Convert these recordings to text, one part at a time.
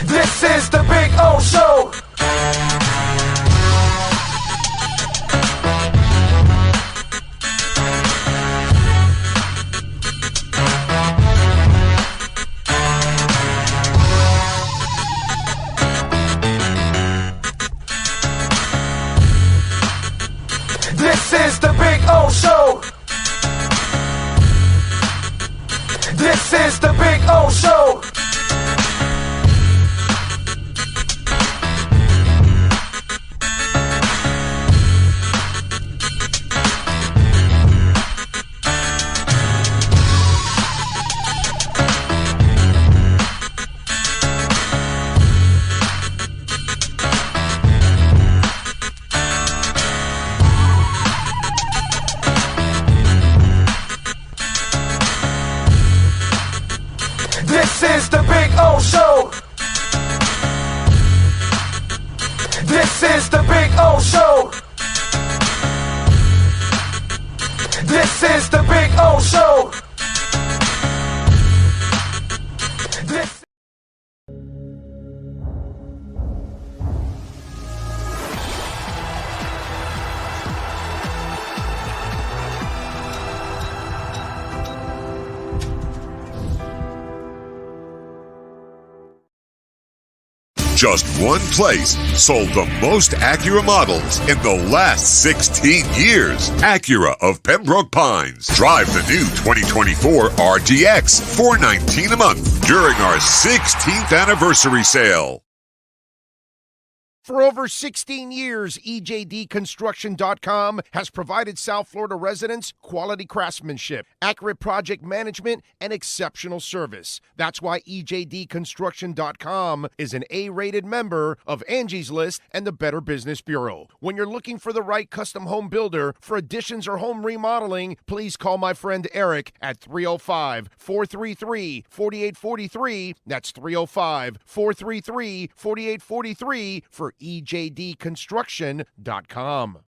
This is the Big O Show. This is the Big O Show. This is the Big O Show. This is the Big O Show. This is the Big O Show. This is the Big O Show. This Just one place sold the most Acura models in the last 16 years. Acura of Pembroke Pines. Drive the new 2024 RDX, $419 a month during our 16th anniversary sale. For over 16 years, EJDConstruction.com has provided South Florida residents quality craftsmanship, accurate project management, and exceptional service. That's why EJDConstruction.com is an A-rated member of Angie's List and the Better Business Bureau. When you're looking for the right custom home builder for additions or home remodeling, please call my friend Eric at 305-433-4843. That's 305-433-4843 for EJDConstruction.com.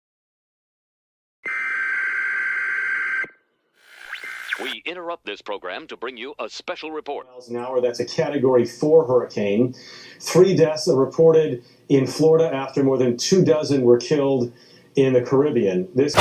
We interrupt this program to bring you a special report. Miles an hour, that's a Category 4 hurricane. 3 deaths are reported in Florida after more than 24 were killed in the Caribbean. This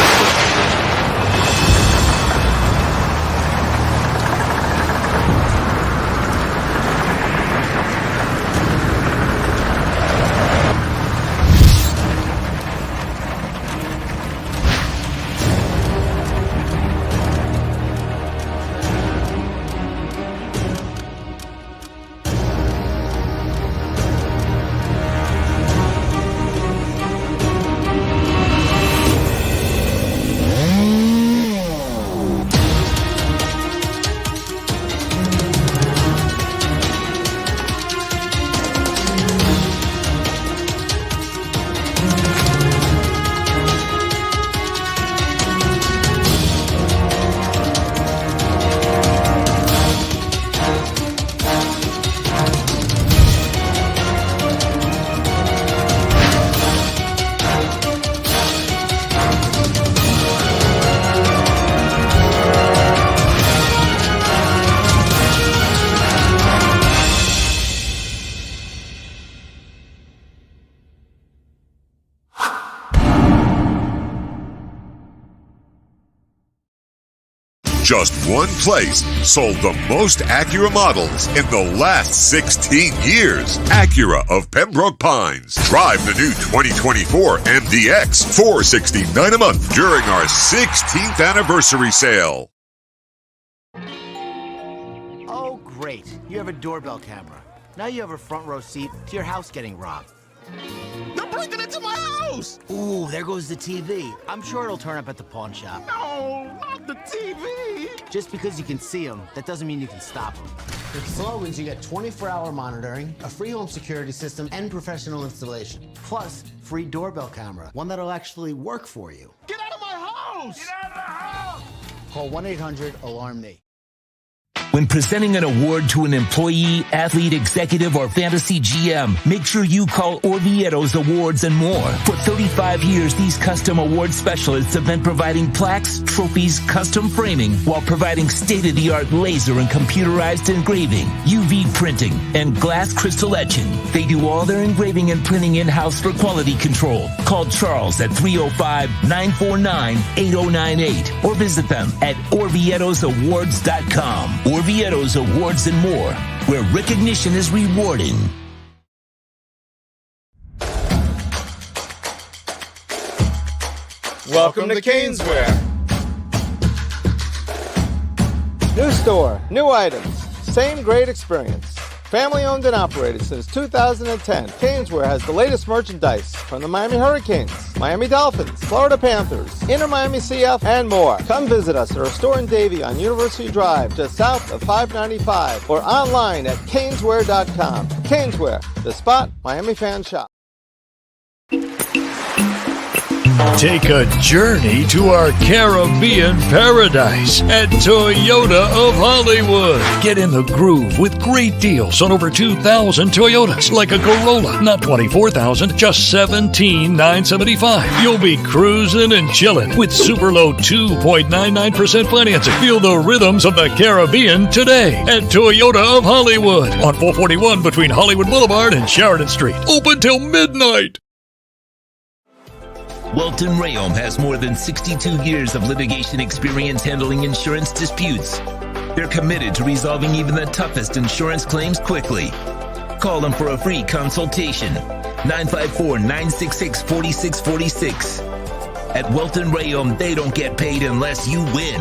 Just one place sold the most Acura models in the last 16 years. Acura of Pembroke Pines. Drive the new 2024 MDX, $469 a month during our 16th anniversary sale. Oh, great. You have a doorbell camera. Now you have a front row seat to your house getting robbed. They're breaking into my house! Ooh, there goes the TV. I'm sure it'll turn up at the pawn shop. No, not the TV! Just because you can see them, that doesn't mean you can stop them. With Slogans, you get 24-hour monitoring, a free home security system, and professional installation. Plus, free doorbell camera, one that'll actually work for you. Get out of my house! Get out of the house! Call 1-800-ALARM-ME. When presenting an award to an employee, athlete, executive, or fantasy GM, make sure you call Orvieto's Awards and More. For 35 years, these custom award specialists have been providing plaques, trophies, custom framing, while providing state-of-the-art laser and computerized engraving, UV printing, and glass crystal etching. They do all their engraving and printing in-house for quality control. Call Charles at 305-949-8098 or visit them at orvietosawards.com. Orvieto's Awards and More, where recognition is rewarding. Welcome to Caneswear. New store, new items, same great experience. Family owned and operated since 2010, Caneswear has the latest merchandise from the Miami Hurricanes, Miami Dolphins, Florida Panthers, Inter Miami CF, and more. Come visit us at our store in Davie on University Drive, just south of 595, or online at caneswear.com. Caneswear, the spot Miami fans shop. Take a journey to our Caribbean paradise at Toyota of Hollywood. Get in the groove with great deals on over 2,000 Toyotas, like a Corolla, not $24,000, just $17,975. You'll be cruising and chilling with super low 2.99% financing. Feel the rhythms of the Caribbean today at Toyota of Hollywood on 441 between Hollywood Boulevard and Sheridan Street. Open till midnight. Welton Rayom has more than 62 years of litigation experience handling insurance disputes. They're committed to resolving even the toughest insurance claims quickly. Call them for a free consultation. 954-966-4646. At Welton Rayom, they don't get paid unless you win.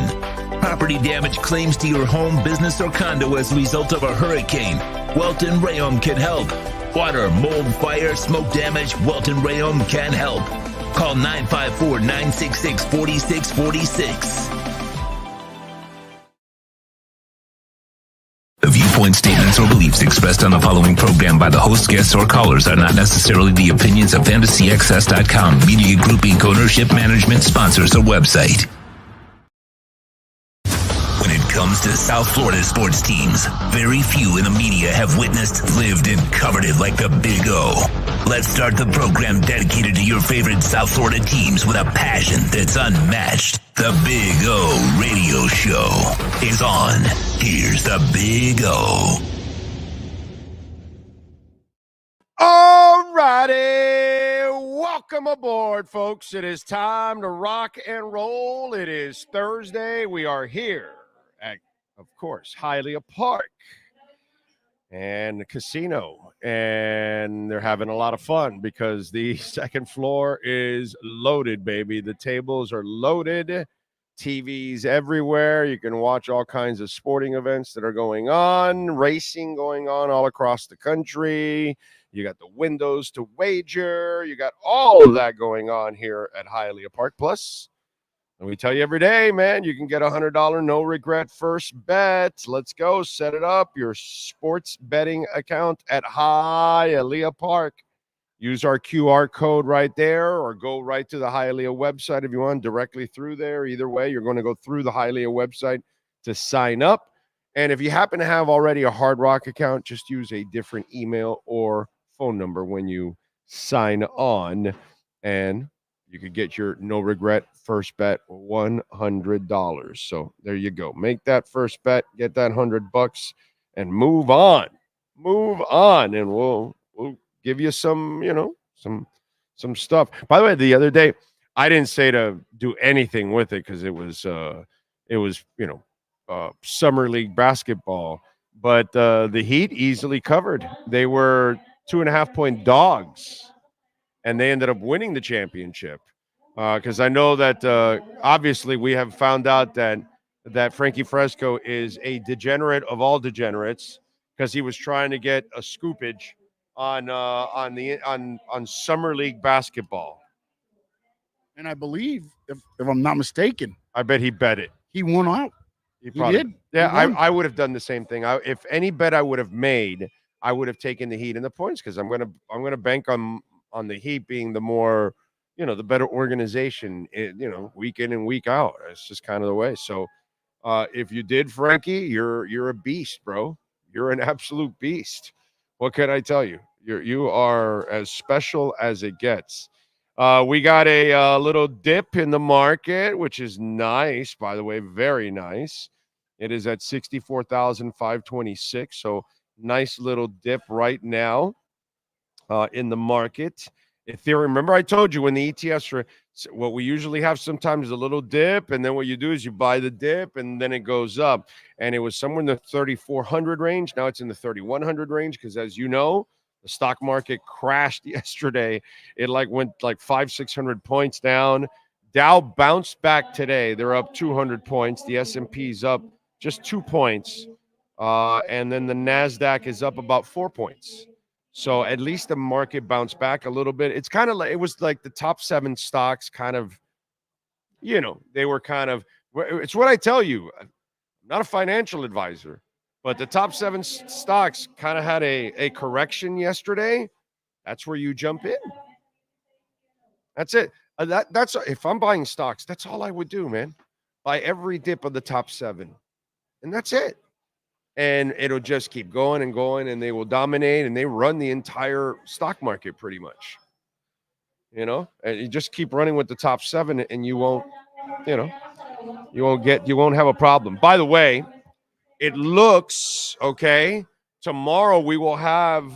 Property damage claims to your home, business, or condo as a result of a hurricane. Welton Rayom can help. Water, mold, fire, smoke damage, Welton Rayom can help. Call 954-966-4646. The viewpoint statements or beliefs expressed on the following program by the host, guests, or callers are not necessarily the opinions of FantasyXS.com, Media Group Inc. ownership, management, sponsors, or website. When it comes to South Florida sports teams, very few in the media have witnessed, lived, and covered it like the Big O. Let's start the program dedicated to your favorite South Florida teams with a passion that's unmatched. The Big O Radio Show is on. Here's the Big O. All righty. Welcome aboard, folks. It is time to rock and roll. It is Thursday. We are here at, of course, Hialeah Park and the casino, and they're having a lot of fun because the second floor is loaded, baby. The tables are loaded, TVs everywhere. You can watch all kinds of sporting events that are going on, racing going on all across the country. You got the windows to wager. You got all of that going on here at Hialeah Park. Plus, and we tell you every day, man, you can get a $100 no-regret first bet. Let's go. Set it up. Your sports betting account at Hialeah Park. Use our QR code right there or go right to the Hialeah website if you want, directly through there. Either way, you're going to go through the Hialeah website to sign up. And if you happen to have already a Hard Rock account, just use a different email or phone number when you sign on, and you could get your no-regret first bet $100. So there you go. Make that first bet, get that $100, and move on. Move on, and we'll give you some, some stuff. By the way, the other day, I didn't say to do anything with it because it was summer league basketball. But the Heat easily covered. They were 2.5-point dogs, and they ended up winning the championship. Because I know that obviously we have found out that Frankie Fresco is a degenerate of all degenerates because he was trying to get a scoopage on summer league basketball. And I believe, if I'm not mistaken, I bet he bet it. He won out. He did. Yeah, I would have done the same thing. If any bet I would have made, I would have taken the Heat and the points because I'm gonna bank on the Heat being the more, the better organization, week in and week out. It's just kind of the way. So If you did, Frankie, you're a beast, bro. You're an absolute beast. What can I tell you? You are as special as it gets. We got a little dip in the market, which is nice, by the way, very nice. It is at 64,526. So nice little dip right now in the market. Ethereum, remember I told you when the ETFs are, what we usually have sometimes is a little dip, and then what you do is you buy the dip, and then it goes up. And it was somewhere in the 3,400 range. Now it's in the 3,100 range because, as you know, the stock market crashed yesterday. It went 500-600 points down. Dow bounced back today. They're up 200 points. The S&P's up just 2 points. And then the NASDAQ is up about 4 points. So at least the market bounced back a little bit. It's kind of like, it was like the top 7 stocks kind of, they were kind of, it's what I tell you. I'm not a financial advisor, but the top 7 stocks kind of had a correction yesterday. That's where you jump in. That's it. That's if I'm buying stocks, that's all I would do, man. Buy every dip of the top 7. And that's it. And it'll just keep going and going, and they will dominate, and they run the entire stock market pretty much. And you just keep running with the top 7, and you won't have a problem. By the way, it looks okay. Tomorrow we will have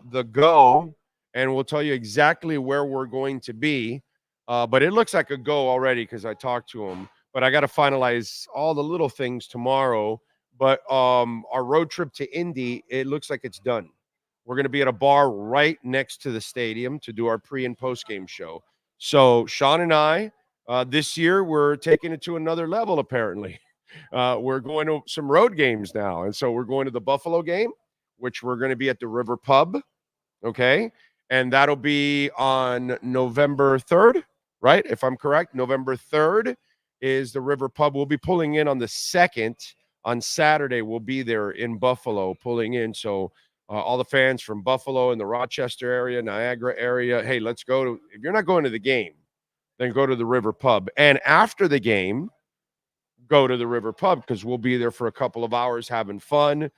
the go, and we'll tell you exactly where we're going to be. But it looks like a go already because I talked to him. But I got to finalize all the little things tomorrow. But our road trip to Indy, it looks like it's done. We're going to be at a bar right next to the stadium to do our pre- and post-game show. So Sean and I, this year, we're taking it to another level, apparently. We're going to some road games now. And so we're going to the Buffalo game, which we're going to be at the River Pub, okay? And that'll be on November 3rd, right? If I'm correct, November 3rd is the River Pub. We'll be pulling in on the 2nd. On Saturday, we'll be there in Buffalo pulling in. So all the fans from Buffalo and the Rochester area, Niagara area, hey, let's go to, if you're not going to the game, then go to the River Pub. And after the game, go to the River Pub because we'll be there for a couple of hours having fun.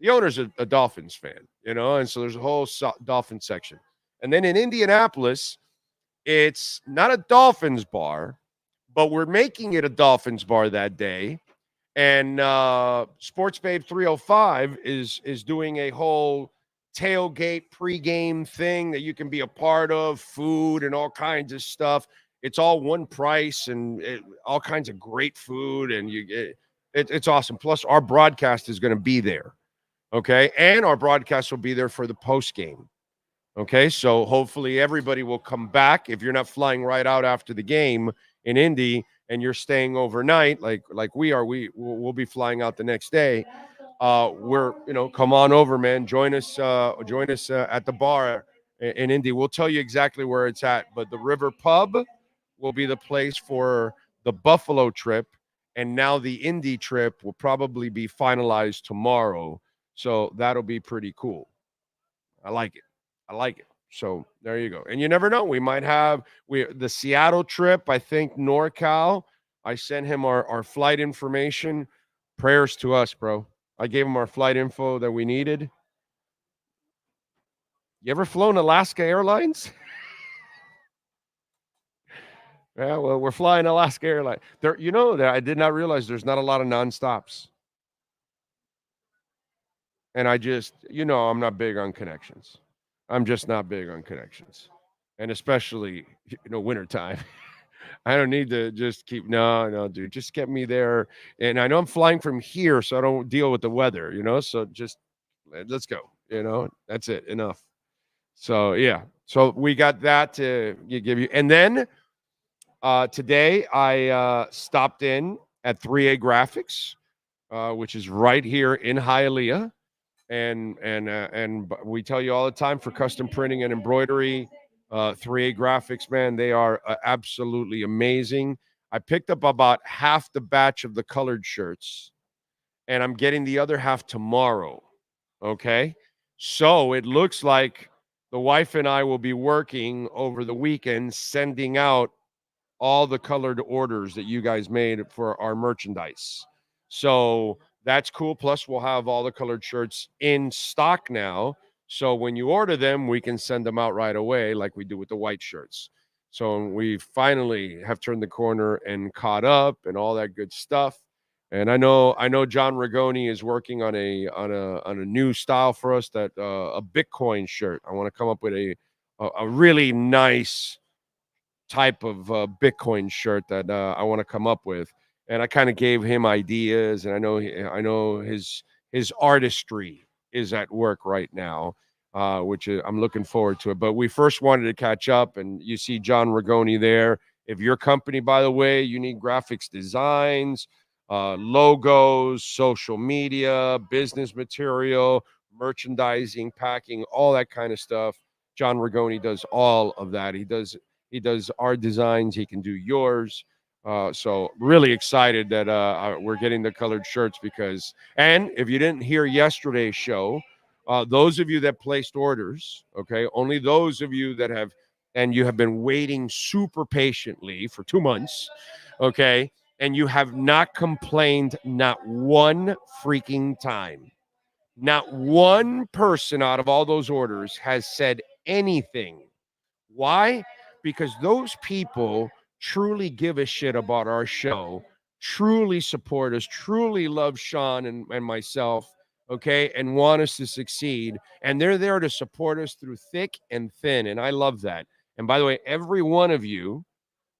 The owner's a Dolphins fan, and so there's a whole Dolphin section. And then in Indianapolis, it's not a Dolphins bar, but we're making it a Dolphins bar that day. And Sports Babe 305 is doing a whole tailgate pregame thing that you can be a part of, food and all kinds of stuff. It's all one price and all kinds of great food, and it's awesome. Plus, our broadcast is going to be there, okay? And our broadcast will be there for the post game, okay? So hopefully everybody will come back. If you're not flying right out after the game in Indy, and you're staying overnight like we are, we'll be flying out the next day. Come on over, man. Join us at the bar in Indy. We'll tell you exactly where it's at, but the River Pub will be the place for the Buffalo trip, and now the Indy trip will probably be finalized tomorrow. So that'll be pretty cool. I like it. So there you go. And you never know. We might have the Seattle trip. I think NorCal. I sent him our flight information. Prayers to us, bro. I gave him our flight info that we needed. You ever flown Alaska Airlines? Yeah, well, we're flying Alaska Airlines. I did not realize there's not a lot of nonstops. And I just, I'm not big on connections. I'm just not big on connections, and especially, wintertime. I don't need to just keep, no, dude, just get me there. And I know I'm flying from here, so I don't deal with the weather, so just let's go, that's it, enough. So, yeah, so we got that to give you. And then today I stopped in at 3A Graphics, which is right here in Hialeah. And we tell you all the time, for custom printing and embroidery, 3A Graphics, man, they are absolutely amazing. I picked up about half the batch of the colored shirts, and I'm getting the other half tomorrow, okay? So it looks like the wife and I will be working over the weekend, sending out all the colored orders that you guys made for our merchandise. So that's cool. Plus, we'll have all the colored shirts in stock now. So when you order them, we can send them out right away like we do with the white shirts. So we finally have turned the corner and caught up and all that good stuff. And I know John Rigoni is working on a new style for us, that a Bitcoin shirt. I want to come up with a really nice type of Bitcoin shirt that I want to come up with. And I kind of gave him ideas, and I know his artistry is at work right now, which I'm looking forward to it. But we first wanted to catch up, and you see John Rigoni there. If your company, by the way, you need graphics designs, logos, social media, business material, merchandising, packing, all that kind of stuff, John Rigoni does all of that. He does our designs. He can do yours. So really excited that we're getting the colored shirts and if you didn't hear yesterday's show, those of you that placed orders, okay, only those of you that have been waiting super patiently for 2 months, okay, and you have not complained not one freaking time. Not one person out of all those orders has said anything. Why? Because those people truly give a shit about our show, truly support us, truly love Sean and myself, okay, and want us to succeed. And they're there to support us through thick and thin. And I love that. And by the way, every one of you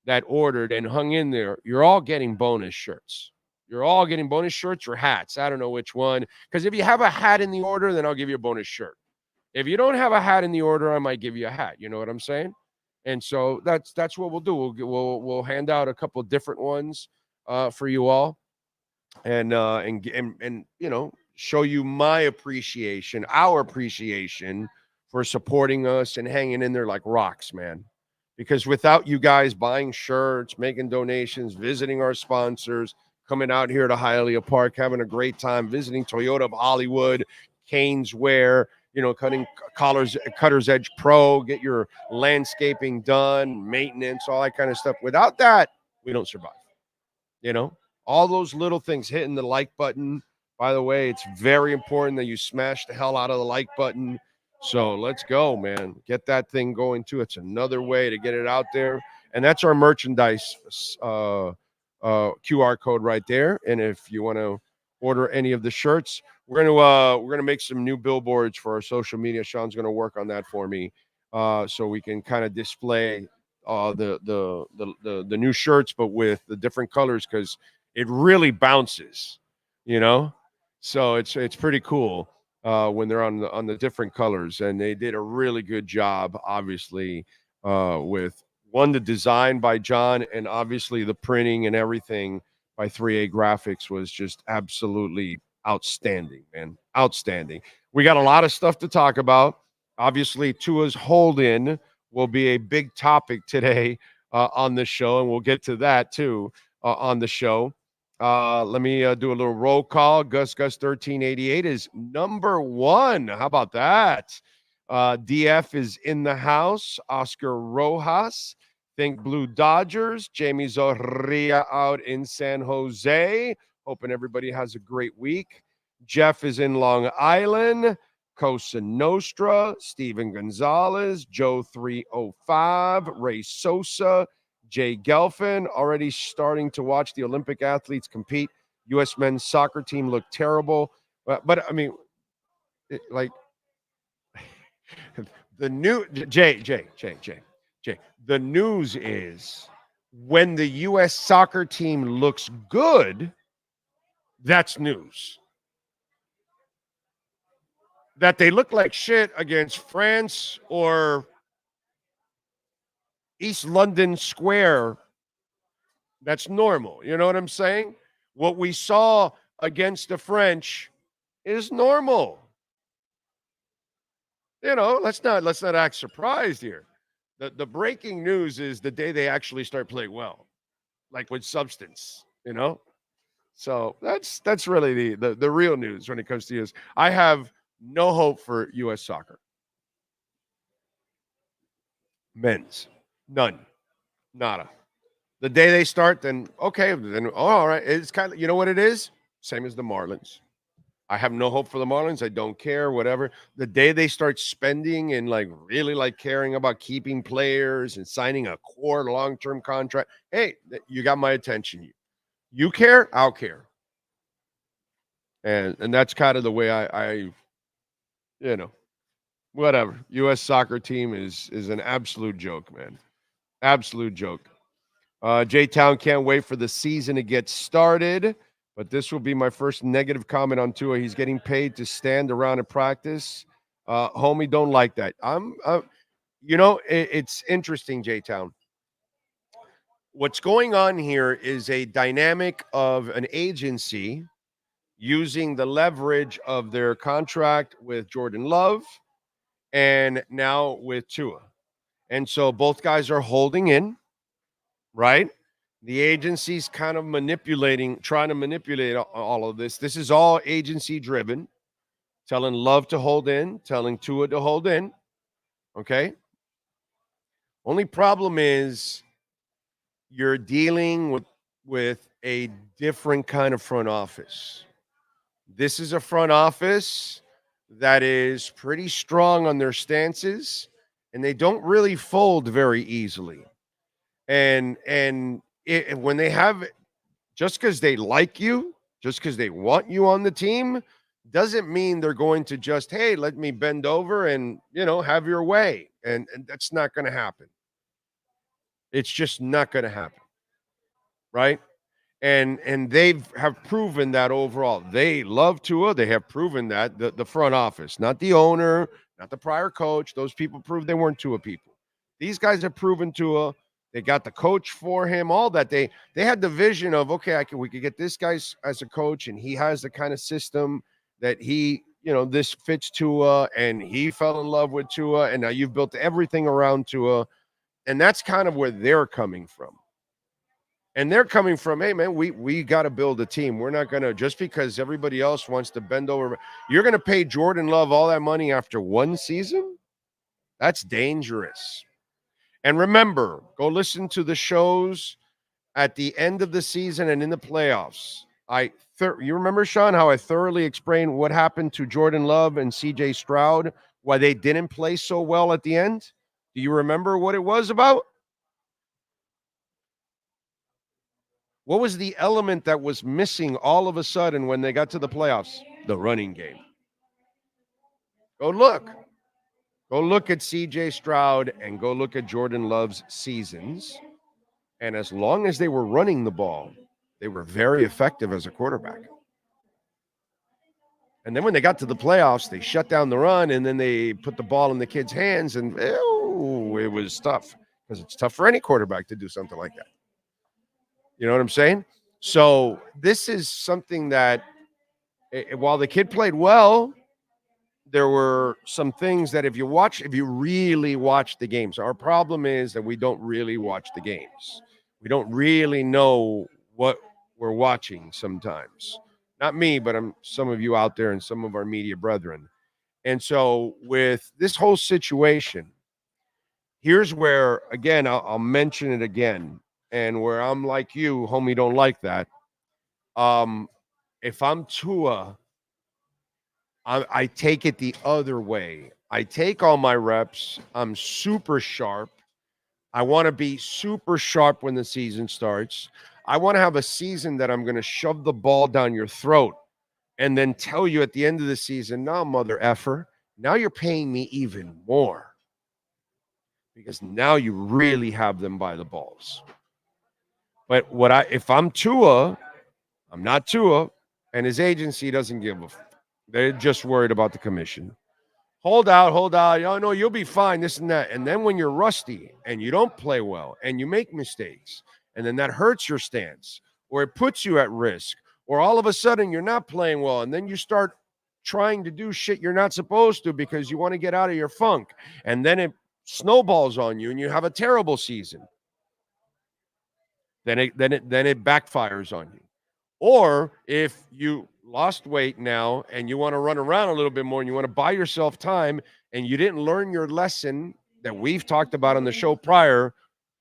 that ordered and hung in there, you're all getting bonus shirts. You're all getting bonus shirts or hats. I don't know which one. Because if you have a hat in the order, then I'll give you a bonus shirt. If you don't have a hat in the order, I might give you a hat. You know what I'm saying? And so that's what we'll do. We'll hand out a couple of different ones for you all, and you know, show you my appreciation, our appreciation for supporting us and hanging in there like rocks, man. Because without you guys buying shirts, making donations, visiting our sponsors, coming out here to Hialeah Park, having a great time, visiting Toyota of Hollywood, Canes Wear, you know, Cutter's Edge Pro, get your landscaping done, maintenance, all that kind of stuff. Without that, we don't survive. You know, all those little things, hitting the like button. By the way, it's very important that you smash the hell out of the like button. So let's go, man. Get that thing going too. It's another way to get it out there. And that's our merchandise QR code right there. And if you want to order any of the shirts, we're gonna make some new billboards for our social media. Sean's gonna work on that for me, so we can kind of display the new shirts, but with the different colors, because it really bounces, you know. So it's pretty cool when they're on the different colors, and they did a really good job, obviously, with the design by John, and obviously the printing and everything by 3A Graphics was just absolutely outstanding, man. Outstanding. We got a lot of stuff to talk about. Obviously, Tua's hold-in will be a big topic today on the show, and we'll get to that too on the show. Let me do a little roll call. Gus 1388 is number one. How about that? DF is in the house. Oscar Rojas. Think Blue Dodgers. Jamie Zorria out in San Jose. Hoping everybody has a great week. Jeff is in Long Island. Cosa Nostra. Steven Gonzalez. Joe 305. Ray Sosa. Jay Gelfin. Already starting to watch the Olympic athletes compete. U.S. men's soccer team looked terrible. But I mean, the new Jay. The news is when the U.S. soccer team looks good, that's news. That they look like shit against France or East London Square, that's normal. You know what I'm saying? What we saw against the French is normal. You know, let's not act surprised here. The breaking news is the day they actually start playing well, like with substance, you know? So that's really the real news when it comes to U.S. I have no hope for U.S. soccer. Men's. None. Nada. The day they start, then okay, then all right. It's kind of, you know what it is? Same as the Marlins. I have no hope for the Marlins. I don't care, whatever. The day they start spending and like really like caring about keeping players and signing a core long-term contract, hey, you got my attention. You care, I'll care. And that's kind of the way I whatever. U.S. soccer team is an absolute joke, man. Absolute joke. J-Town can't wait for the season to get started, but this will be my first negative comment on Tua. He's getting paid to stand around and practice. Homie, don't like that. It's interesting, J-Town. What's going on here is a dynamic of an agency using the leverage of their contract with Jordan Love and now with Tua. And so both guys are holding in. Right? The agency's kind of trying to manipulate all of this. This is all agency driven, telling Love to hold in, telling Tua to hold in. Okay? Only problem is you're dealing with a different kind of front office. This is a front office that is pretty strong on their stances, and they don't really fold very easily. And when they have, just because they like you, just because they want you on the team, doesn't mean they're going to just, hey, let me bend over and, have your way. And that's not going to happen. It's just not going to happen. Right? And they have proven that overall. They love Tua. They have proven that, the front office, not the owner, not the prior coach. Those people proved they weren't Tua people. These guys have proven Tua. They got the coach for him, all that. They had the vision of, okay, we could get this guy as a coach, and he has the kind of system that this fits Tua, and he fell in love with Tua, and now you've built everything around Tua, and that's kind of where they're coming from. And they're coming from, hey, man, we got to build a team. We're not going to, just because everybody else wants to bend over. You're going to pay Jordan Love all that money after one season? That's dangerous. And remember, go listen to the shows at the end of the season and in the playoffs. You remember, Sean, how I thoroughly explained what happened to Jordan Love and C.J. Stroud, why they didn't play so well at the end? Do you remember what it was about? What was the element that was missing all of a sudden when they got to the playoffs? The running game. Go look. Go look at C.J. Stroud and go look at Jordan Love's seasons. And as long as they were running the ball, they were very effective as a quarterback. And then when they got to the playoffs, they shut down the run, and then they put the ball in the kids' hands, and it was tough, because it's tough for any quarterback to do something like that. You know what I'm saying? So this is something that, while the kid played well, there were some things that if you really watch the games, our problem is that we don't really watch the games. We don't really know what we're watching sometimes. Not me, but some of you out there and some of our media brethren. And so with this whole situation, here's where, again, I'll mention it again, and where I'm like you, homie, don't like that. If I'm Tua, I take it the other way. I take all my reps. I'm super sharp. I want to be super sharp when the season starts. I want to have a season that I'm going to shove the ball down your throat and then tell you at the end of the season, no, mother effer, now you're paying me even more, because now you really have them by the balls. But if I'm Tua, I'm not Tua, and his agency doesn't give a they're just worried about the commission. Hold out. Oh, no, you'll be fine, this and that. And then when you're rusty and you don't play well and you make mistakes, and then that hurts your stance, or it puts you at risk, or all of a sudden you're not playing well, and then you start trying to do shit you're not supposed to because you want to get out of your funk, and then it snowballs on you and you have a terrible season. Then it backfires on you. Or if you lost weight now and you want to run around a little bit more and you want to buy yourself time, and you didn't learn your lesson that we've talked about on the show prior,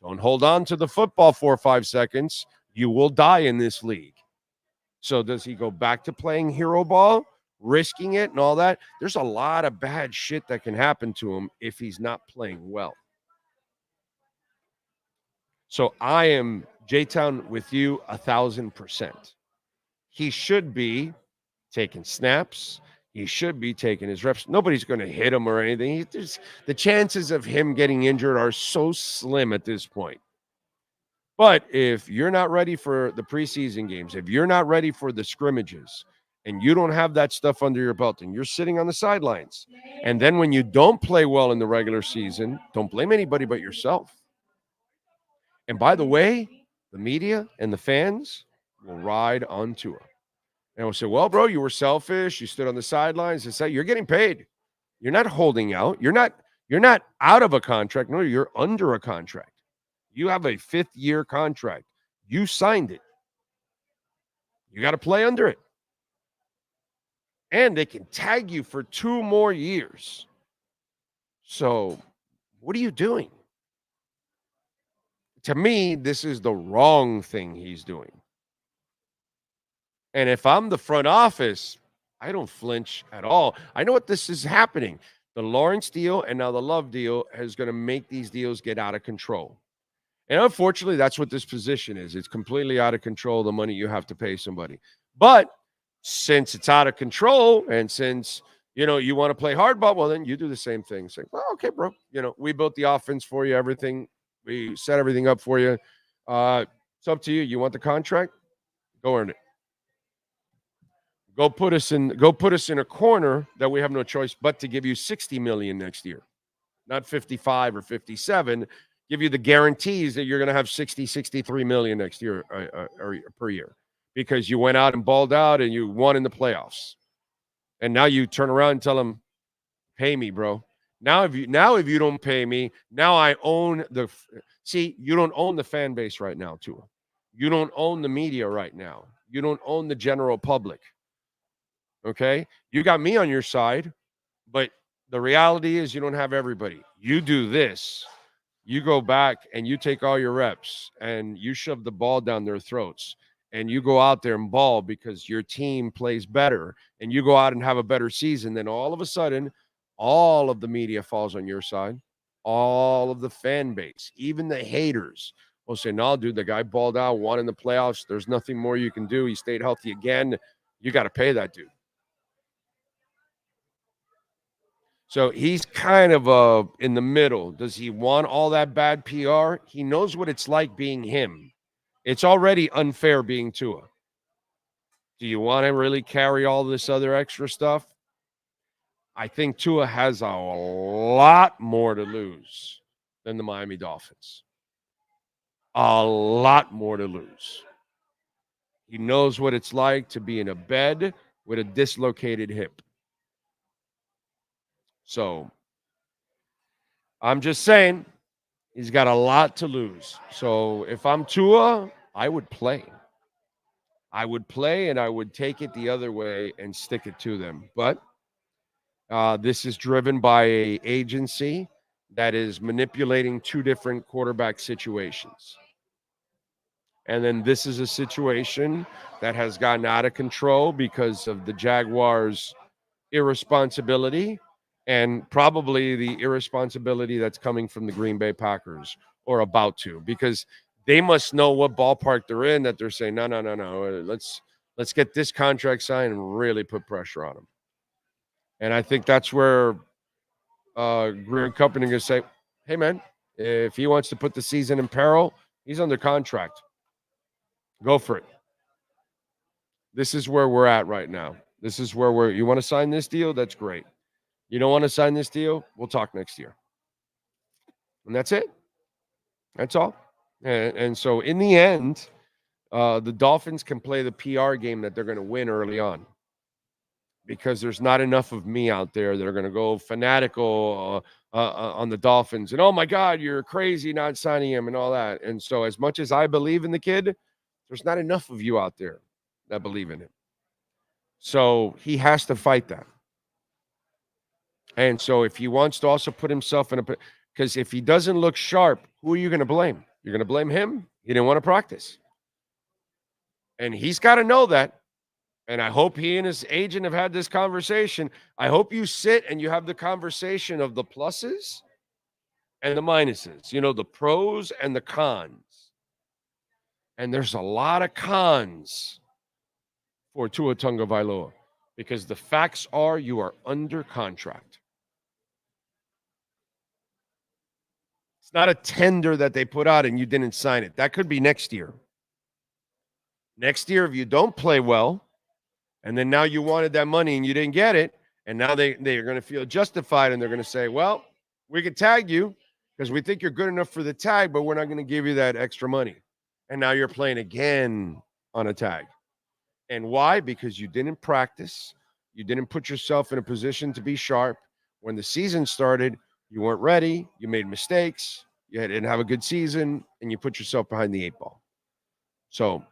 Don't hold on to the football 4 or 5 seconds. You will die in this league. So does he go back to playing hero ball, risking it and all that? There's a lot of bad shit that can happen to him if he's not playing well. So I am J-Town with you 1,000%. He should be taking snaps. He should be taking his reps. Nobody's going to hit him or anything. The chances of him getting injured are so slim at this point. But if you're not ready for the preseason games, if you're not ready for the scrimmages, and you don't have that stuff under your belt, and you're sitting on the sidelines, and then when you don't play well in the regular season, don't blame anybody but yourself. And by the way, the media and the fans will ride on Tua. And we'll say, well, bro, you were selfish. You stood on the sidelines. And say, you're getting paid. You're not holding out. You're not out of a contract. No, you're under a contract. You have a 5th-year contract. You signed it. You got to play under it. And they can tag you for 2 more years. So what are you doing? To me, this is the wrong thing he's doing. And if I'm the front office, I don't flinch at all. I know what this is happening. The Lawrence deal and now the Love deal is going to make these deals get out of control. And unfortunately, that's what this position is. It's completely out of control, the money you have to pay somebody. But since it's out of control and since, you want to play hardball, well, then you do the same thing. Say, well, okay, bro. We built the offense for you, everything. We set everything up for you. It's up to you. You want the contract? Go earn it. Go put us in a corner that we have no choice but to give you $60 million next year, not 55 or 57. Give you the guarantees that you're going to have 60, 63 million next year or per year because you went out and balled out and you won in the playoffs. And now you turn around and tell them, pay me, bro. Now if you don't pay me, now I own you don't own the fan base right now, Tua. You don't own the media right now. You don't own the general public. Okay? You got me on your side, but the reality is you don't have everybody. You do this. You go back and you take all your reps and you shove the ball down their throats and you go out there and ball because your team plays better and you go out and have a better season. Then all of a sudden, all of the media falls on your side, all of the fan base, even the haters will say, no, dude, the guy balled out, won in the playoffs. There's nothing more you can do. He stayed healthy again. You got to pay that dude. So he's kind of in the middle. Does he want all that bad PR? He knows what it's like being him. It's already unfair being Tua. Do you want to really carry all this other extra stuff? I think Tua has a lot more to lose than the Miami Dolphins. A lot more to lose. He knows what it's like to be in a bed with a dislocated hip. So I'm just saying he's got a lot to lose. So if I'm Tua, I would play. I would play and I would take it the other way and stick it to them. But this is driven by an agency that is manipulating 2 different quarterback situations. And then this is a situation that has gotten out of control because of the Jaguars' irresponsibility and probably the irresponsibility that's coming from the Green Bay Packers or about to, because they must know what ballpark they're in that they're saying, no. Let's get this contract signed and really put pressure on them. And I think that's where Greer and company are going to say, hey, man, if he wants to put the season in peril, he's under contract. Go for it. This is where we're at right now. This is where you want to sign this deal? That's great. You don't want to sign this deal? We'll talk next year. And that's it. That's all. And so in the end, the Dolphins can play the PR game that they're going to win early on because there's not enough of me out there that are going to go fanatical on the Dolphins. And, oh, my God, you're crazy not signing him and all that. And so as much as I believe in the kid, there's not enough of you out there that believe in him. So he has to fight that. And so if he wants to also put himself in because if he doesn't look sharp, who are you going to blame? You're going to blame him? He didn't want to practice. And he's got to know that. And I hope he and his agent have had this conversation. I hope you sit and you have the conversation of the pluses and the minuses, the pros and the cons. And there's a lot of cons for Tua Tagovailoa because the facts are you are under contract. It's not a tender that they put out and you didn't sign it. That could be next year. Next year, if you don't play well, and then now you wanted that money and you didn't get it, and now they're going to feel justified and they're going to say, well, we can tag you because we think you're good enough for the tag, but we're not going to give you that extra money. And now you're playing again on a tag. And why? Because you didn't practice. You didn't put yourself in a position to be sharp. When the season started, you weren't ready. You made mistakes. You didn't have a good season, and you put yourself behind the 8 ball. So,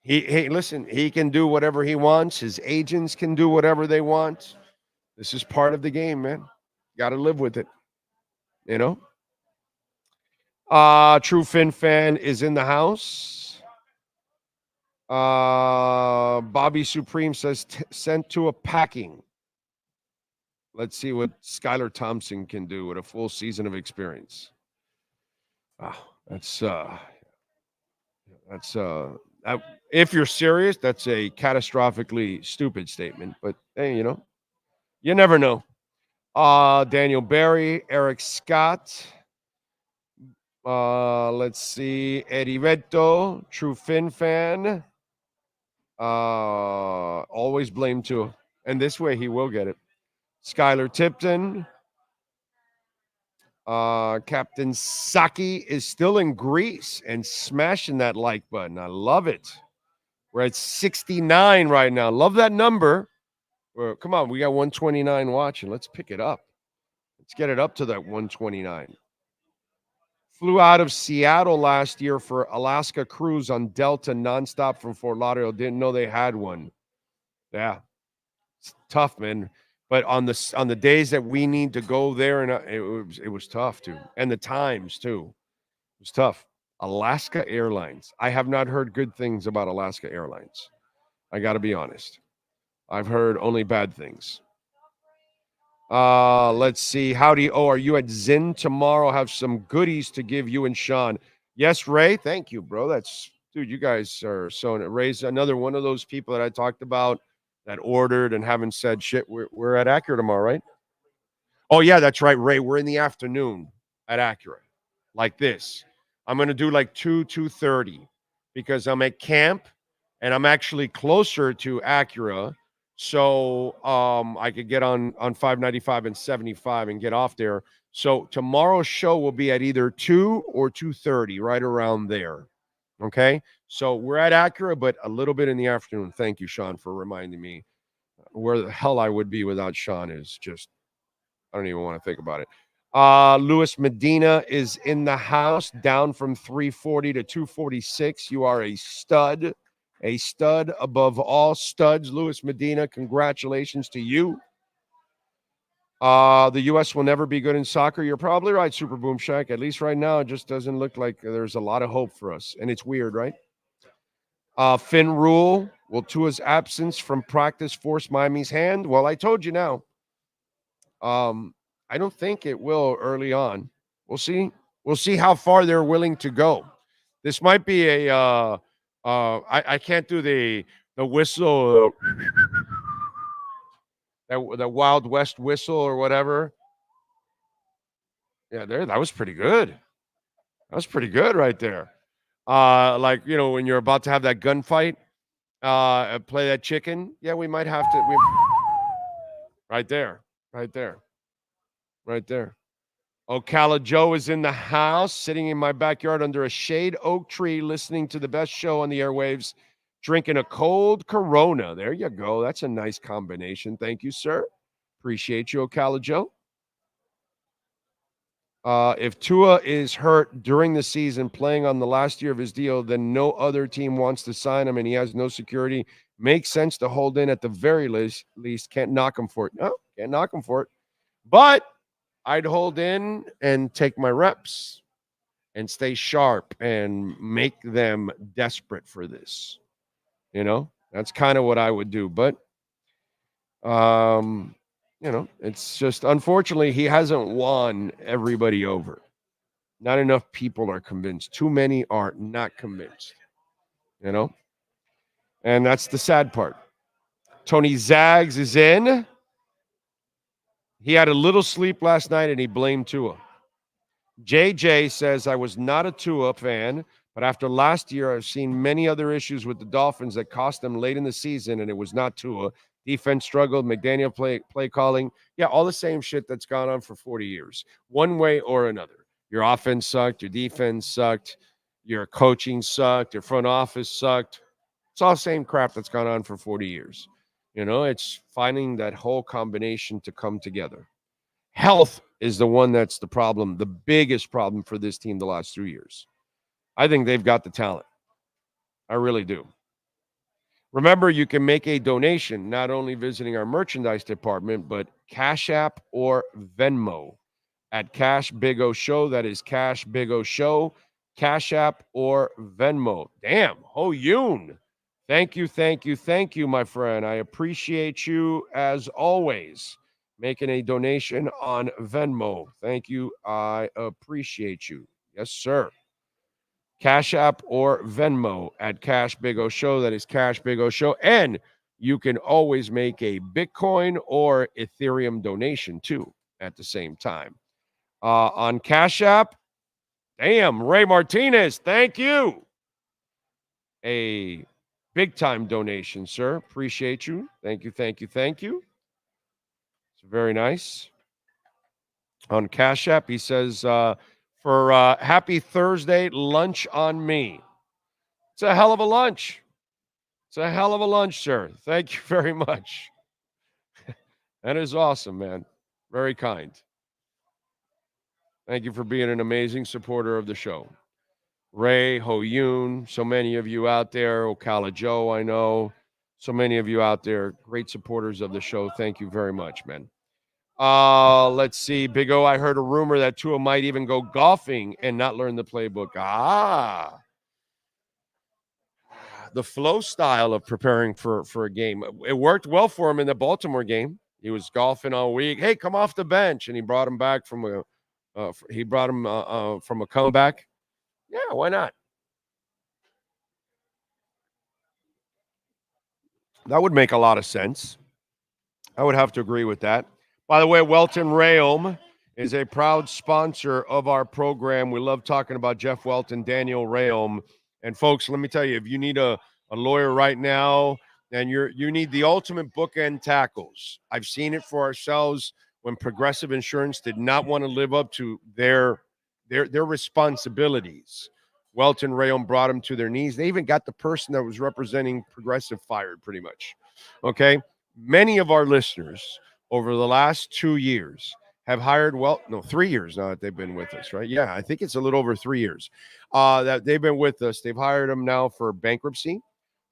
listen, he can do whatever he wants. His agents can do whatever they want. This is part of the game, man. Got to live with it, True Fin fan is in the house. Bobby Supreme says, sent to a packing. Let's see what Skylar Thompson can do with a full season of experience. That's if you're serious, that's a catastrophically stupid statement. But hey, you never know. Daniel Berry, Eric Scott. Let's see. Eddie Veto, True Fin fan. Always blame Tua. And this way he will get it. Skylar Tipton. Captain Saki is still in Greece and smashing that like button. I love it. We're at 69 right now. Love that number. Come on, we got 129 watching. Let's pick it up. Let's get it up to that 129. Flew out of Seattle last year for Alaska cruise on Delta nonstop from Fort Lauderdale. Didn't know they had one. Yeah, it's tough, man. But on the days that we need to go there, and it was tough too, and the times too, it was tough. Alaska Airlines. I have not heard good things about Alaska Airlines. I got to be honest. I've heard only bad things. Let's see. Howdy. Oh, are you at Zinn tomorrow? Have some goodies to give you and Sean. Yes, Ray. Thank you, bro. Dude, you guys are so. Ray's another one of those people that I talked about that ordered and haven't said shit. We're at Acura tomorrow, right? Oh, yeah, that's right, Ray. We're in the afternoon at Acura. Like this. I'm going to do like 2:30 because I'm at camp and I'm actually closer to Acura. So I could get on 595 and 75 and get off there. So tomorrow's show will be at either 2 or 2:30, right around there. Okay? So we're at Acura, but a little bit in the afternoon. Thank you, Sean, for reminding me. Where the hell I would be without Sean is just, I don't even want to think about it. Luis Medina is in the house, down from 340 to 246. You are a stud above all studs. Luis Medina, congratulations to you. The U.S. will never be good in soccer. You're probably right, Super Boom Shack. At least right now, it just doesn't look like there's a lot of hope for us. And it's weird, right? Finn Rule, will Tua's absence from practice force Miami's hand? Well, I told you now. I don't think it will early on. We'll see. We'll see how far they're willing to go. This might be a I can't do the whistle, the Wild West whistle or whatever. Yeah, that was pretty good. That was pretty good right there. Like, when you're about to have that gunfight, play that chicken. Yeah, we might have to. Right there. Ocala Joe is in the house, sitting in my backyard under a shade oak tree, listening to the best show on the airwaves, drinking a cold Corona. There you go. That's a nice combination. Thank you, sir. Appreciate you, Ocala Joe. If Tua is hurt during the season, playing on the last year of his deal, then no other team wants to sign him and he has no security. Makes sense to hold in at the very least. Can't knock him for it. No, can't knock him for it. But I'd hold in and take my reps. and stay sharp and make them desperate for this. That's kind of what I would do. But, it's just, unfortunately, he hasn't won everybody over. Not enough people are convinced. Too many are not convinced, and that's the sad part. Tony Zags is in. He had a little sleep last night and he blamed Tua. JJ says, I was not a Tua fan, but after last year, I've seen many other issues with the Dolphins that cost them late in the season, and it was not Tua. Defense struggled, McDaniel play calling. Yeah, all the same shit that's gone on for 40 years, one way or another. Your offense sucked, your defense sucked, your coaching sucked, your front office sucked. It's all the same crap that's gone on for 40 years. It's finding that whole combination to come together. Health is the one that's the problem, the biggest problem for this team the last 3 years. I think they've got the talent. I really do. Remember, you can make a donation, not only visiting our merchandise department, but Cash App or Venmo at Cash Big O Show. That is Cash Big O Show, Cash App or Venmo. Damn, Ho Yoon. Thank you, my friend. I appreciate you as always. Making a donation on Venmo. Thank you. I appreciate you. Yes, sir. Cash App or Venmo at Cash Big O Show. That is Cash Big O Show. And you can always make a Bitcoin or Ethereum donation too at the same time. On Cash App, damn, Ray Martinez, thank you. A big time donation, sir. Appreciate you. Thank you. It's very nice. On Cash App, he says, for happy Thursday, lunch on me. It's a hell of a lunch. Sir. Thank you very much. That is awesome, man. Very kind. Thank you for being an amazing supporter of the show. Ray, Ho Yoon, so many of you out there. Ocala Joe, I know. So many of you out there, great supporters of the show. Thank you very much, man. Let's see. Big O, I heard a rumor that Tua might even go golfing and not learn the playbook. The flow style of preparing for a game. It worked well for him in the Baltimore game. He was golfing all week. Hey, come off the bench. And he brought him back from a comeback. Yeah, why not? That would make a lot of sense. I would have to agree with that. By the way, Welton Rayom is a proud sponsor of our program. We love talking about Jeff Welton, Daniel Rayom. And folks, let me tell you, if you need a lawyer right now, and you need the ultimate bookend tackles. I've seen it for ourselves when Progressive Insurance did not want to live up to their responsibilities. Welton Rayom brought them to their knees. They even got the person that was representing Progressive fired, pretty much. Okay? Many of our listeners over the last 2 years have hired, 3 years now that they've been with us, right? Yeah, I think it's a little over 3 years that they've been with us. They've hired them now for bankruptcy,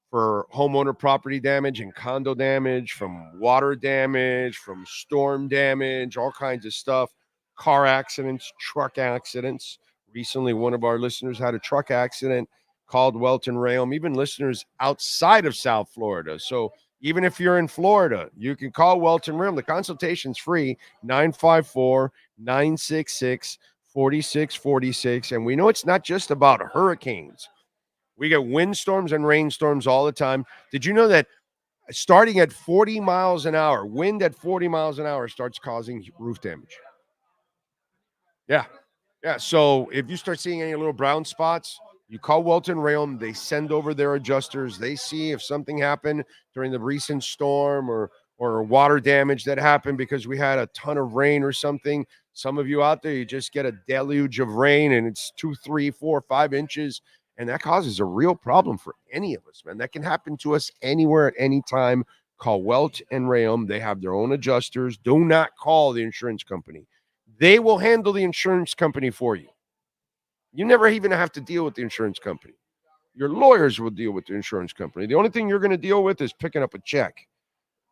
for homeowner property damage and condo damage, from water damage, from storm damage, all kinds of stuff, car accidents, truck accidents. Recently, one of our listeners had a truck accident, called Welton Rayom, even listeners outside of South Florida. So even if you're in Florida, you can call Welton Rayom. The consultation's free, 954-966-4646. And we know it's not just about hurricanes. We get windstorms and rainstorms all the time. Did you know that starting at 40 miles an hour, wind at 40 miles an hour starts causing roof damage? Yeah. So if you start seeing any little brown spots, you call Welton Rayom. They send over their adjusters. They see if something happened during the recent storm or water damage that happened because we had a ton of rain or something. Some of you out there, you just get a deluge of rain and it's 2, 3, 4, 5 inches. And that causes a real problem for any of us, man. That can happen to us anywhere at any time. Call Welch and Rayom. They have their own adjusters. Do not call the insurance company. They will handle the insurance company for you. You never even have to deal with the insurance company. Your lawyers will deal with the insurance company. The only thing you're going to deal with is picking up a check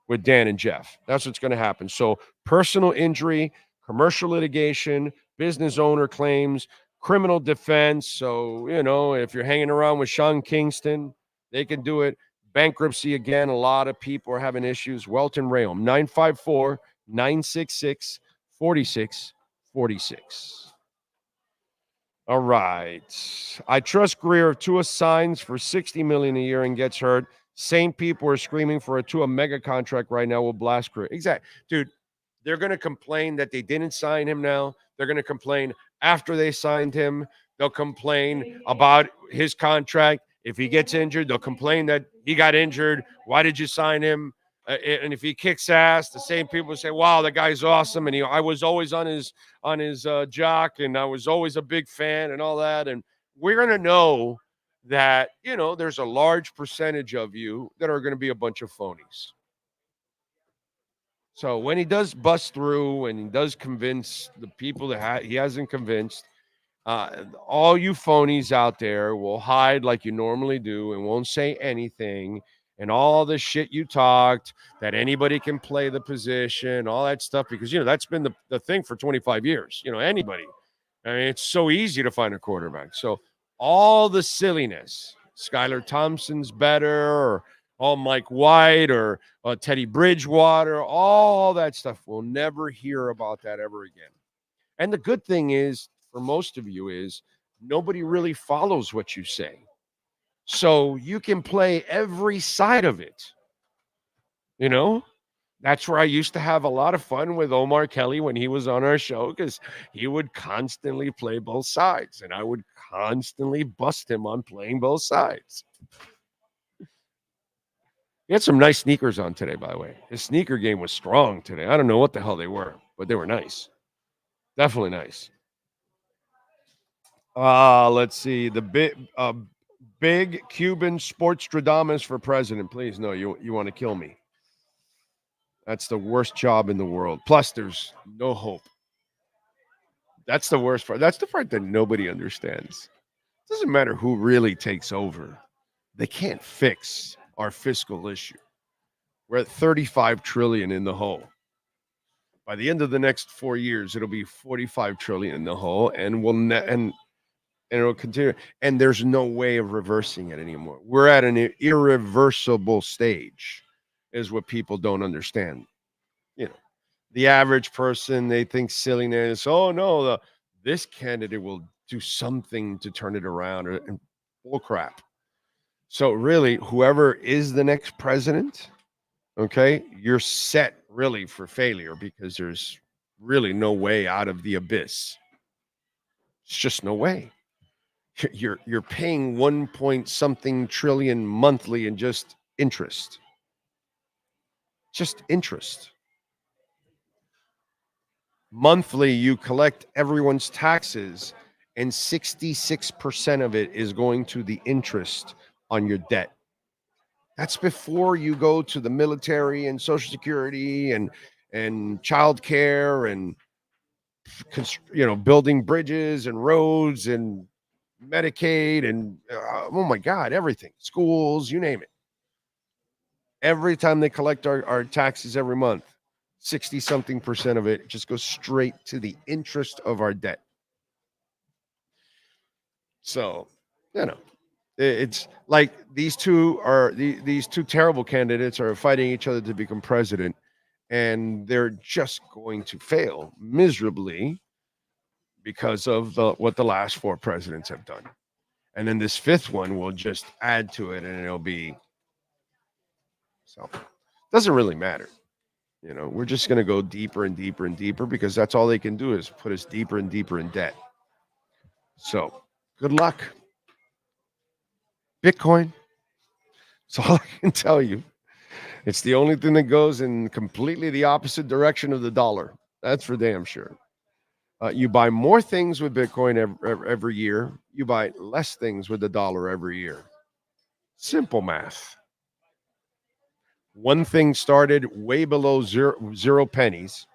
with Dan and Jeff. That's what's going to happen. So personal injury, commercial litigation, business owner claims, criminal defense. So, if you're hanging around with Sean Kingston, they can do it. Bankruptcy, again, a lot of people are having issues. Welton Rayom, 954-966-4646. All right. I trust Greer. If Tua signs for $60 million a year and gets hurt, same people are screaming for a Tua mega contract right now will blast Greer. Exactly. Dude, they're going to complain that they didn't sign him now. They're going to complain after they signed him. They'll complain about his contract. If he gets injured, they'll complain that he got injured. Why did you sign him? And if he kicks ass, the same people say, "Wow, the guy's awesome," and I was always on his jock, and I was always a big fan, and all that. And we're gonna know that there's a large percentage of you that are going to be a bunch of phonies. So when he does bust through and he does convince the people that he hasn't convinced, all you phonies out there will hide like you normally do and won't say anything. And all the shit you talked that anybody can play the position, all that stuff, because, that's been the thing for 25 years. Anybody. I mean, it's so easy to find a quarterback. So all the silliness, Skylar Thompson's better, or Mike White, or Teddy Bridgewater, all that stuff. We'll never hear about that ever again. And the good thing is, for most of you, is nobody really follows what you say. So you can play every side of it. That's where I used to have a lot of fun with Omar Kelly when he was on our show, because he would constantly play both sides, and I would constantly bust him on playing both sides. He had some nice sneakers on today, by the way. His sneaker game was strong today. I don't know what the hell they were, but they were nice. Definitely nice. Let's see. The big Cuban Sportstradamus for president. Please, no, you want to kill me. That's the worst job in the world. Plus, there's no hope. That's the worst part. That's the part that nobody understands. It doesn't matter who really takes over. They can't fix our fiscal issue. We're at $35 trillion in the hole. By the end of the next 4 years, it'll be $45 trillion in the hole, and and it'll continue. And there's no way of reversing it anymore. We're at an irreversible stage, is what people don't understand. The average person, they think silliness. Oh no, this candidate will do something to turn it around, and bull crap. So really, whoever is the next president, okay, you're set really for failure, because there's really no way out of the abyss. It's just no way. You're paying 1 trillion monthly in just interest. Just interest. Monthly, you collect everyone's taxes, and 66% of it is going to the interest on your debt. That's before you go to the military and Social Security and child care and building bridges and roads and Medicaid and oh my God, everything, schools, you name it. Every time they collect our taxes every month, 60-something% of it just goes straight to the interest of our debt. So, it's like these two terrible candidates are fighting each other to become president, and they're just going to fail miserably because of what the last 4 presidents have done. And then this 5th one will just add to it, and it'll be so. Doesn't really matter. We're just going to go deeper and deeper and deeper, because that's all they can do is put us deeper and deeper in debt. So, good luck. Bitcoin. That's all I can tell you. It's the only thing that goes in completely the opposite direction of the dollar. That's for damn sure. You buy more things with Bitcoin every year. You buy less things with the dollar every year. Simple math. One thing started way below zero pennies.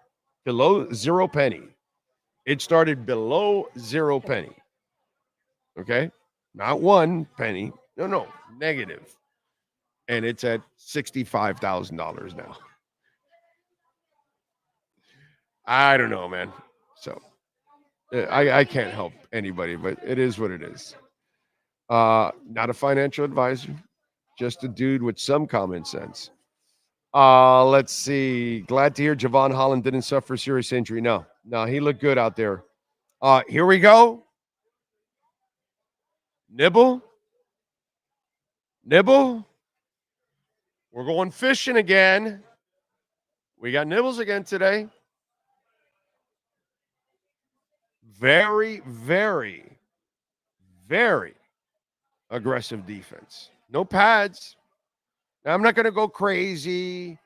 Below 0 penny. It started below 0 penny. Okay? Not 1 penny. No, negative. And it's at $65,000 now. I don't know, man. So I can't help anybody, but it is what it is. Not a financial advisor, just a dude with some common sense. Let's see. Glad to hear Javon Holland didn't suffer serious injury. No, he looked good out there. Here we go. Nibble. We're going fishing again. We got nibbles again today. Very, very, very aggressive defense. No pads. Now, I'm not going to go crazy.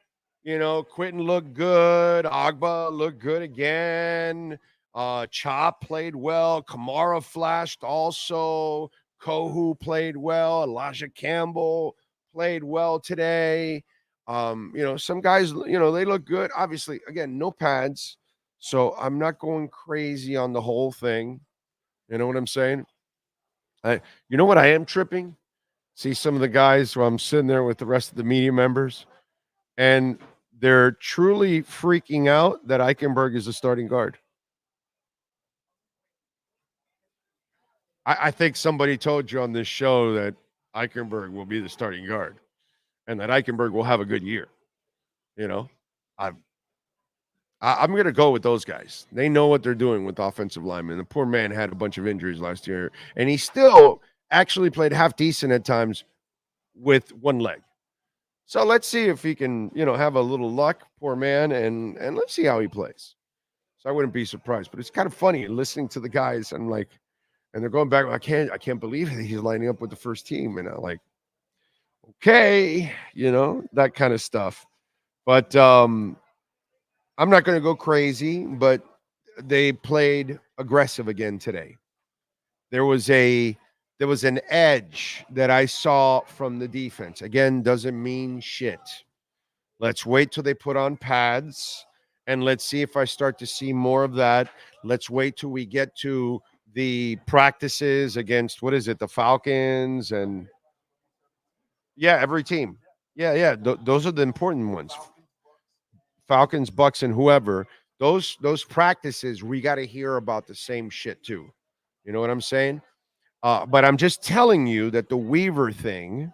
Quentin looked good. Agba looked good again. Chop played well. Kamara flashed also. Kohu played well. Elijah Campbell played well today. Some guys, they look good. Obviously, again, no pads. So I'm not going crazy on the whole thing. You know what I'm saying? You know what I am tripping? See some of the guys who I'm sitting there with the rest of the media members, and they're truly freaking out that Eichenberg is a starting guard. I think somebody told you on this show that Eichenberg will be the starting guard and that Eichenberg will have a good year. I'm going to go with those guys. They know what they're doing with offensive linemen. The poor man had a bunch of injuries last year, and he still actually played half decent at times with one leg. So let's see if he can, have a little luck, poor man, and let's see how he plays. So I wouldn't be surprised, but it's kind of funny listening to the guys. I'm like, and they're going back. I can't believe that he's lining up with the first team, and I'm like, okay, that kind of stuff. But I'm not going to go crazy, but they played aggressive again today. There was an edge that I saw from the defense. Again, doesn't mean shit. Let's wait till they put on pads, and let's see if I start to see more of that. Let's wait till we get to the practices against, the Falcons, and every team. Those are the important ones. Falcons, Bucks, and whoever. Those practices, we got to hear about the same shit too. You know what I'm saying? But I'm just telling you that the Weaver thing,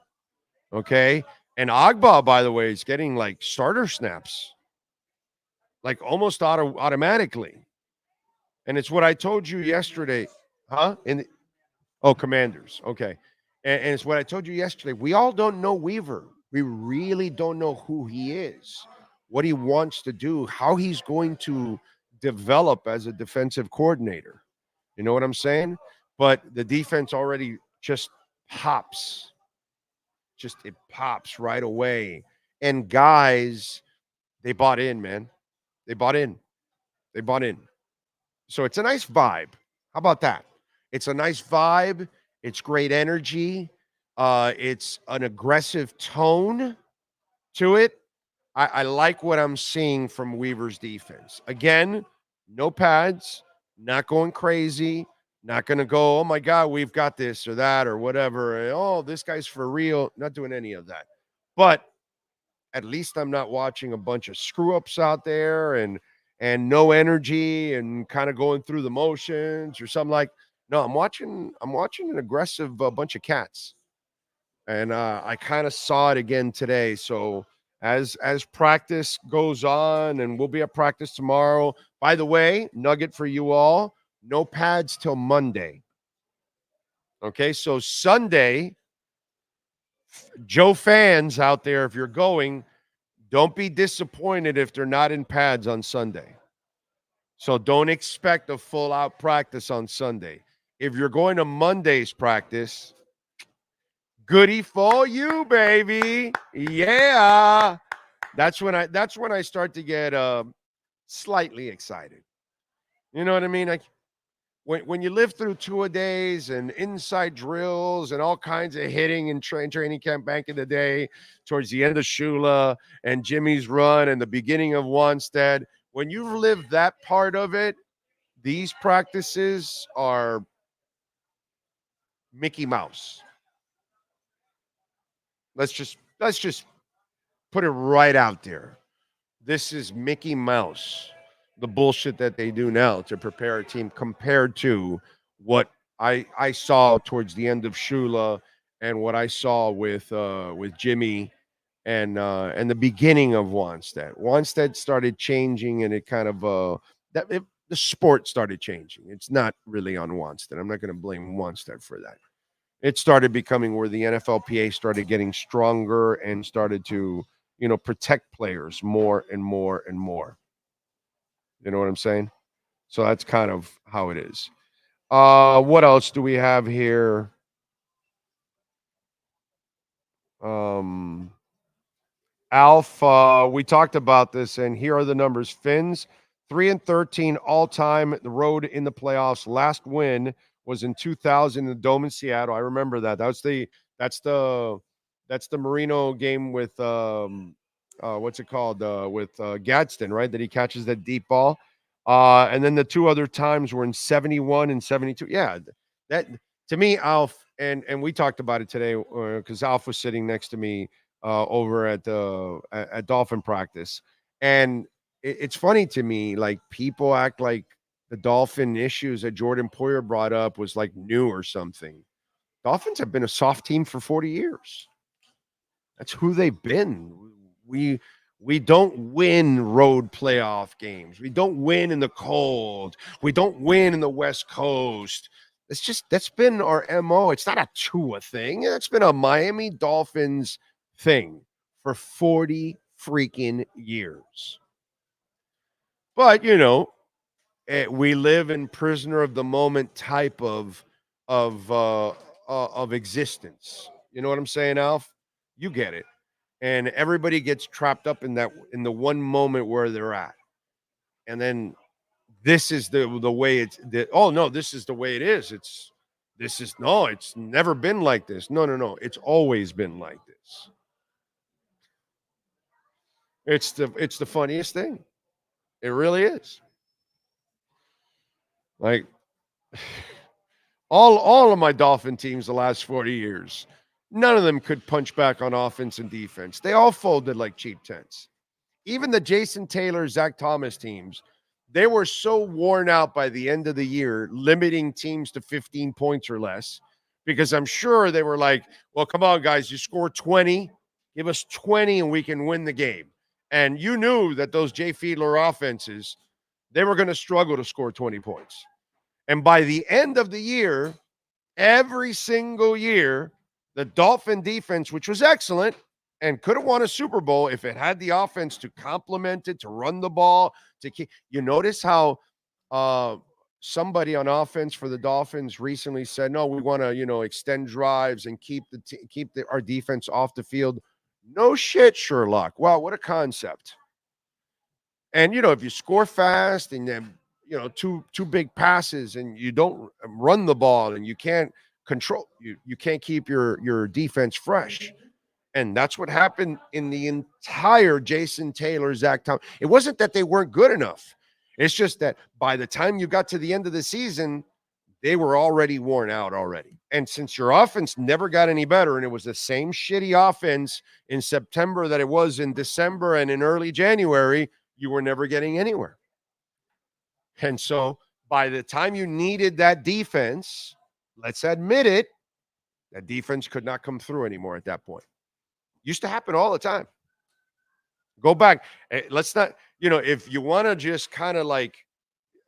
okay? And Agba, by the way, is getting like starter snaps, like almost automatically. And it's what I told you yesterday, huh? Commanders, okay. And it's what I told you yesterday. We all don't know Weaver. We really don't know who he is, what he wants to do, how he's going to develop as a defensive coordinator. You know what I'm saying? But the defense already just pops. It pops right away. And guys, they bought in, man. They bought in. So it's a nice vibe. How about that? It's a nice vibe. It's great energy. It's an aggressive tone to it. I like what I'm seeing from Weaver's defense. Again, no pads, not going crazy. Not going to go, oh, my God, we've got this or that or whatever. Oh, this guy's for real. Not doing any of that. But at least I'm not watching a bunch of screw-ups out there and no energy and kind of going through the motions or something like. No, I'm watching an aggressive bunch of cats. And I kind of saw it again today. So as practice goes on, and we'll be at practice tomorrow. By the way, nugget for you all. No pads till Monday. Okay, so Sunday, Joe fans out there, if you're going, don't be disappointed if they're not in pads on Sunday. So don't expect a full-out practice on Sunday. If you're going to Monday's practice, goody for you, baby. Yeah. That's when I start to get slightly excited. You know what I mean? When you live through two-a-days and inside drills and all kinds of hitting and training camp back in the day towards the end of Shula and Jimmy's run and the beginning of Wanstead, when you've lived that part of it, these practices are Mickey Mouse. Let's just put it right out there. This is Mickey Mouse. the bullshit that they do now to prepare a team compared to what I saw towards the end of Shula and what I saw with Jimmy and the beginning of Wanstead. Wanstead started changing, and it kind of the sport started changing. It's not really on Wanstead. I'm not going to blame Wanstead for that. It started becoming where the NFLPA started getting stronger and started to, protect players more and more and more. You know what I'm saying? So that's kind of how it is. What else do we have here? Alpha, we talked about this, and here are the numbers. Fins, 3-13 all time, the road in the playoffs. Last win was in 2000 in the Dome in Seattle. I remember that. That's the Marino game with what's it called? With Gadsden, right? That he catches that deep ball. And then the two other times were in 71 and 72. Yeah, that to me, Alf, and we talked about it today because Alf was sitting next to me over at Dolphin practice, and it's funny to me. Like, people act like the Dolphin issues that Jordan Poyer brought up was like new or something. Dolphins have been a soft team for 40 years. That's who they've been. We don't win road playoff games. We don't win in the cold. We don't win in the West Coast. That's been our MO. It's not a Tua thing. It's been a Miami Dolphins thing for 40 freaking years. But, we live in prisoner of the moment type of existence. You know what I'm saying, Alf? You get it. And everybody gets trapped up in the one moment where they're at. And then this is the way it's this is the way it is. It's never been like this. No. It's always been like this. It's the funniest thing. It really is. Like, all of my Dolphin teams the last 40 years, none of them could punch back on offense and defense. They all folded like cheap tents. Even the Jason Taylor, Zach Thomas teams, they were so worn out by the end of the year, limiting teams to 15 points or less, because I'm sure they were like, well, come on, guys, you score 20, give us 20 and we can win the game. And you knew that those Jay Fiedler offenses, they were going to struggle to score 20 points. And by the end of the year, every single year, the Dolphin defense, which was excellent and could have won a Super Bowl if it had the offense to complement it, to run the ball, to keep. You notice how somebody on offense for the Dolphins recently said, no, we want to, extend drives and keep our defense off the field. No shit, Sherlock. Wow, what a concept. And, if you score fast and then, two big passes and you don't run the ball and you can't control, you can't keep your defense fresh. And that's what happened in the entire Jason Taylor, Zach Thomas. It wasn't that they weren't good enough. It's just that by the time you got to the end of the season, they were already worn out already. And since your offense never got any better, and it was the same shitty offense in September that it was in December and in early January, you were never getting anywhere. And so by the time you needed that defense, let's admit it, that defense could not come through anymore at that point. Used to happen all the time. Go back. Let's not, if you want to just kind of like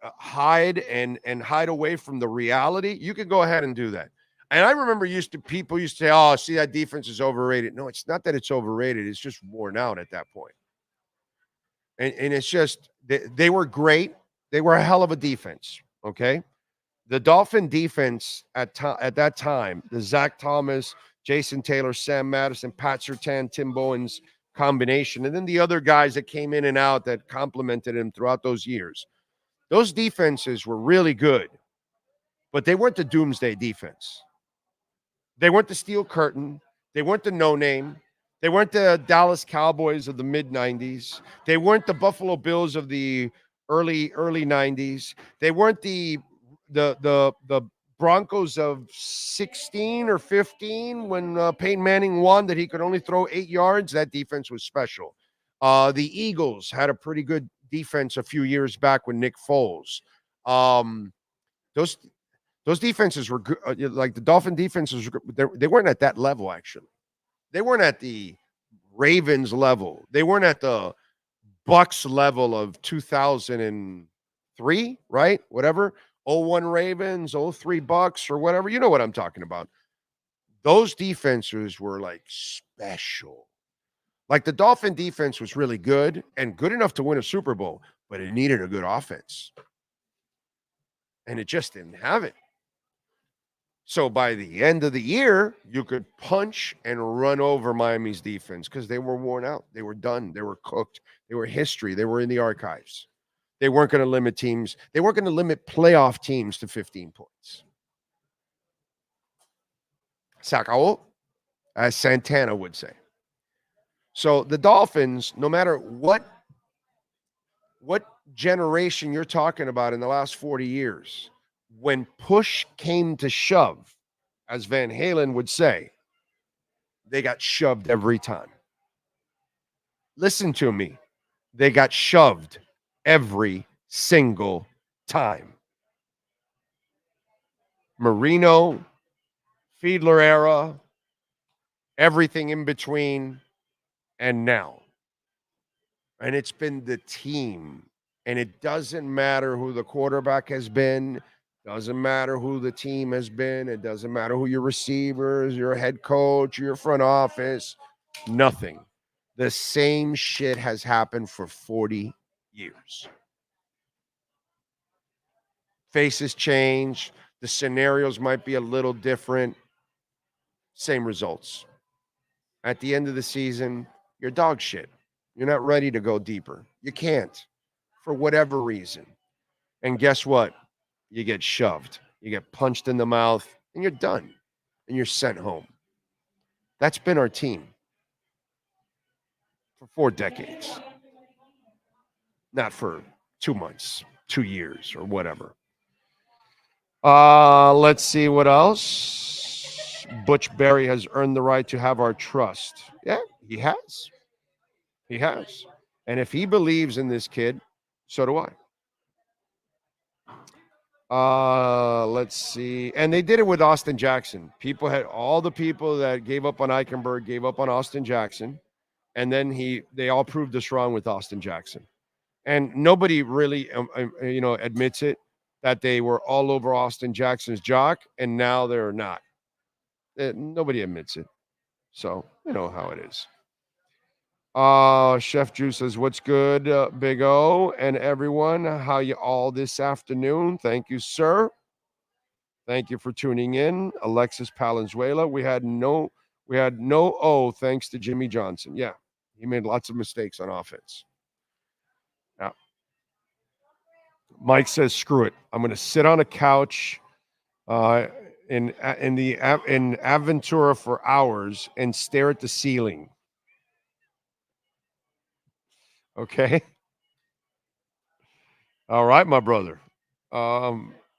hide and hide away from the reality, you could go ahead and do that. And I remember people used to say, oh, see, that defense is overrated. No, it's not that it's overrated. It's just worn out at that point. And it's just, they were great. They were a hell of a defense, okay? The Dolphin defense at that time, the Zach Thomas, Jason Taylor, Sam Madison, Pat Surtain, Tim Bowens combination, and then the other guys that came in and out that complemented him throughout those years. Those defenses were really good, but they weren't the doomsday defense. They weren't the steel curtain. They weren't the no-name. They weren't the Dallas Cowboys of the mid-'90s. They weren't the Buffalo Bills of the early 90s. They weren't the Broncos of 16 or 15 when Peyton Manning won that he could only throw 8 yards. That defense was special. The Eagles had a pretty good defense a few years back with Nick Foles. Those defenses were good. Like the Dolphin defenses, they weren't at that level, actually. They weren't at the Ravens level. They weren't at the Bucks level of 2003, right? Whatever. 01 Ravens, 03 Bucks, or whatever. You know what I'm talking about. Those defenses were like special. Like the Dolphin defense was really good and good enough to win a Super Bowl, but it needed a good offense. And it just didn't have it. So by the end of the year, you could punch and run over Miami's defense because they were worn out. They were done. They were cooked. They were history. They were in the archives. They weren't going to limit teams. They weren't going to limit playoff teams to 15 points. Sacao, as Santana would say. So the Dolphins, no matter what generation you're talking about in the last 40 years, when push came to shove, as Van Halen would say, they got shoved every time. Listen to me. They got shoved every single time. Marino, Fiedler era, everything in between, and now. And it's been the team. And it doesn't matter who the quarterback has been. Doesn't matter who the team has been. It doesn't matter who your receivers, your head coach, your front office. Nothing. The same shit has happened for 40 years. Faces change. The scenarios might be a little different. Same results. At the end of the season, you're dog shit. You're not ready to go deeper. You can't, for whatever reason. And guess what? You get shoved. You get punched in the mouth, and you're done. And you're sent home. That's been our team for 4 decades. Not for 2 months, 2 years, or whatever. Let's see what else. Butch Berry has earned the right to have our trust. Yeah, he has. He has. And if he believes in this kid, so do I. Let's see. And they did it with Austin Jackson. People had all the people that gave up on Eichenberg, gave up on Austin Jackson. And then they all proved us wrong with Austin Jackson. And nobody really, admits it, that they were all over Austin Jackson's jock, and now they're not. Nobody admits it. So, you know how it is. Chef Drew says, what's good, Big O and everyone? How you all this afternoon? Thank you, sir. Thank you for tuning in. Alexis Palenzuela. We had no O thanks to Jimmy Johnson. Yeah, he made lots of mistakes on offense. Yeah. Mike says, screw it. I'm going to sit on a couch in Aventura for hours and stare at the ceiling. Okay. All right, my brother.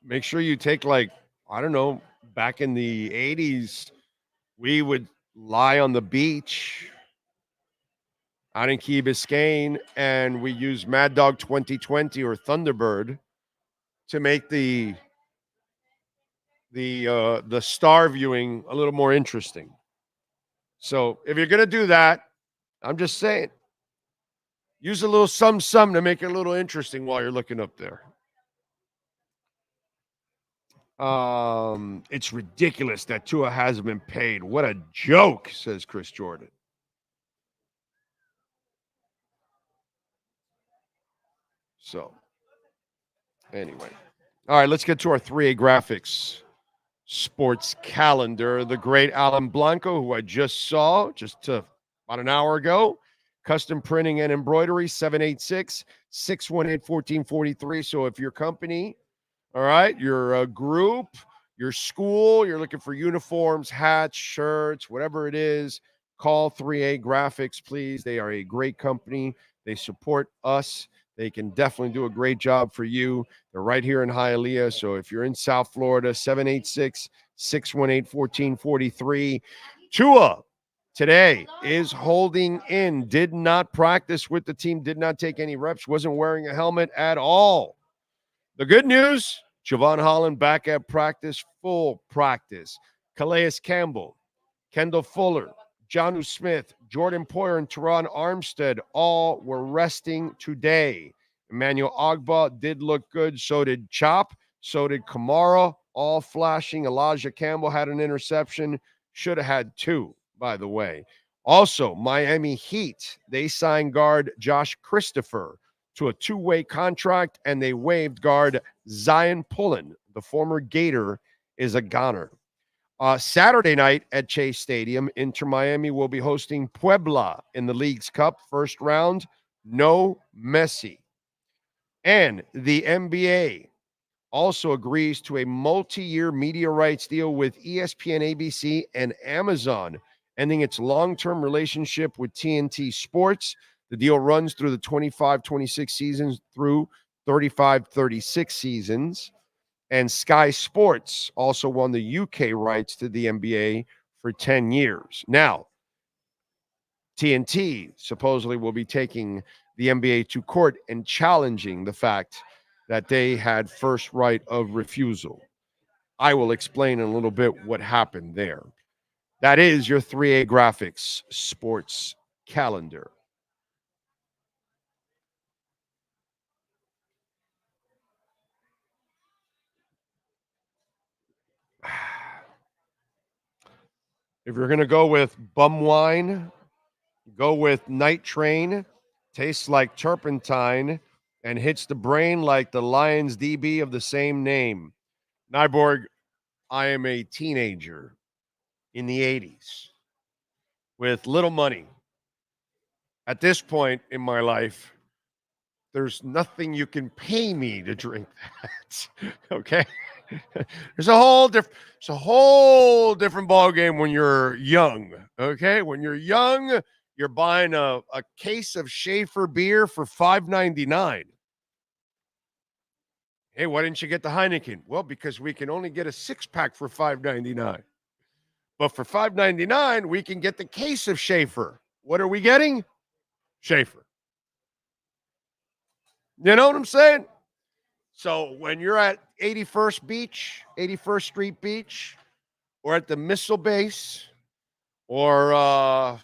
Make sure you take back in the 80s, we would lie on the beach out in Key Biscayne, and we use Mad Dog 2020 or Thunderbird to make the star viewing a little more interesting. So if you're going to do that, I'm just saying, use a little something to make it a little interesting while you're looking up there. It's ridiculous that Tua hasn't been paid. What a joke, says Chris Jordan. So, anyway. All right, let's get to our 3A Graphics sports calendar. The great Alan Blanco, who I just saw about an hour ago. Custom printing and embroidery, 786-618-1443. So if your company, all right, your group, your school, you're looking for uniforms, hats, shirts, whatever it is, call 3A Graphics, please. They are a great company. They support us. They can definitely do a great job for you. They're right here in Hialeah. So if you're in South Florida, 786-618-1443. Tua today is holding in, did not practice with the team, did not take any reps, wasn't wearing a helmet at all. The good news, Javon Holland back at practice, full practice. Calais Campbell, Kendall Fuller, Jonnu Smith, Jordan Poyer, and Teron Armstead all were resting today. Emmanuel Ogbah did look good. So did Chop. So did Kamara, all flashing. Elijah Campbell had an interception. Should have had 2, by the way. Also, Miami Heat, they signed guard Josh Christopher to a 2-way contract, and they waived guard Zion Pullen. The former Gator is a goner. Saturday night at Chase Stadium, Inter Miami will be hosting Puebla in the League's Cup. First round, no Messi. And the NBA also agrees to a multi-year media rights deal with ESPN, ABC, and Amazon, ending its long-term relationship with TNT Sports. The deal runs through the 25-26 seasons through 35-36 seasons. And Sky Sports also won the UK rights to the NBA for 10 years. Now, TNT supposedly will be taking the NBA to court and challenging the fact that they had first right of refusal. I will explain in a little bit what happened there. That is your 3A Graphics sports calendar. If you're going to go with bum wine, go with Night Train, tastes like turpentine, and hits the brain like the Lions DB of the same name. Nyborg, I am a teenager in the 80s with little money. At this point in my life, there's nothing you can pay me to drink that. Okay? It's a whole different ball game when you're young. Okay? When you're young, you're buying a case of Schaefer beer for $5.99. Hey, why didn't you get the Heineken? Well, because we can only get a 6-pack for $5.99. But for $5.99, we can get the case of Schaefer. What are we getting? Schaefer. You know what I'm saying? So when you're at 81st Street Beach, or at the missile base, or, I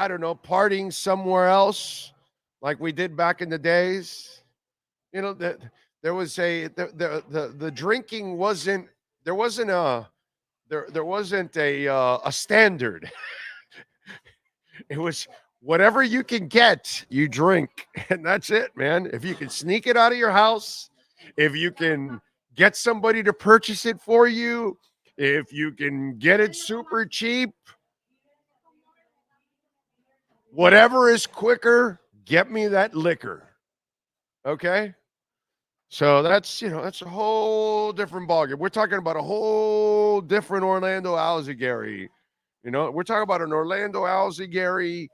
don't know, partying somewhere else like we did back in the days, you know, there was the drinking wasn't, there wasn't a standard. It was whatever you can get, you drink. And that's it, man. If you can sneak it out of your house, if you can get somebody to purchase it for you, if you can get it super cheap, whatever is quicker, get me that liquor. Okay? So that's a whole different ballgame. We're talking about a whole different Orlando Alzigari. You know, we're talking about an Orlando Alzigari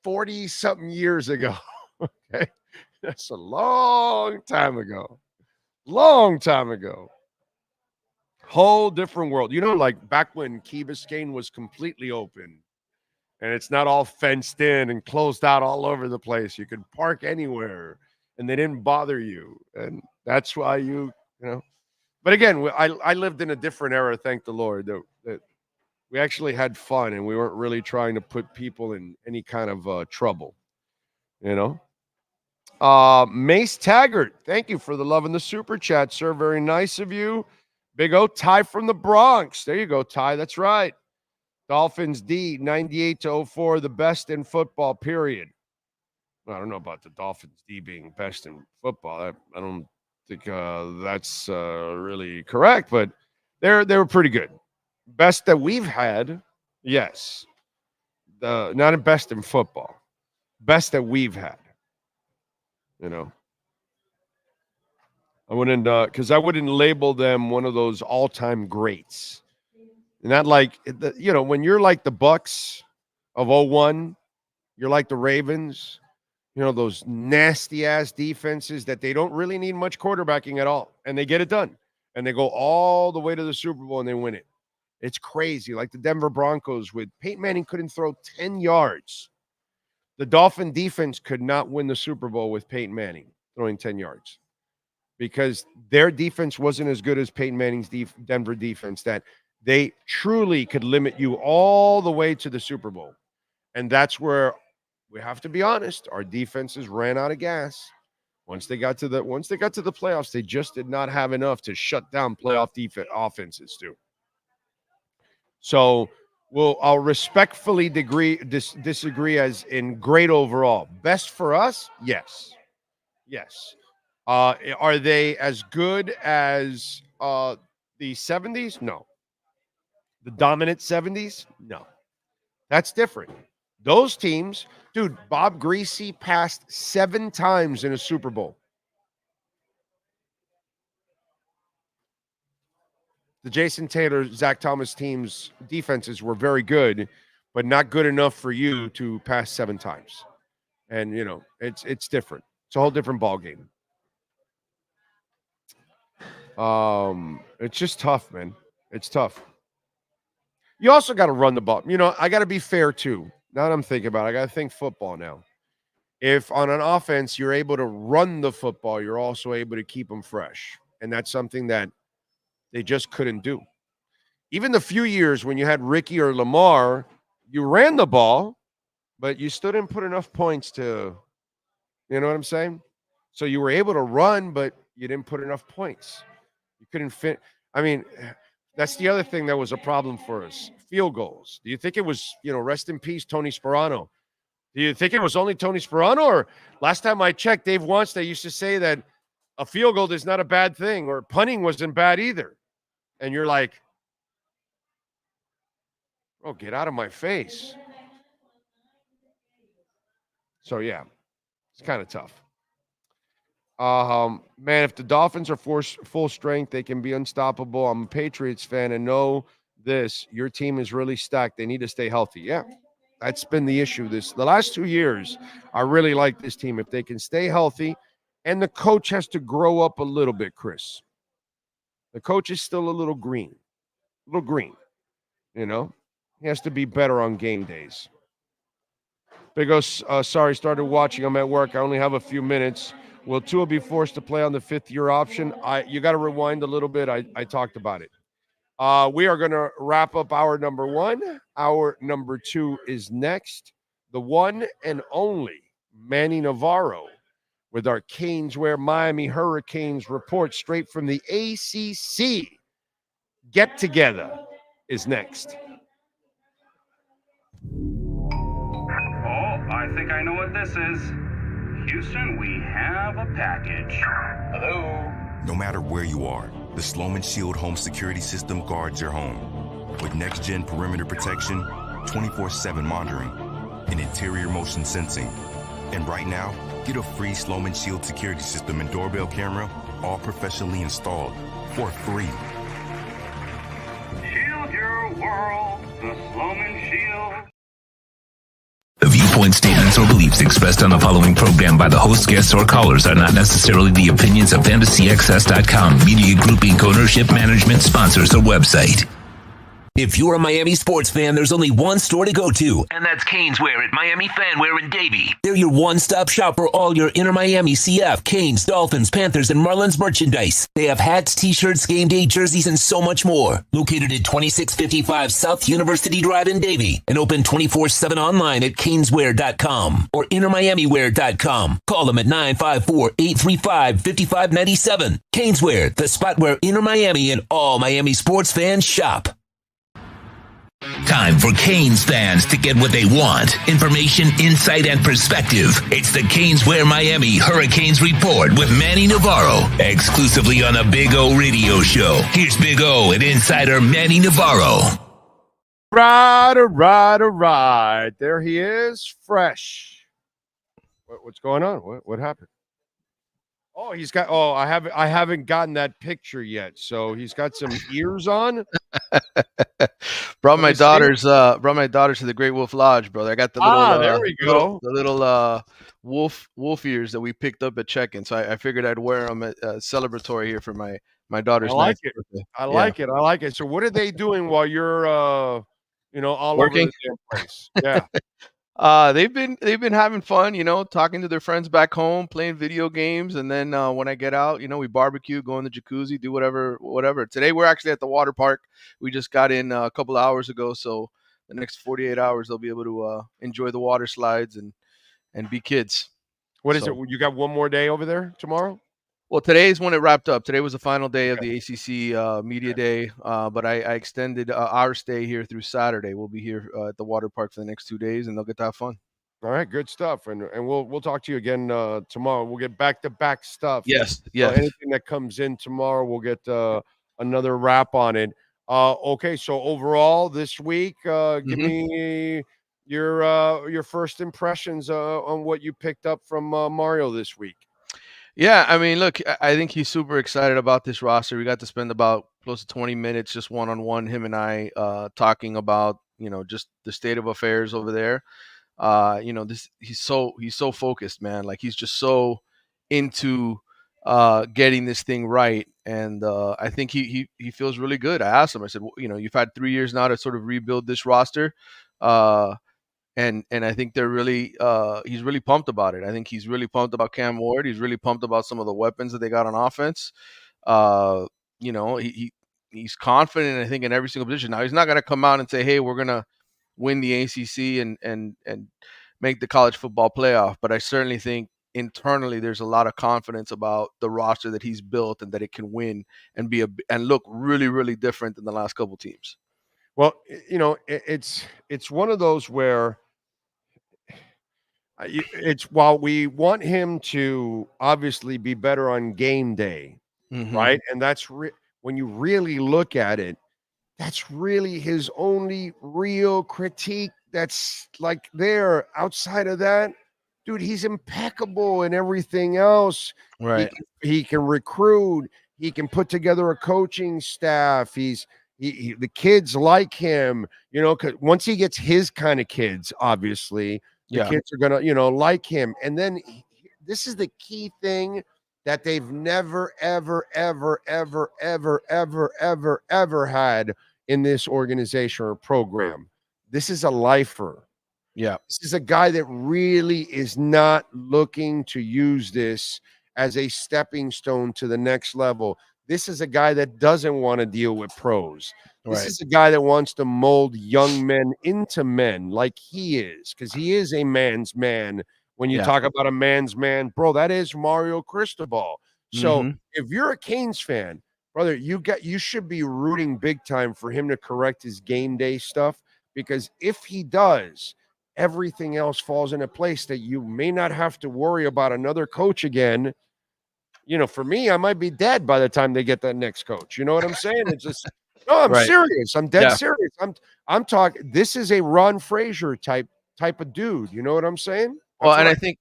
40-something years ago. Okay? That's a long time ago. Long time ago. Whole different world. You know, like back when Key Biscayne was completely open and it's not all fenced in and closed out all over the place. You could park anywhere and they didn't bother you. And that's why you know. But again, I lived in a different era, thank the Lord, that we actually had fun and we weren't really trying to put people in any kind of trouble, you know. Mace Taggart, thank you for the love in the super chat, sir. Very nice of you. Big O, Ty from the Bronx. There you go, Ty. That's right. Dolphins D, 98-04, the best in football, period. I don't know about the Dolphins D being best in football. I don't think that's really correct, but they were pretty good. Best that we've had, yes. Not a best in football. Best that we've had. You know. I wouldn't label them one of those all-time greats. Not like, when you're like the Bucks of 01, you're like the Ravens, those nasty-ass defenses that they don't really need much quarterbacking at all, and they get it done. And they go all the way to the Super Bowl, and they win it. It's crazy. Like the Denver Broncos with Peyton Manning couldn't throw 10 yards. The Dolphin defense could not win the Super Bowl with Peyton Manning throwing 10 yards because their defense wasn't as good as Peyton Manning's Denver defense, that they truly could limit you all the way to the Super Bowl. And that's where we have to be honest. Our defenses ran out of gas. Once they got to the playoffs, they just did not have enough to shut down playoff offenses too. So I'll respectfully disagree as in great overall. Best for us? Yes. Are they as good as the 70s? No. The dominant 70s? No. That's different. Those teams, dude, Bob Greasy passed 7 times in a Super Bowl. The Jason Taylor, Zach Thomas team's defenses were very good, but not good enough for you to pass 7 times. And, it's different. It's a whole different ball game. It's just tough, man. It's tough. You also got to run the ball. I got to be fair, too. Now that I'm thinking about it, I got to think football now. If on an offense you're able to run the football, you're also able to keep them fresh. And that's something that they just couldn't do. Even the few years when you had Ricky or Lamar, you ran the ball, but you still didn't put enough points to, you know what I'm saying? So you were able to run, but you didn't put enough points. You couldn't fit. I mean, that's the other thing that was a problem for us. Field goals. Do you think it was, rest in peace, Tony Sperano? Do you think it was only Tony Sperano? Or last time I checked, Dave Wannstedt used to say that a field goal is not a bad thing, or punting wasn't bad either. And you're like, oh, get out of my face. So, yeah, it's kind of tough. Man, if the Dolphins are full strength, they can be unstoppable. I'm a Patriots fan and know this. Your team is really stacked. They need to stay healthy. Yeah, that's been the issue. The last 2 years, I really like this team. If they can stay healthy, and the coach has to grow up a little bit, Chris. The coach is still a little green. He has to be better on game days. Big O, sorry, started watching. I'm at work. I only have a few minutes. Will Tua be forced to play on the 5th-year option? You got to rewind a little bit. I talked about it. We are going to wrap up hour number 1. Hour number 2 is next. The one and only Manny Navarro with our Caneswear Miami Hurricanes report straight from the ACC get-together is next. I think I know what this is. Houston, we have a package. Hello? No matter where you are, the Sloman Shield home security system guards your home. With next-gen perimeter protection, 24/7 monitoring, and interior motion sensing. And right now, get a free Sloman Shield security system and doorbell camera, all professionally installed, for free. Shield your world, the Sloman Shield. The viewpoint, statements, or beliefs expressed on the following program by the host, guests, or callers are not necessarily the opinions of FantasyXS.com, Media Group Inc., ownership, management, sponsors, or website. If you're a Miami sports fan, there's only one store to go to, and that's Caneswear at Miami Fanwear in Davie. They're your one-stop shop for all your Inter Miami CF, Canes, Dolphins, Panthers, and Marlins merchandise. They have hats, t-shirts, game day jerseys, and so much more. Located at 2655 South University Drive in Davie, and open 24/7 online at caneswear.com or intermiamiwear.com. Call them at 954-835-5597. Caneswear, the spot where Inter Miami and all Miami sports fans shop. Time for Canes fans to get what they want. Information, insight, and perspective. It's the Caneswear Miami Hurricanes Report with Manny Navarro, exclusively on the Big O Radio Show. Here's Big O and insider Manny Navarro. Right. There he is, fresh. What's going on? What happened? Oh, he's got. Oh, I haven't gotten that picture yet. So he's got some ears on. Brought my daughters to the Great Wolf Lodge, brother. I got the little. There we go. The little wolf ears that we picked up at check-in. So I figured I'd wear them celebratory here for my my daughter's I like ninth it. birthday. I Yeah. like it. I like it. So what are they doing while you're, all Working? over the damn place? Yeah. They've been having fun, talking to their friends back home, playing video games, and then when I get out, we barbecue, go in the jacuzzi, do whatever. Today we're actually at the water park. We just got in a couple of hours ago, so the next 48 hours they'll be able to enjoy the water slides and be kids. What is it? You got one more day over there tomorrow? Well, today is when it wrapped up. Today was the final day of the ACC Media Day, but I extended our stay here through Saturday. We'll be here at the water park for the next 2 days, and they'll get to have fun. All right, good stuff, and we'll talk to you again tomorrow. We'll get back stuff. Yes. Anything that comes in tomorrow, we'll get another wrap on it. Okay, so overall this week, give me your first impressions on what you picked up from Mario this week. Yeah, I mean, look, I think he's super excited about this roster. We got to spend about close to 20 minutes just one-on-one, him and I, talking about, just the state of affairs over there. He's so focused, man. Like, he's just so into getting this thing right. And I think he feels really good. I asked him, I said, you've had 3 years now to sort of rebuild this roster. And I think they're really he's really pumped about it. I think he's really pumped about Cam Ward. He's really pumped about some of the weapons that they got on offense. He's confident, I think, in every single position. Now, he's not going to come out and say, hey, we're going to win the ACC and make the college football playoff. But I certainly think internally there's a lot of confidence about the roster that he's built and that it can win and and look really, really different than the last couple teams. Well, it's one of those where it's while we want him to obviously be better on game day, right? And that's when you really look at it, that's really his only real critique that's like there. Outside of that, dude, he's impeccable in everything else. Right. He can recruit. He can put together a coaching staff. The kids like him, because once he gets his kind of kids, obviously, the kids are going to, like him. And then this is the key thing that they've never, ever, ever, ever, ever, ever, ever, ever had in this organization or program. This is a lifer. Yeah. This is a guy that really is not looking to use this as a stepping stone to the next level. This is a guy that doesn't want to deal with pros. This is a guy that wants to mold young men into men like he is, because he is a man's man. When you talk about a man's man, bro, that is Mario Cristobal. So if you're a Canes fan, brother, you should be rooting big time for him to correct his game day stuff, because if he does, everything else falls into place that you may not have to worry about another coach again. For me, I might be dead by the time they get that next coach. You know what I'm saying? It's just, no, I'm serious. I'm dead serious. I'm talking, this is a Ron Frazier type of dude. You know what I'm saying? Well, and I think,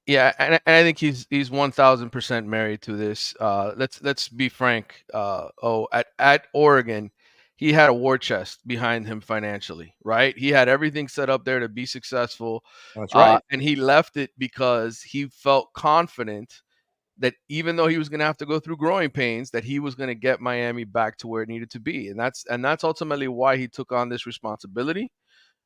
and I think he's 1000% married to this. Let's be frank. At Oregon, he had a war chest behind him financially, right? He had everything set up there to be successful. That's right. And he left it because he felt confident that even though he was going to have to go through growing pains, that he was going to get Miami back to where it needed to be. And that's ultimately why he took on this responsibility.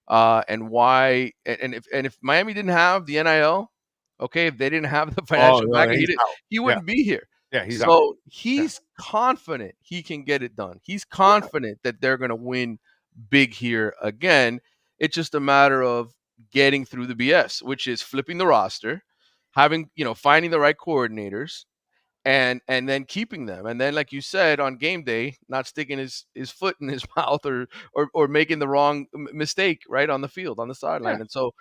And why, and if Miami didn't have the NIL, okay, if they didn't have the financial backing, he wouldn't be here. Yeah, he's so he's confident he can get it done. He's confident that they're going to win big here again. It's just a matter of getting through the BS, which is flipping the roster, having, finding the right coordinators, and then keeping them. And then, like you said, on game day, not sticking his foot in his mouth or making the wrong mistake right on the field, on the sideline. And so,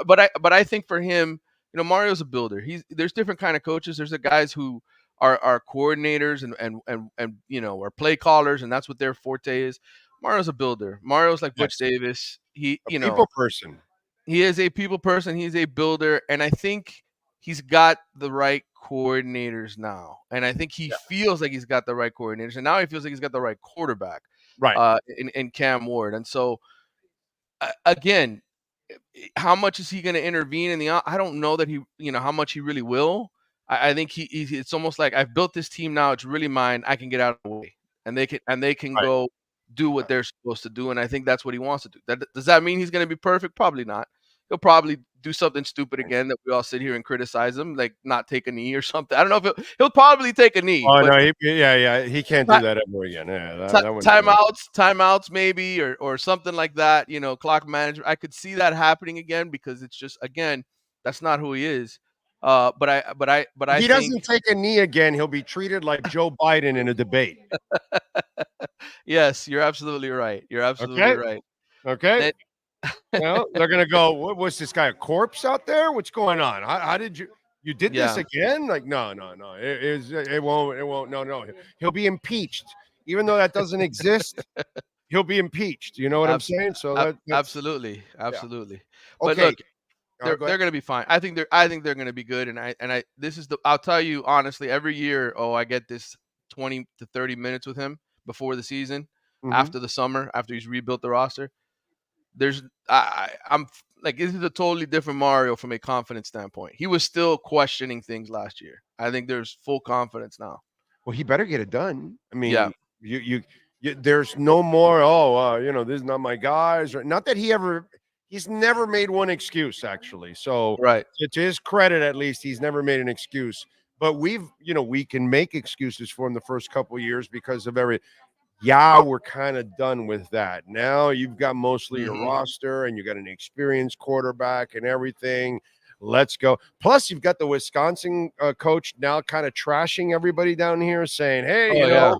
but I think for him, Mario's a builder. There's different kind of coaches. There's the guys who are coordinators and are play callers, and that's what their forte is. Mario's a builder. Mario's like Butch Davis. People person. He is a people person. He's a builder, and I think he's got the right coordinators now. And I think he feels like he's got the right coordinators. And now he feels like he's got the right quarterback, right? In Cam Ward. And so, again, how much is he going to intervene in the? I don't know that he, how much he really will. I think it's almost like I've built this team now. It's really mine. I can get out of the way, and they can Right. go do what they're supposed to do. And I think that's what he wants to do. Does that mean he's going to be perfect? Probably not. He'll probably do something stupid again that we all sit here and criticize him, like not take a knee or something. I don't know if he'll probably take a knee. Oh but no, he can't do that ever again. Yeah, that wouldn't be right. timeouts maybe, or something like that. Clock management. I could see that happening again because it's just, again, that's not who he is. But I He think doesn't take a knee again, he'll be treated like Joe Biden in a debate. Yes, you're absolutely right. You're absolutely Okay? right. Okay. Well, they're gonna go, what was this guy, a corpse out there? What's going on? How did you did this Yeah. again? Like, no. It won't. No. He'll be impeached. Even though that doesn't exist, he'll be impeached. You know what I'm saying? So that's Absolutely. Okay. But look, Go they're ahead. going to be fine. I think they're going to be good. And I'll tell you honestly, every year, I get this 20 to 30 minutes with him before the season, Mhm. after the summer, after he's rebuilt the roster. I'm like, this is a totally different Mario from a confidence standpoint. He was still questioning things last year. I think there's full confidence now. Well, he better get it done. I mean, Yeah. you there's no more, this is not my guys, or not that he's never made one excuse, actually. So Right. to his credit, at least, he's never made an excuse. But we can make excuses for him the first couple of years because of we're kind of done with that. Now you've got mostly your roster and you got an experienced quarterback and everything. Let's go. Plus, you've got the Wisconsin coach now kind of trashing everybody down here, saying, hey,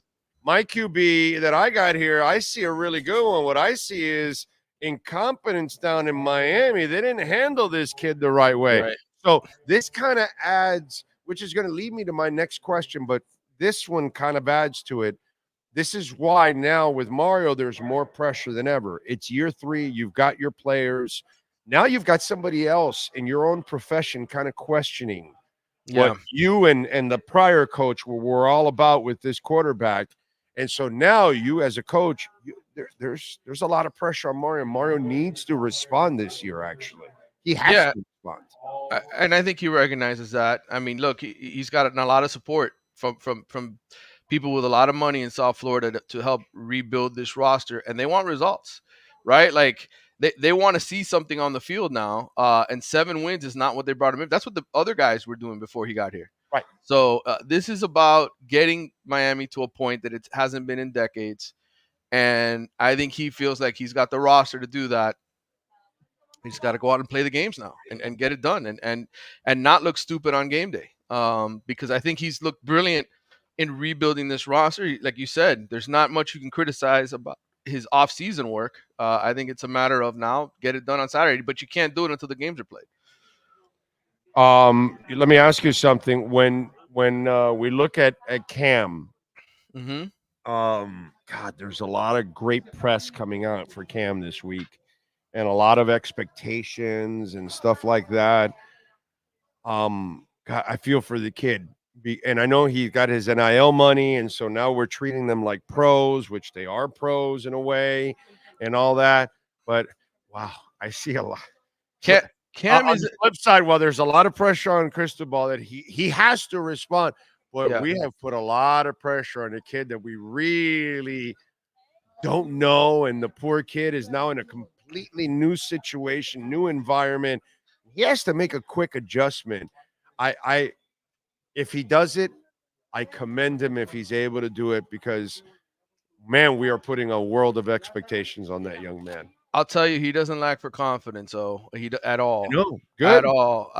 my QB that I got here, I see a really good one. What I see is incompetence down in Miami. They didn't handle this kid the right way. Right. So this kind of adds, which is going to lead me to my next question, but this one kind of adds to it. This is why now with Mario, there's more pressure than ever. It's year 3. You've got your players. Now you've got somebody else in your own profession kind of questioning what you and the prior coach were all about with this quarterback. And so now you as a coach, there's a lot of pressure on Mario. Mario needs to respond this year, actually. He has to respond. And I think he recognizes that. I mean, look, he's got a lot of support from people with a lot of money in South Florida to help rebuild this roster, and they want results, right? Like they want to see something on the field now. And 7 wins is not what they brought him in. That's what the other guys were doing before he got here. Right. So this is about getting Miami to a point that it hasn't been in decades. And I think he feels like he's got the roster to do that. He's got to go out and play the games now and get it done and not look stupid on game day. Because I think he's looked brilliant in rebuilding this roster. Like you said, there's not much you can criticize about his off-season work. I think it's a matter of now get it done on Saturday, but you can't do it until the games are played. Let me ask you something. When we look at Cam, God, there's a lot of great press coming out for Cam this week, and a lot of expectations and stuff like that. God, I feel for the kid, and I know he got his NIL money, and so now we're treating them like pros, which they are pros in a way, and all that. But wow, I see a lot. Cam on is the flip side, while there's a lot of pressure on Cristobal that he has to respond, but we have put a lot of pressure on a kid that we really don't know, and the poor kid is now in a completely new situation, new environment. He has to make a quick adjustment. If he does it, I commend him if he's able to do it, because man, we are putting a world of expectations on that young man. I'll tell you, he doesn't lack for confidence. At all. No, good. At all.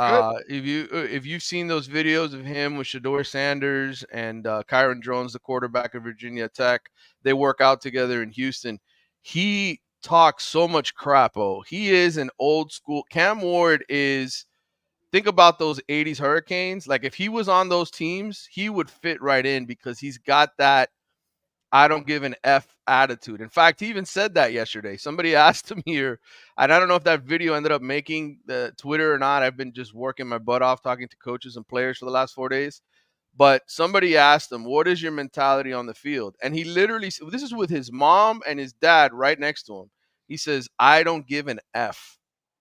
If you've seen those videos of him with Shador Sanders and Kyron Drones, the quarterback of Virginia Tech, they work out together in Houston. He talks so much crap. He is an old school. Cam Ward is. Think about those 80s Hurricanes. Like if he was on those teams, he would fit right in because he's got that I don't give an F attitude. In fact, he even said that yesterday. Somebody asked him here, and I don't know if that video ended up making the Twitter or not. I've been just working my butt off talking to coaches and players for the last 4 days. But somebody asked him, what is your mentality on the field? And he literally, this is with his mom and his dad right next to him. He says, I don't give an F.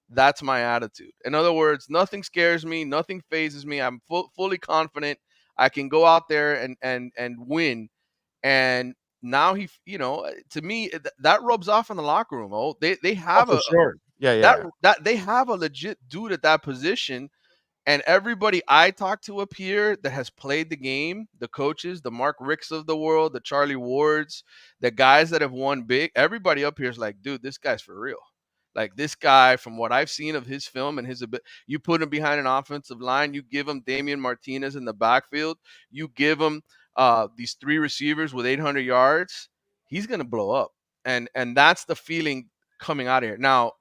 That's my attitude. In other words, nothing scares me, nothing phases me. I'm fully confident I can go out there and win. And now to me that rubs off in the locker room. Oh, they have for sure. Yeah. that they have a legit dude at that position. And everybody I talk to up here that has played the game, the coaches, the Mark Ricks of the world, the Charlie Wards, the guys that have won big, everybody up here is like, dude, this guy's for real. Like this guy, from what I've seen of his film and his ability, you put him behind an offensive line, you give him Damian Martinez in the backfield, you give him these 3 receivers with 800 yards, he's gonna blow up. And that's the feeling coming out of here. Now,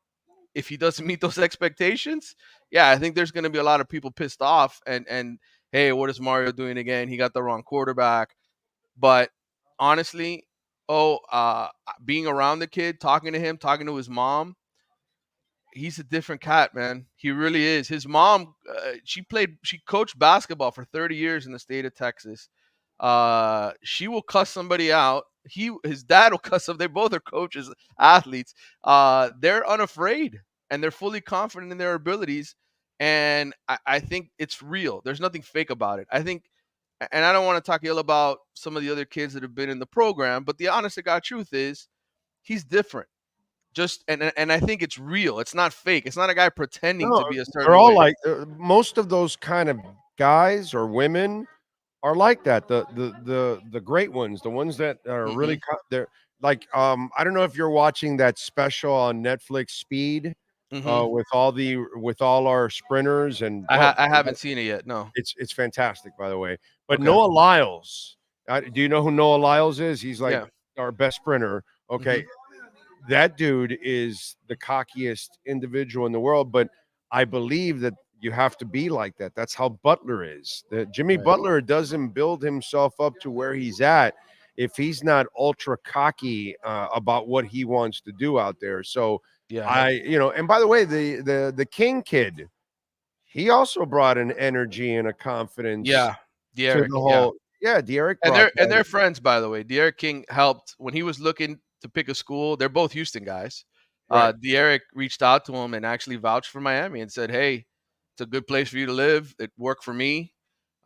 if he doesn't meet those expectations, yeah, I think there's going to be a lot of people pissed off and hey, what is Mario doing again? He got the wrong quarterback. But honestly, being around the kid, talking to him, talking to his mom, he's a different cat, man. He really is. His mom, she coached basketball for 30 years in the state of Texas. She will cuss somebody out. His dad will cuss them. They both are coaches, athletes. They're unafraid and they're fully confident in their abilities. And I think it's real. There's nothing fake about it. I think, and I don't want to talk ill about some of the other kids that have been in the program, but the honest to God truth is he's different. And I think it's real. It's not fake. It's not a guy pretending to be a certain They're all way. like most of those kind of guys or women are like that. The great ones, the ones that are really they're like I don't know if you're watching that special on Netflix, Speed, with all our sprinters and I haven't seen it yet. No, it's fantastic, by the way. But Noah Lyles, do you know who Noah Lyles is? He's like our best sprinter. Okay. That dude is the cockiest individual in the world, but I believe that you have to be like that. That's how Butler is. Jimmy Butler doesn't build himself up to where he's at if he's not ultra cocky about what he wants to do out there. So and by the way, the King kid, he also brought an energy and a confidence. Yeah, De'Aaron, to the whole. Yeah, De'Aaron. And they're friends, by the way. De'Aaron King helped when he was looking to pick a school. They're both Houston guys. De'Aaron reached out to him and actually vouched for Miami and said, hey, it's a good place for you to live. It worked for me.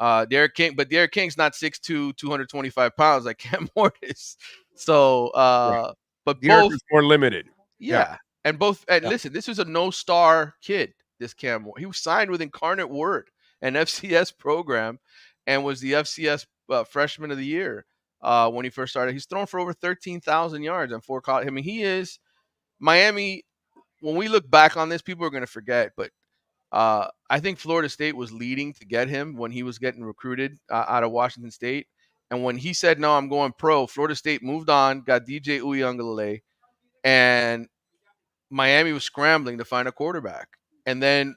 De'Aaron King's not 6'2", 225 pounds like Cam Morris. So, but De'Aaron both is more limited. Yeah. And both, and listen, this was a no-star kid, this Cam Moore. He was signed with Incarnate Word, an FCS program, and was the FCS freshman of the year when he first started. He's thrown for over 13,000 yards and 4 college. I mean, he is Miami. When we look back on this, people are going to forget, but I think Florida State was leading to get him when he was getting recruited out of Washington State. And when he said, no, I'm going pro, Florida State moved on, got DJ Uiagalelei, and Miami was scrambling to find a quarterback. And then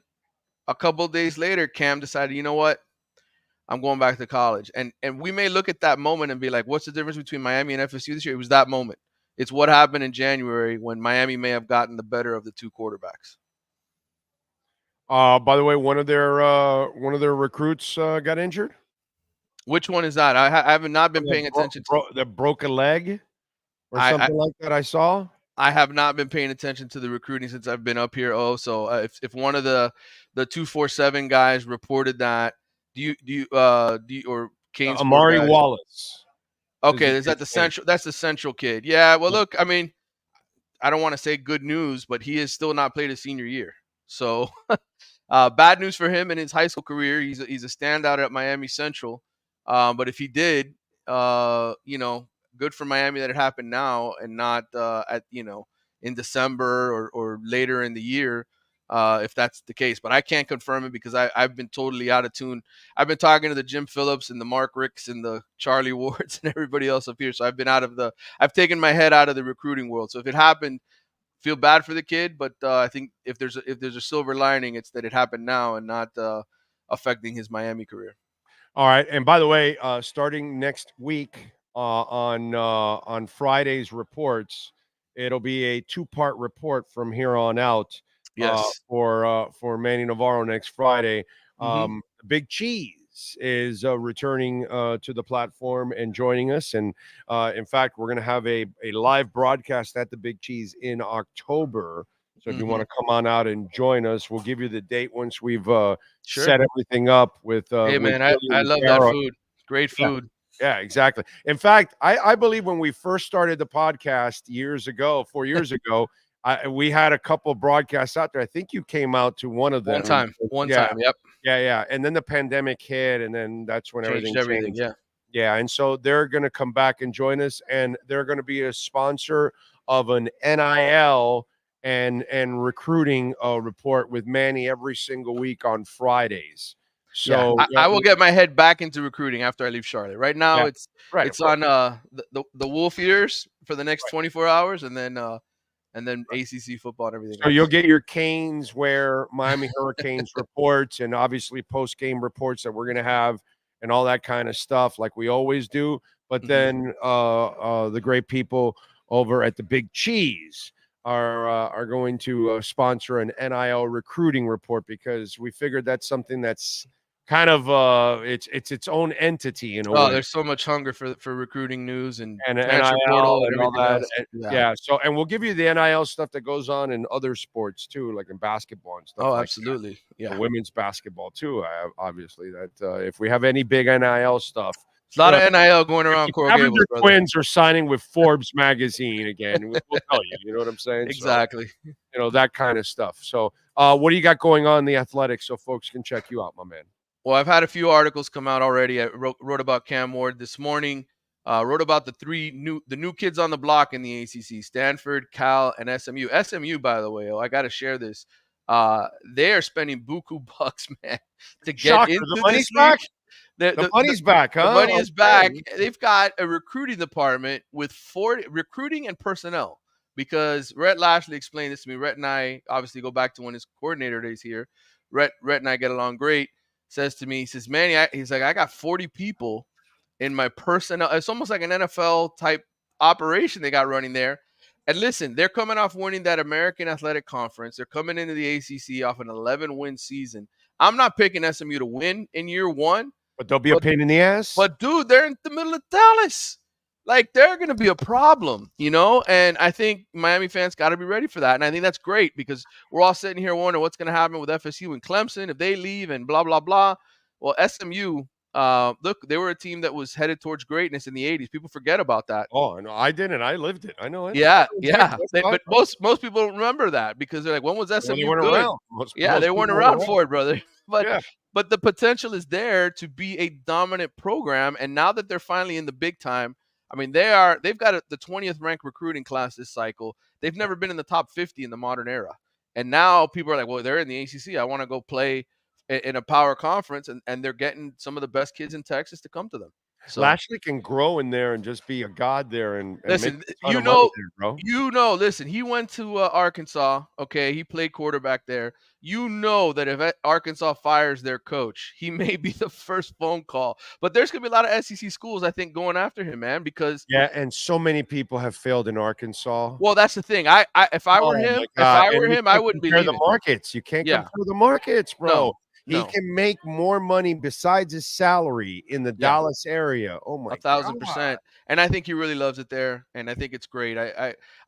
a couple of days later, Cam decided, you know what? I'm going back to college. And we may look at that moment and be like, what's the difference between Miami and FSU this year? It was that moment. It's what happened in January when Miami may have gotten the better of the two quarterbacks. By the way, one of their recruits got injured. Which one is that? I have not been paying attention to. That broke a leg or something like that. I saw. I have not been paying attention to the recruiting since I've been up here. So if one of the 247 guys reported that, do you or Kane's Amari Wallace? Okay, is that the central? That's the central kid. Yeah. Well, look, I mean, I don't want to say good news, but he has still not played his senior year. So bad news for him in his high school career. He's a standout at Miami Central. But if he did, good for Miami that it happened now and not in December or later in the year, if that's the case. But I can't confirm it because I've been totally out of tune. I've been talking to the Jim Phillips and the Mark Ricks and the Charlie Wards and everybody else up here. So I've taken my head out of the recruiting world. So if it happened, feel bad for the kid, but I think if there's a silver lining, it's that it happened now and not affecting his Miami career. All right, and by the way, starting next week on Friday's reports, it'll be a 2-part report from here on out. Yes, for Manny Navarro next Friday. Big Cheese is returning to the platform and joining us, and in fact, we're going to have a live broadcast at the Big Cheese in October. So if you want to come on out and join us, we'll give you the date once we've Sure. set everything up with. Hey, with man, Billy I and love that Sarah. food. Great food. Yeah, exactly. In fact, I believe when we first started the podcast 4 years ago, we had a couple broadcasts out there. I think you came out to one of them. One time. Yep. Yeah. And then the pandemic hit, and then that's when Changed everything everything. changed. Yeah. Yeah, and so they're going to come back and join us, and they're going to be a sponsor of an NIL and recruiting report with Manny every single week on Fridays. So I will get my head back into recruiting after I leave Charlotte. Right now, it's right. on the Wolf Eaters for the next 24 hours, and then ACC football and everything. So you'll get your Canes where Miami Hurricanes reports, and obviously post game reports that we're going to have, and all that kind of stuff like we always do. But then the great people over at the Big Cheese are going to sponsor an NIL recruiting report, because we figured that's something that's kind of it's its own entity in a way. There's so much hunger for recruiting news and NIL portal and all that. else. So, and we'll give you the NIL stuff that goes on in other sports too, like in basketball and stuff. Oh, like absolutely. that. Yeah. Women's basketball too. Obviously, that if we have any big NIL stuff, a lot of NIL going around. Coral Gables, the Twins are signing with Forbes magazine again. We'll tell you. You know what I'm saying? Exactly. So, that kind of stuff. So, what do you got going on in the Athletics so folks can check you out, my man? Well, I've had a few articles come out already. I wrote about Cam Ward this morning. Wrote about the new kids on the block in the ACC: Stanford, Cal, and SMU. SMU, by the way, I got to share this. They are spending buku bucks, man, to get into the money's this back. league. The money's back, huh? The money is back. They've got a recruiting department with 40 recruiting and personnel, because Rhett Lashley explained this to me. Rhett and I obviously go back to when his coordinator days here. Rhett and I get along great. Says to me, he says, Manny, he's like, I got 40 people in my personnel. It's almost like an NFL type operation they got running there. And listen, they're coming off winning that American Athletic Conference. They're coming into the ACC off an 11-win season. I'm not picking SMU to win in year one. But they'll be a pain in the ass. But, dude, they're in the middle of Dallas. Like, they're going to be a problem, you know? And I think Miami fans got to be ready for that. And I think that's great, because we're all sitting here wondering what's going to happen with FSU and Clemson if they leave and blah, blah, blah. Well, SMU, look, they were a team that was headed towards greatness in the 80s. People forget about that. Oh, no, I didn't. I lived it. I know it. Yeah. But most people don't remember that, because they're like, when was SMU they weren't good? around. They weren't around for it, brother. But the potential is there to be a dominant program. And now that they're finally in the big time, I mean, they've got the 20th ranked recruiting class this cycle. They've never been in the top 50 in the modern era. And now people are like, well, they're in the ACC. I want to go play in a power conference. And they're getting some of the best kids in Texas to come to them. So Lashley can grow in there and just be a god there. And listen, listen, he went to Arkansas. Okay, he played quarterback there. You know that if Arkansas fires their coach, he may be the first phone call. But there's gonna be a lot of SEC schools, I think, going after him, man, because and so many people have failed in Arkansas. Well, that's the thing. If I were him, I wouldn't be leaving. The markets. You can't compare the markets, bro. No. He can make more money besides his salary in the Dallas area. Oh my 1,000%. And I think he really loves it there. And I think it's great.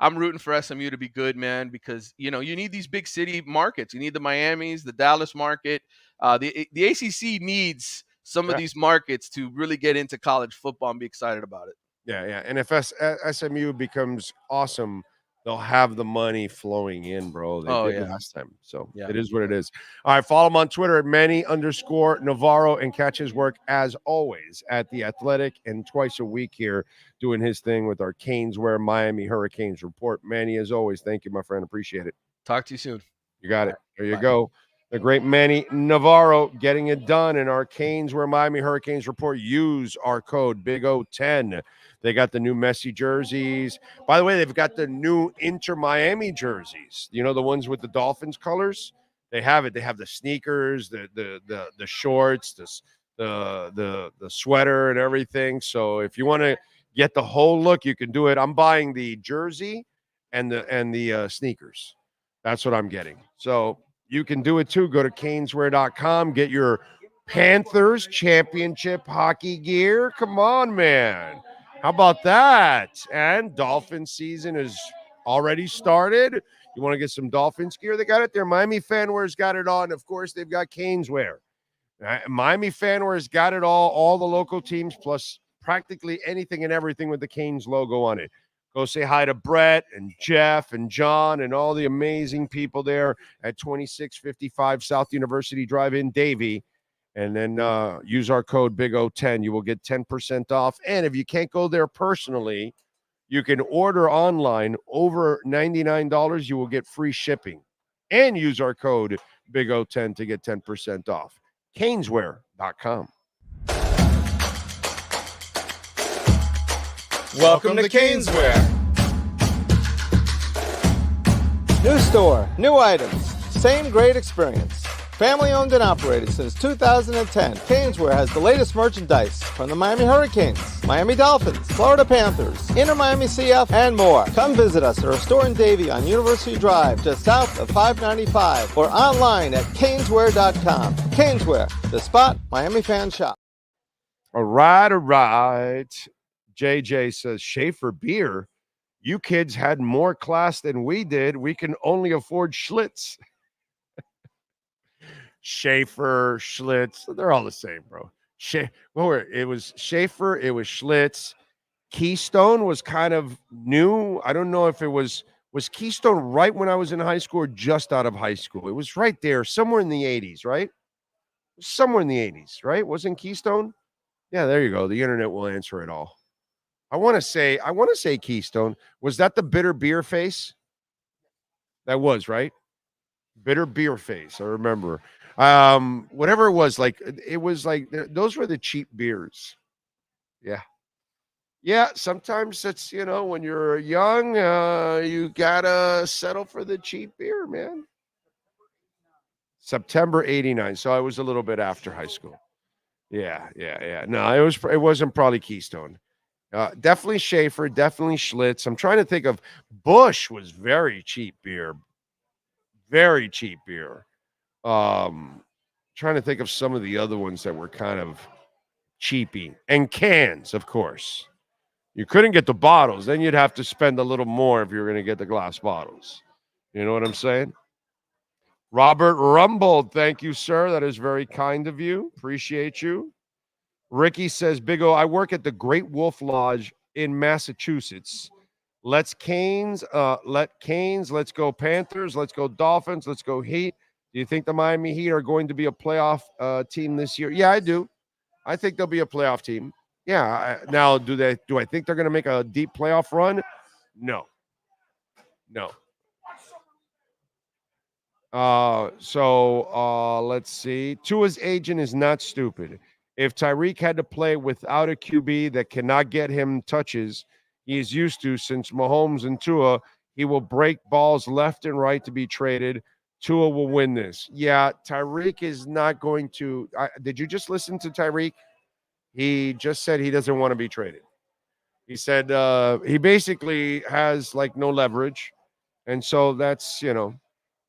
I'm rooting for SMU to be good, man, because you need these big city markets. You need the Miamis, the Dallas market. The ACC needs some of these markets to really get into college football and be excited about it. Yeah. And if SMU becomes awesome, they'll have the money flowing in, bro. They did last time. So it is what it is. All right. Follow him on Twitter at Manny_Navarro and catch his work as always at The Athletic, and twice a week here doing his thing with our Caneswear Miami Hurricanes report. Manny, as always, thank you, my friend. Appreciate it. Talk to you soon. You got it. There you go. The great Manny Navarro getting it done in our Caneswear Miami Hurricanes report. Use our code BIG-O10. They got the new Messi jerseys. By the way, they've got the new Inter Miami jerseys. You know, the ones with the Dolphins colors? They have it. They have the sneakers, the shorts, the sweater and everything. So if you want to get the whole look, you can do it. I'm buying the jersey and the sneakers. That's what I'm getting. So you can do it too. Go to caneswear.com. Get your Panthers championship hockey gear. Come on, man. How about that? And Dolphin season is already started. You want to get some Dolphins gear? They got it there. Miami Fanware's got it on. Of course, they've got Canes wear. Miami Fanware's got it all the local teams, plus practically anything and everything with the Canes logo on it. Go say hi to Brett and Jeff and John and all the amazing people there at 2655 South University Drive in Davie. And then use our code BIG010. You will get 10% off. And if you can't go there personally, you can order online over $99. You will get free shipping. And use our code BIG010 to get 10% off. Caneswear.com. Welcome to Caneswear. New store, new items, same great experience. Family owned and operated since 2010, Caneswear has the latest merchandise from the Miami Hurricanes, Miami Dolphins, Florida Panthers, Inter Miami CF, and more. Come visit us at our store in Davie on University Drive, just south of 595, or online at caneswear.com. Caneswear, the spot Miami fans shop. All right. JJ says, Schaefer beer. You kids had more class than we did. We can only afford Schlitz. Schaefer, Schlitz, they're all the same, bro. It was Schaefer, it was Schlitz. Keystone was kind of new. I don't know if it was Keystone right when I was in high school or just out of high school. It was right there, somewhere in the 80s, right? Somewhere in the 80s, right? Wasn't Keystone? Yeah, there you go. The internet will answer it all. I want to say Keystone. Was that the bitter beer face? That was, right? Bitter beer face. I remember. Whatever it was like those were the cheap beers. Yeah, sometimes it's, when you're young, you gotta settle for the cheap beer, man. September 89, so I was a little bit after high school. Yeah. No, it wasn't probably Keystone. Definitely Schaefer, definitely Schlitz. I'm trying to think of Busch was very cheap beer. Very cheap beer. Trying to think of some of the other ones that were kind of cheapy. And cans, of course. You couldn't get the bottles. Then you'd have to spend a little more if you were going to get the glass bottles. You know what I'm saying? Robert Rumbold, thank you, sir. That is very kind of you. Appreciate you. Ricky says, Big O, I work at the Great Wolf Lodge in Massachusetts. Let's Canes, let's go Panthers, let's go Dolphins, let's go Heat. Do you think the Miami Heat are going to be a playoff team this year? Yeah, I do. I think they'll be a playoff team. Yeah. Now, do I think they're going to make a deep playoff run? No. Let's see. Tua's agent is not stupid. If Tyreek had to play without a QB that cannot get him touches he is used to since Mahomes and Tua, he will break balls left and right to be traded. Tua will win this. Yeah, Tyreek is not going to. Did you just listen to Tyreek? He just said he doesn't want to be traded. He said he basically has like no leverage. And so that's, you're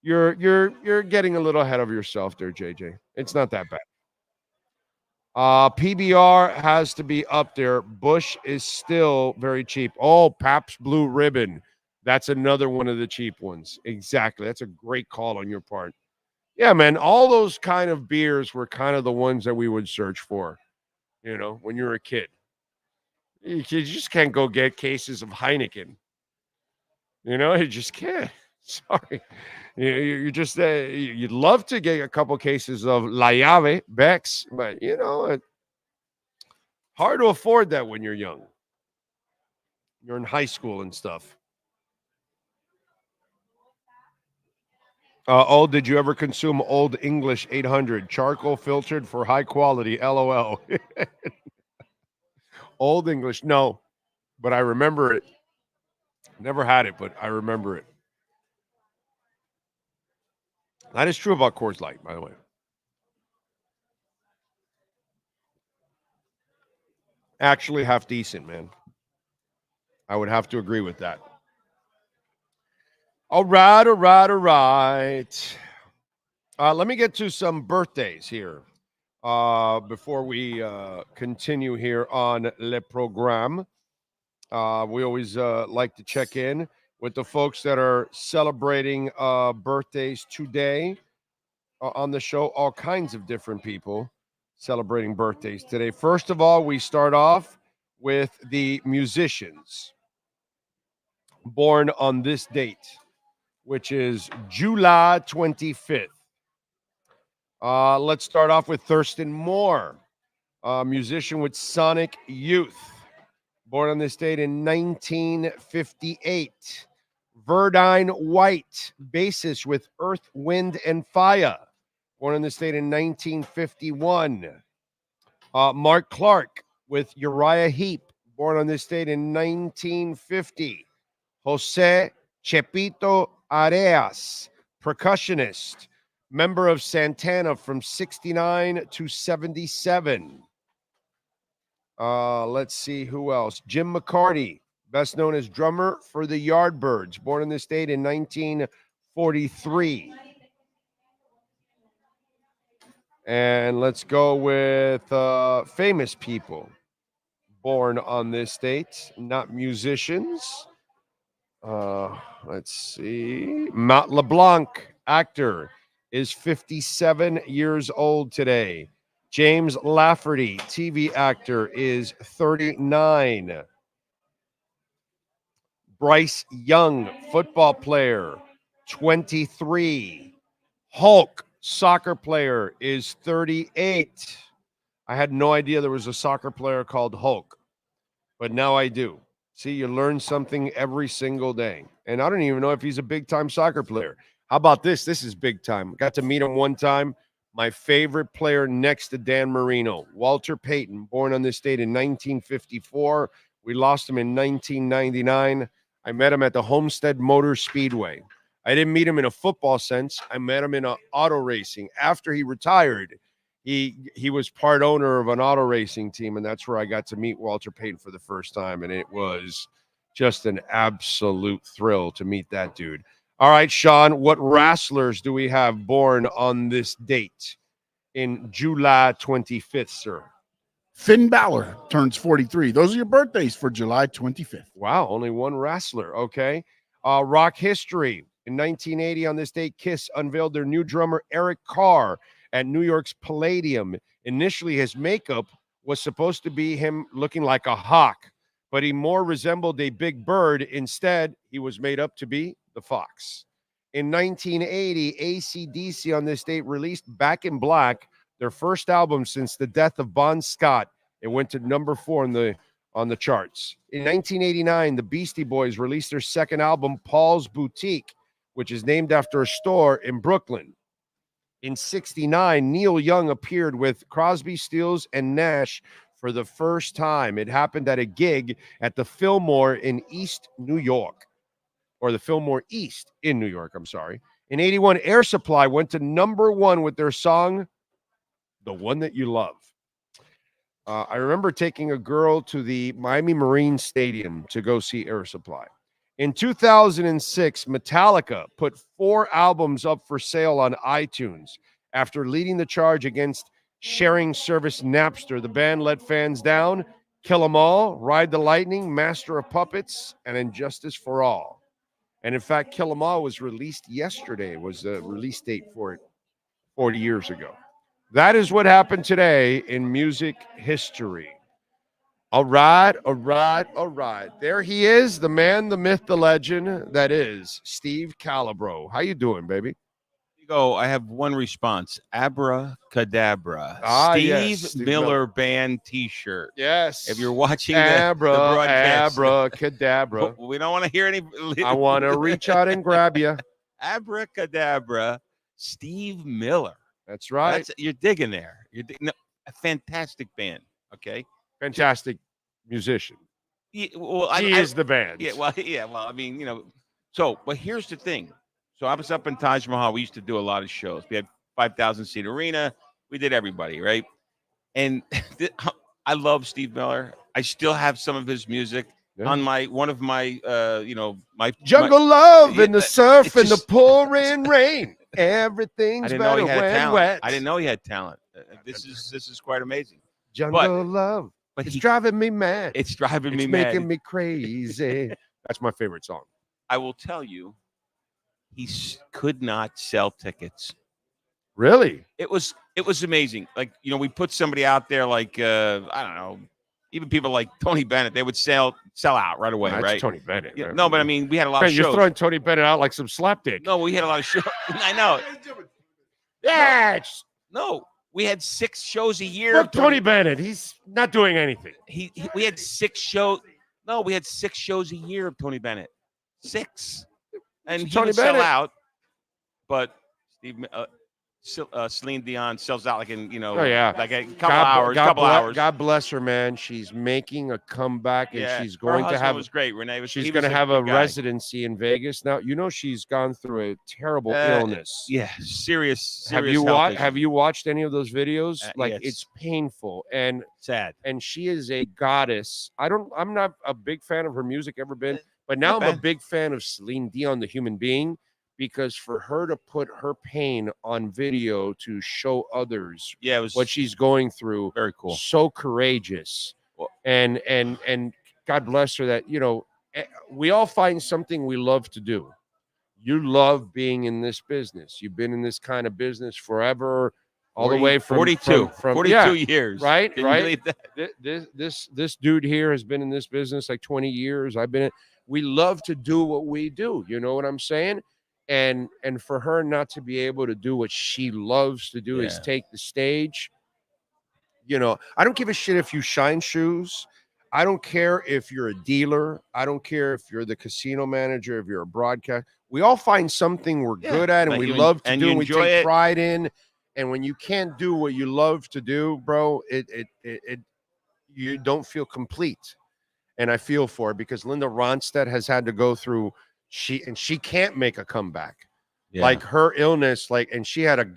getting a little ahead of yourself there, JJ. It's not that bad. PBR has to be up there. Busch is still very cheap. Oh, Pabst Blue Ribbon. That's another one of the cheap ones. Exactly. That's a great call on your part. Yeah, man. All those kind of beers were kind of the ones that we would search for, when you were a kid. You just can't go get cases of Heineken. You just can't. Sorry. You just you'd love to get a couple cases of La Llave, Beck's, but it's hard to afford that when you're young. You're in high school and stuff. Did you ever consume Old English 800 charcoal filtered for high quality? LOL. Old English, no, but I remember it. Never had it, but I remember it. That is true about Coors Light, by the way. Actually, half decent, man. I would have to agree with that. All right. Let me get to some birthdays here before we continue here on Le Programme. We always like to check in. with the folks that are celebrating birthdays today on the show. All kinds of different people celebrating birthdays today. First of all, we start off with the musicians born on this date, which is July 25th. Let's start off with Thurston Moore, a musician with Sonic Youth, born on this date in 1958. Verdine White, bassist with Earth, Wind, and Fire, born on this date in 1951. Mark Clark with Uriah Heep, born on this date in 1950. Jose Chepito Areas, percussionist, member of Santana from 69 to 77. Let's see who else. Jim McCarty, best known as drummer for the Yardbirds, born in this state in 1943. And let's go with famous people born on this date, not musicians. Let's see. Matt LeBlanc, actor, is 57 years old today. James Lafferty, TV actor, is 39. Bryce Young, football player, 23. Hulk, soccer player, is 38. I had no idea there was a soccer player called Hulk, but now I do. See, you learn something every single day. And I don't even know if he's a big-time soccer player. How about this? This is big time. Got to meet him one time. My favorite player next to Dan Marino, Walter Payton, born on this date in 1954. We lost him in 1999. I met him at the Homestead Motor Speedway. I didn't meet him in a football sense. I met him in auto racing. After he retired, he was part owner of an auto racing team, and that's where I got to meet Walter Payton for the first time, and it was just an absolute thrill to meet that dude. All right, Sean, what wrestlers do we have born on this date in July 25th, sir? Finn Balor turns 43. Those are your birthdays for July 25th. Wow, only one wrestler. Okay. Rock history. In 1980, on this date, Kiss unveiled their new drummer, Eric Carr, at New York's Palladium. Initially, his makeup was supposed to be him looking like a hawk, but he more resembled a big bird. Instead, he was made up to be the fox. In 1980, AC/DC on this date released Back in Black, their first album since the death of Bon Scott. It went to number 4 on the charts. In 1989, the Beastie Boys released their second album, Paul's Boutique, which is named after a store in Brooklyn. In 1969, Neil Young appeared with Crosby, Stills, and Nash for the first time. It happened at a gig at the Fillmore in East New York, or the Fillmore East in New York, I'm sorry. In 1981, Air Supply went to number 1 with their song, The One That You Love. I remember taking a girl to the Miami Marine Stadium to go see Air Supply. In 2006, Metallica put 4 albums up for sale on iTunes. After leading the charge against sharing service Napster, the band let fans down. Kill 'Em All, Ride the Lightning, Master of Puppets, and Injustice for All. And in fact, Kill 'Em All was released yesterday, was the release date for it 40 years ago. That is what happened today in music history. All right. There he is, the man, the myth, the legend. That is Steve Calibro. How you doing, baby? I have one response. Abracadabra. Steve Miller Miller. Band T-shirt. Yes. If you're watching the broadcast. Abracadabra. We don't want to hear any. I want to reach out and grab you. Abracadabra. Steve Miller. That's right. You're digging there. A fantastic band. Okay. Fantastic musician. Yeah, well, he is the band. Yeah. Well, I mean, So, but here's the thing. So I was up in Taj Mahal. We used to do a lot of shows. We had 5,000-seat arena. We did everybody, right? And I love Steve Miller. I still have some of his music on my Jungle Love and the surf and the pouring rain. Everything's better when wet. I didn't know he had talent. This is quite amazing. Jungle Love. But it's driving me mad. It's driving me mad. It's making me crazy. That's my favorite song. I will tell you, he could not sell tickets. Really? It was amazing. Like, we put somebody out there like I don't know, even people like Tony Bennett, they would sell out right away, That's right? Tony Bennett. Yeah, no, but I mean, we had a lot of shows. You're throwing Tony Bennett out like some slapdick. No, we had a lot of shows. I know. Yeah. No, we had 6 shows a year. Look, Tony Bennett, he's not doing anything. We had 6 shows. No, we had 6 shows a year of Tony Bennett. 6. And he Tony would Bennett. sell out, but Celine Dion sells out like in, like a couple hours. God bless her, man. She's making a comeback, and she's going her to have. Was great. Renee she's going to have a residency in Vegas now. She's gone through a terrible illness. Yeah, serious. Have you watched any of those videos? Yes. It's painful and sad. And she is a goddess. I'm not a big fan of her music, ever been, but now I'm a big fan of Celine Dion, the human being. Because for her to put her pain on video to show others what she's going through, very cool, so courageous, and God bless her that we all find something we love to do. You love being in this business. You've been in this kind of business forever, all the way from 42 years, right? Can you believe that? This dude here has been in this business like 20 years. We love to do what we do. You know what I'm saying? And for her not to be able to do what she loves to do is take the stage. I don't give a shit if you shine shoes. I don't care if you're a dealer. I don't care if you're the casino manager, if you're a broadcast. We all find something we're good at and we love to do and we take pride in. And when you can't do what you love to do, bro, you don't feel complete. And I feel for it because Linda Ronstadt has had to go through she can't make a comeback. Like her illness, and she had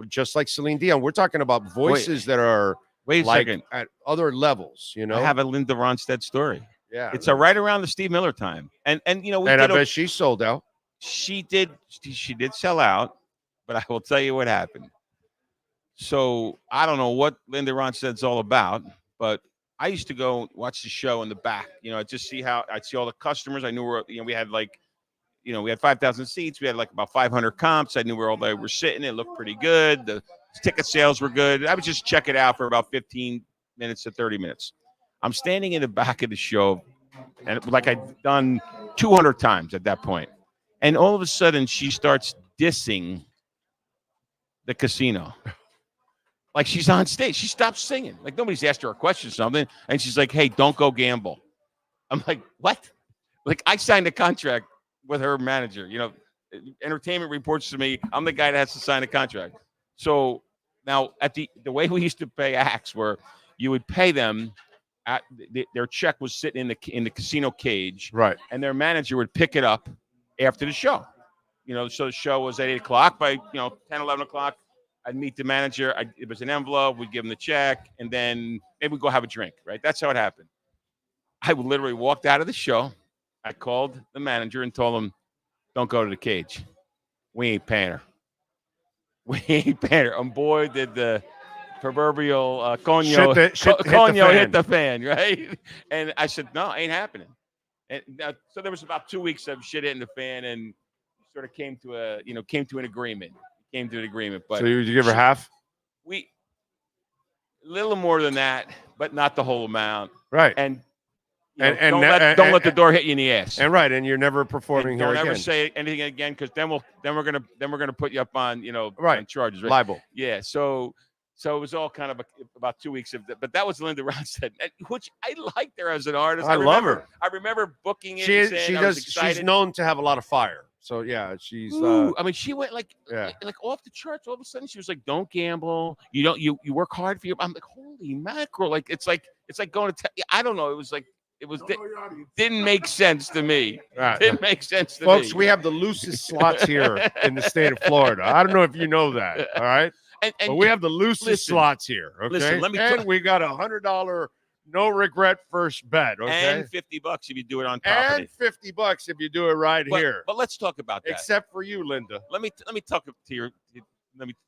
just like Celine Dion. We're talking about voices that are at other levels. I have a Linda Ronstadt story. Yeah, it's right around the Steve Miller time, and I bet she sold out. She did sell out, but I will tell you what happened. So I don't know what Linda Ronstadt's all about, but I used to go watch the show in the back, just see I'd see all the customers. I knew we had we had 5,000 seats. We had about 500 comps. I knew where all they were sitting. It looked pretty good. The ticket sales were good. I would just check it out for about 15 minutes to 30 minutes. I'm standing in the back of the show, and like I'd done 200 times at that point. And all of a sudden, she starts dissing the casino. Like she's on stage. She stops singing. Like nobody's asked her a question or something. And she's like, hey, don't go gamble. I'm like, what? Like I signed a contract with her manager. Entertainment reports to me. I'm the guy that has to sign a contract. So now the way we used to pay acts where you would pay them their check was sitting in the casino cage. Right. And their manager would pick it up after the show. So the show was at 8:00 by 10, 11 o'clock. I'd meet the manager. It was an envelope. We'd give him the check, and then maybe we'd go have a drink, right? That's how it happened. I literally walked out of the show. I called the manager and told him, don't go to the cage. We ain't paying her. We ain't paying her. And boy, did the proverbial coño hit the fan, right? And I said, no, ain't happening. And so there was about 2 weeks of shit hitting the fan, and sort of came to an agreement. But so you give her half? A little more than that, but not the whole amount. Right. And don't let the door hit you in the ass. And you're never performing here again. Don't ever say anything again, because then we're gonna put you up on on charges, right? Libel. Yeah. So it was all kind of about 2 weeks of that, but that was Linda Ronstadt, which I liked her as an artist. I love her. I remember booking it. She's known to have a lot of fire. So yeah, she's. I mean, she went like off the charts. All of a sudden, she was like, "Don't gamble. You work hard for your." I'm like, "Holy mackerel!" Like it's like going to. I don't know. Didn't make sense to me. Right. Didn't make sense to me. Folks, we have the loosest slots here in the state of Florida. I don't know if you know that. All right, but we have the loosest slots here. Okay, listen, we got $100. No regret first bet, okay? And $50 if you do it on property. And $50 if you do it right here. But let's talk about that. Except for you, Linda. Let me talk to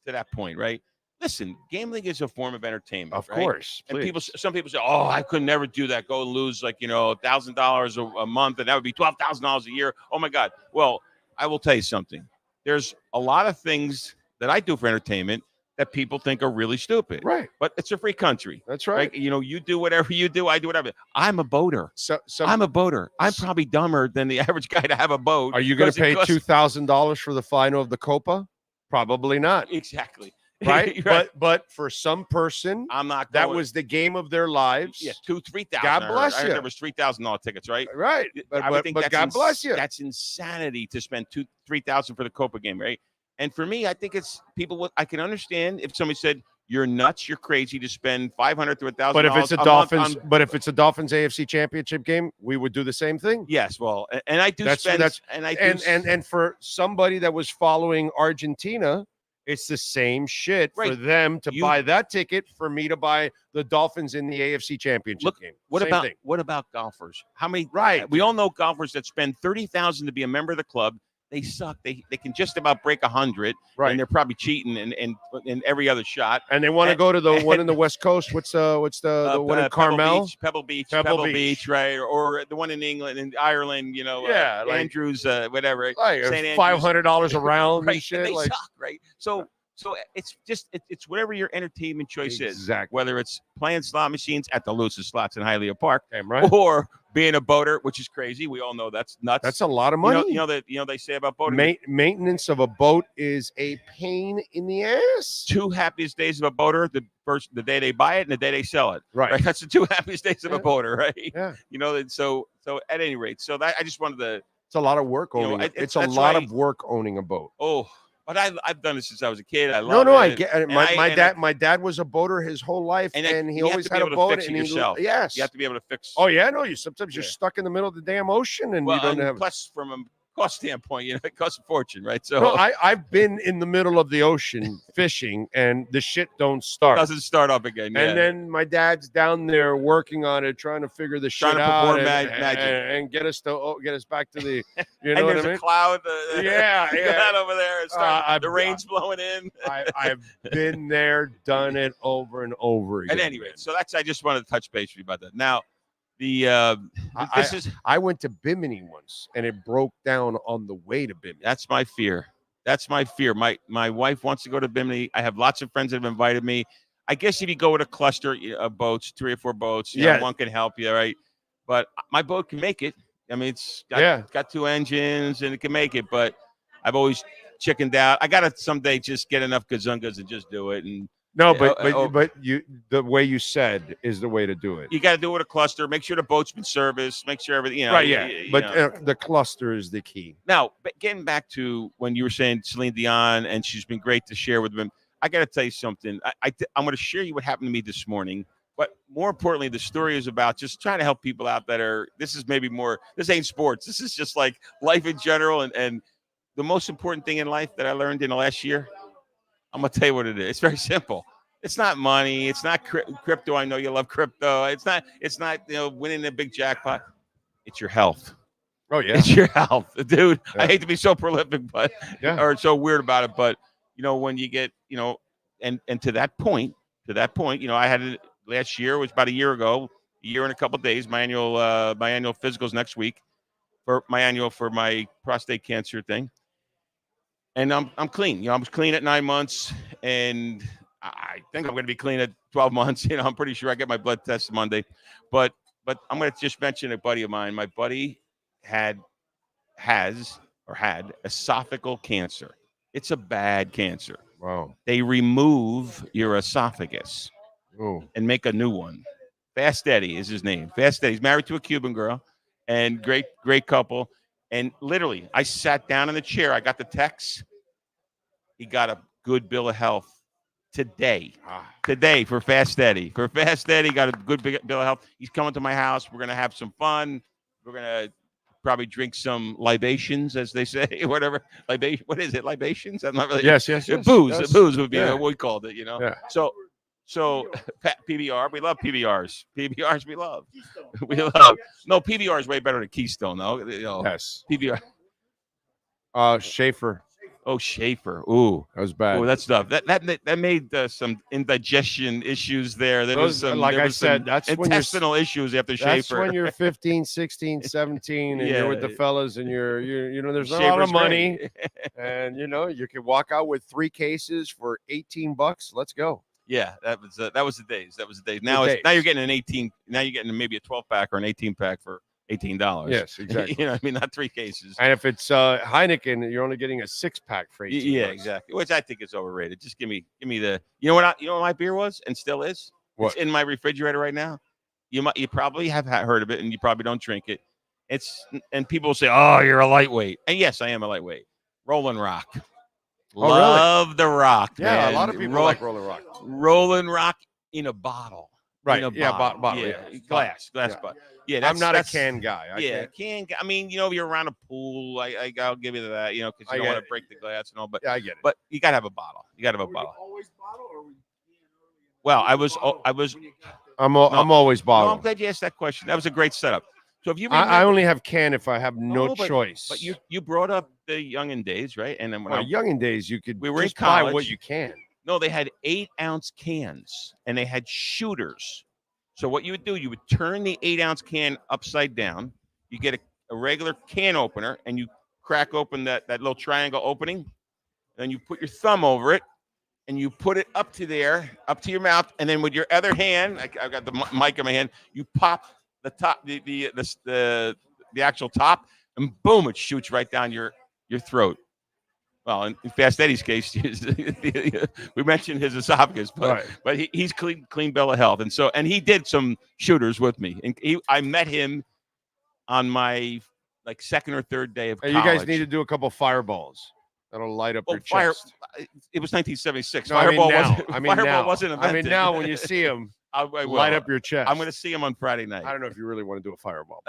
that point, right? listen, gambling is a form of entertainment. Of right? course. And some people say, oh, I could never do that. Go and lose like, $1,000 a month, and that would be $12,000 a year. Oh my God. Well, I will tell you something. There's a lot of things that I do for entertainment that people think are really stupid. Right. But it's a free country. That's right. You do whatever you do. I do whatever. I'm a boater. I'm a boater. I'm probably dumber than the average guy to have a boat. Are you going to pay $2,000 for the final of the Copa? Probably not. Exactly. Right? Right. But for some person, I'm not that going. was the game of their lives. Yeah, $3,000. God bless I heard you. there was $3,000 tickets, right? Right. I would think But God bless you. That's insanity to spend $3,000 for the Copa game, right? And for me, I think it's people. I can understand if somebody said you're nuts, you're crazy to spend $500 to $1,000. But if it's a Dolphins AFC Championship game, we would do the same thing. Yes, well, and I do and for somebody that was following Argentina, it's the same shit for them to buy that ticket for me to buy the Dolphins in the AFC Championship game. What about golfers? How many? Right. We all know golfers that spend $30,000 to be a member of the club. They suck. They can just about break 100, right? And they're probably cheating in every other shot. And they want to go to the one in the West Coast. What's the one in Carmel? Pebble Beach, right? Or the one in England and Ireland. Andrews, whatever. Like $500 a round right? and shit. And they like, suck, right? So it's just it's whatever your entertainment choice is. Exactly. Whether it's playing slot machines at the loosest slots in Hialeah Park, right? Or being a boater, which is crazy. We all know that's nuts. That's a lot of money. They say about boating. Maintenance of a boat is a pain in the ass. 2 happiest days of a boater: the day they buy it and the day they sell it. Right. That's the 2 happiest days of a boater, right? Yeah. So at any rate, so that I just wanted to. It's a lot of work owning. It's a lot of work owning a boat. Oh. But I've done it since I was a kid. I love it. I get it. My dad was a boater his whole life, and he always had a boat. And yourself. Yes, you have to be able to fix. Oh yeah, no. Sometimes you're stuck in the middle of the damn ocean, and you don't have. Plus, from a cost standpoint, it costs a fortune, right? So no, I've been in the middle of the ocean fishing, and the shit don't start. Doesn't start up again. Yeah. And then my dad's down there working on it, trying to figure the shit out, and get us back to the. You know and what there's I mean? a cloud. Yeah. over there. The rain's blowing in. I've been there, done it over and over again. At any rate, so I just wanted to touch base with you about that. Now. I went to Bimini once, and it broke down on the way to Bimini. That's my fear. My wife wants to go to Bimini. I have lots of friends that have invited me. I guess if you go with a cluster of boats, 3 or 4 boats, one can help you, right? But my boat can make it. I mean, it's got 2 engines, and it can make it. But I've always chickened out. I gotta someday just get enough gazungas and just do it. And no, but the way you said is the way to do it. You got to do it with a cluster. Make sure the boat's been serviced. Make sure everything. Right. Yeah. But the cluster is the key. Now, getting back to when you were saying Celine Dion, and she's been great to share with them. I got to tell you something. I'm going to share you what happened to me this morning. But more importantly, the story is about just trying to help people out that are. This is maybe more. This ain't sports. This is just like life in general. And the most important thing in life that I learned in the last year. I'm going to tell you what it is. It's very simple. It's not money. It's not crypto. I know you love crypto. It's not winning the big jackpot. It's your health. Oh, yeah. It's your health. Dude, yeah. I hate to be so prolific, but or so weird about it. But, when you get, and to that point, I had it last year, it was about a year ago, a year and a couple of days, my annual physicals next week for my prostate cancer thing. And I'm clean. I was clean at 9 months, and I think I'm going to be clean at 12 months. I'm pretty sure I get my blood test Monday. But I'm going to just mention a buddy of mine. My buddy had esophageal cancer. It's a bad cancer. Wow. They remove your esophagus and make a new one. Fast Eddie is his name. Fast Eddie. He's married to a Cuban girl, and great couple. And literally, I sat down in the chair. I got the text. He got a good bill of health today for Fast Eddie. For Fast Eddie, got a good bill of health. He's coming to my house. We're going to have some fun. We're going to probably drink some libations, as they say, whatever. What is it? Libations? I'm not really. Yes. Booze. Yes. Booze would be what we called it, Yeah. So PBR, we love PBRs. PBRs, we love. No, PBR is way better than Keystone, though. Yes. PBR. Schaefer. Oh, Schaefer. Ooh, that was bad. Oh, that's tough. That made some indigestion issues there. There was some, like there I was said, some that's intestinal issues after Schaefer. That's when you're 15, 16, 17, and you're with the fellas, and you know, there's not a lot of Schaefer's money, great. and you know, you can walk out with 3 cases for $18. Let's go. Yeah, that was the days. That was the days. Now you're getting an 18. Now you're getting maybe a 12-pack or an 18-pack for $18. Yes, exactly. You know what I mean? Not 3 cases. And if it's Heineken, you're only getting a 6-pack for $18. Yeah, exactly. Which I think is overrated. Just give me the. You know what my beer was and still is. What? It's in my refrigerator right now. You probably have heard of it, and you probably don't drink it. And people will say, "Oh, you're a lightweight," and yes, I am a lightweight. Rolling Rock. Oh, Love really? the Rock. Yeah, man. a lot of people like Rolling Rock. Rolling Rock in a bottle. Right. In a Yeah, bottle. bottle. Yeah. Yeah. Glass Yeah. bottle. Yeah, I'm not a can guy. I mean, you know, you're around a pool. I'll give you that, you know, because you don't want to break the glass and all. But yeah, I get it. But you gotta have a bottle. You gotta have a bottle. Always bottle, or Well, I'm always No, bottled. I'm glad you asked that question. That was a great setup. So if you I only have can if I have no but, choice. But you brought up the youngin' days, right? And then when youngin' days, you could we were just in college, buy what you can. No, they had 8-ounce cans and they had shooters. So what you would do, you would turn the 8-ounce can upside down. You get a regular can opener and you crack open that little triangle opening. Then you put your thumb over it and you put it up to your mouth. And then with your other hand, I've got the mic in my hand, you pop the top, the actual top, and boom, it shoots right down your throat. Well, in Fast Eddie's case, we mentioned his esophagus, but he's clean bill of health, and he did some shooters with me, and I met him on my second or third day of college. You guys need to do a couple fireballs that'll light up your chest. It was 1976. No, Fireball now. wasn't invented. I mean, now when you see him, I will. light up your chest. I'm going to see him on Friday night. I don't know if you really want to do a fireball.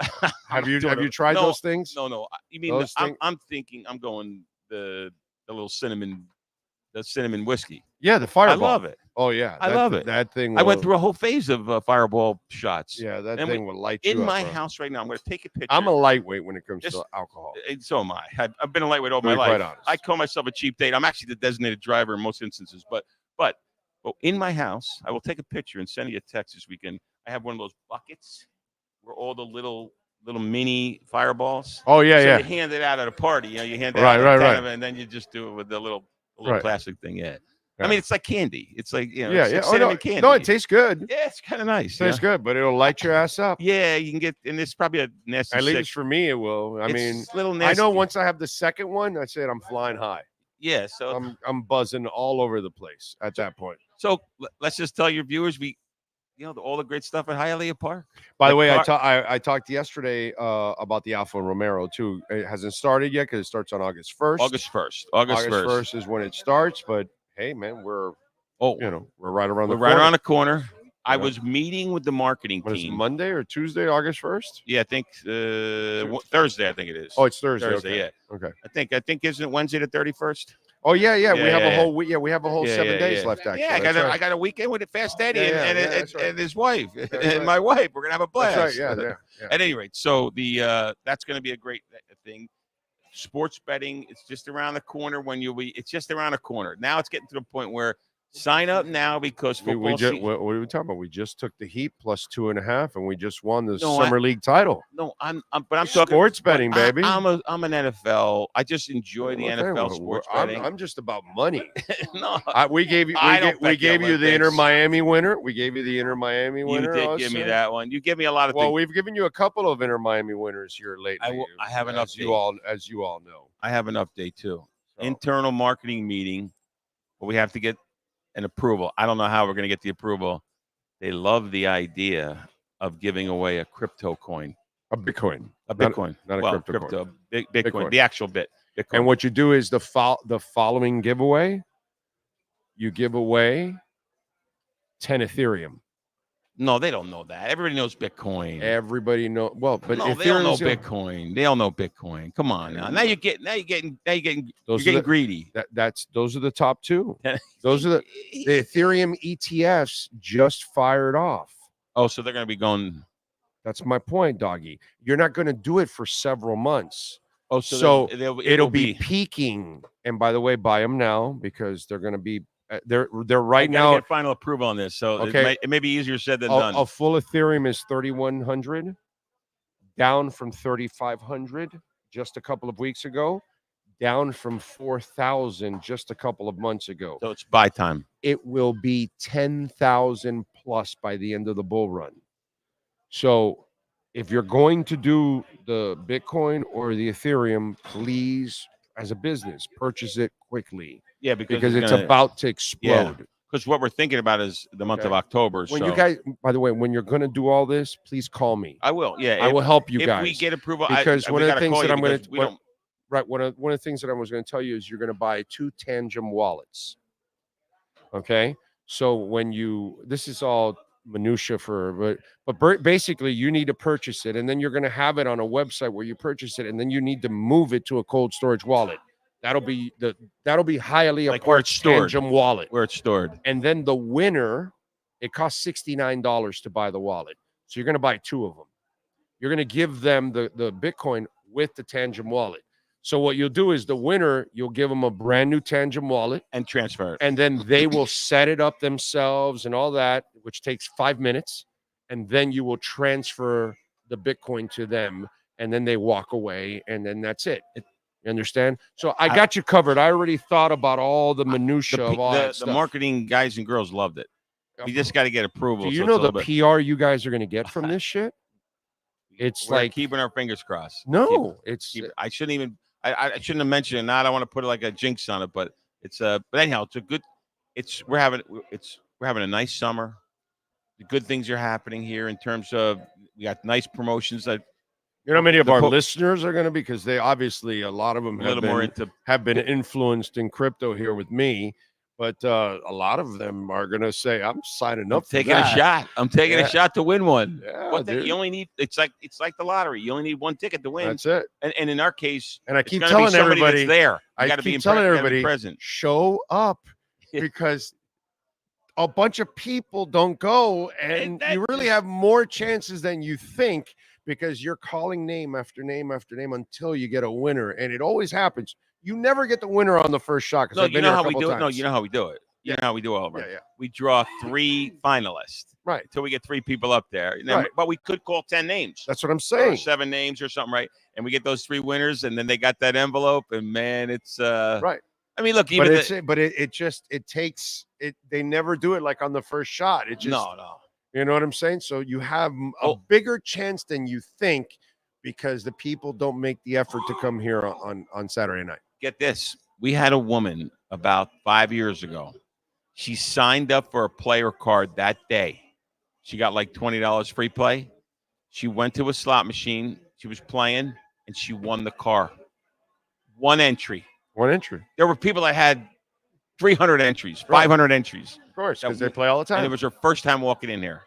Have you tried those things? No. You mean I'm thinking I'm going the little cinnamon whiskey. Yeah, the fireball. I love it. Oh yeah, I love it. That thing. I went through a whole phase of fireball shots. Yeah, that thing will light you up. In my bro. house right now, I'm going to take a picture. I'm a lightweight when it comes to alcohol. So am I. I've been a lightweight all To my be life. quite honest. I call myself a cheap date. I'm actually the designated driver in most instances. But in my house, I will take a picture and send you a text this weekend. I have one of those buckets where all the little mini fireballs. Oh yeah, so yeah. you hand it out at a party. You know, you hand it Right, out right, 10 right. of it, and then you just do it with the little Right. plastic thing. Yeah. Yeah. I mean, it's like candy. It's like, you know, Yeah, it's yeah. like Oh, cinnamon candy. no, it tastes good. Yeah, it's kind of nice. Tastes good, but it'll light your ass up. Yeah, you can get, and it's probably a nasty. At least for me, it will. I It's mean, a little I nasty. know once I have the second one, I said I'm flying high. Yeah, so I'm buzzing all over the place at that point. So let's just tell your viewers all the great stuff at Hialeah Park. By the way, I talked yesterday about the Alfa Romero too. It hasn't started yet because it starts on August 1st. August 1st. August 1st is when it starts. But hey, man, we're right around the corner. Right around the corner. I was meeting with the marketing What is it, team. Monday or Tuesday, August 1st? Yeah, I think Thursday. I think it is. Oh, it's Thursday. Thursday, okay. yeah. Okay. I think isn't it Wednesday the 31st? Oh yeah. We have Yeah. a whole week. Yeah, we have a whole 7 days left. Actually, Yeah, I got a weekend with Fast Eddie and his wife and my wife. We're gonna have a blast. That's right. Yeah. At any rate, so that's gonna be a great thing. Sports betting, it's just around the corner. It's just around the corner. Now it's getting to the point where sign up now because football. What are we talking about? We just took the Heat plus 2.5, and we just won the summer league title. No, I'm talking sports betting, baby. I'm an NFL. I just enjoy the NFL sports betting. I'm just about money. No, we gave you the Inter Miami winner. We gave you the Inter Miami winner. You did give me that one. You give me a lot of things. Well, we've given you a couple of Inter Miami winners here lately. I have an update. As you all know. I have an update too. Internal marketing meeting, but we have to get an approval. I don't know how we're going to get the approval. They love the idea of giving away a crypto coin. A Bitcoin. Not a crypto. Bitcoin. The actual Bitcoin. And what you do is the following giveaway. You give away 10 Ethereum. No, they don't know that. Everybody knows Bitcoin. Everybody know. Well, but no, they all know Bitcoin. They all know Bitcoin. Come on now. Now you're getting greedy. Those are the top two. Those are the Ethereum ETFs just fired off. Oh, so they're going to be going. That's my point, doggy. You're not going to do it for several months. Oh, so it'll be peaking. And by the way, buy them now because they're going to be they're right I now. get final approval on this, so it may be easier said than done. A full Ethereum is 3,100, down from 3,500 just a couple of weeks ago, down from 4,000 just a couple of months ago. So it's buy time. It will be 10,000 plus by the end of the bull run. So if you're going to do the Bitcoin or the Ethereum, please, as a business, purchase it quickly. Yeah, because it's about to explode. Because what we're thinking about is the month of October. When you guys, by the way, when you're going to do all this, please call me. I will. Yeah, I will help you if guys. we get approval, because one of the things that I'm going to one of the things that I was going to tell you is you're going to buy 2 Tangem wallets. Okay, so when this is all minutia but basically you need to purchase it, and then you're going to have it on a website where you purchase it, and then you need to move it to a cold storage wallet. That'll be Hialeah like where it's stored. Tangem wallet, where it's stored. And then the winner, it costs $69 to buy the wallet. So you're going to buy 2 of them. You're going to give them the Bitcoin with the Tangem wallet. So what you'll do is the winner, you'll give them a brand new Tangem wallet and transfer it. And then they will set it up themselves and all that, which takes 5 minutes. And then you will transfer the Bitcoin to them, and then they walk away, and then that's it. You understand? So I got you covered. I already thought about all the minutia of all that stuff. The marketing guys and girls loved it. We just got to get approval. Do you know the PR you guys are going to get from this shit? It's we're like keeping our fingers crossed. No, I shouldn't even. I shouldn't have mentioned it. Now I don't want to put like a jinx on it, but it's but anyhow, it's a good. We're having a nice summer. The good things are happening here in terms of we got nice promotions that. You know how many of our listeners are going to be, because they obviously a lot of them have been influenced in crypto here with me, but a lot of them are going to say, "I'm signing up, taking a shot. I'm taking a shot to win one." Yeah, you only need. It's like the lottery. You only need one ticket to win. That's it. And in our case, and I keep telling everybody there. I keep telling everybody present. Show up because a bunch of people don't go, and you really have more chances than you think. Because you're calling name after name after name until you get a winner, and it always happens. You never get the winner on the first shot. No, you know how we do it. No, you know how we do it. You know how we do all of it. Yeah. We draw 3 finalists, right? Until we get 3 people up there. Right. But we could call 10 names. That's what I'm saying. Or 7 names or something, right? And we get those 3 winners, and then they got that envelope, and man, it's right. I mean, look, even it takes it. They never do it like on the first shot. It just no. You know what I'm saying? So you have a bigger chance than you think because the people don't make the effort to come here on Saturday night. Get this. We had a woman about 5 years ago. She signed up for a player card that day. She got like $20 free play. She went to a slot machine. She was playing, and she won the car. One entry. There were people that had 300 entries, 500 entries. Of course, because they play all the time. And it was her first time walking in here.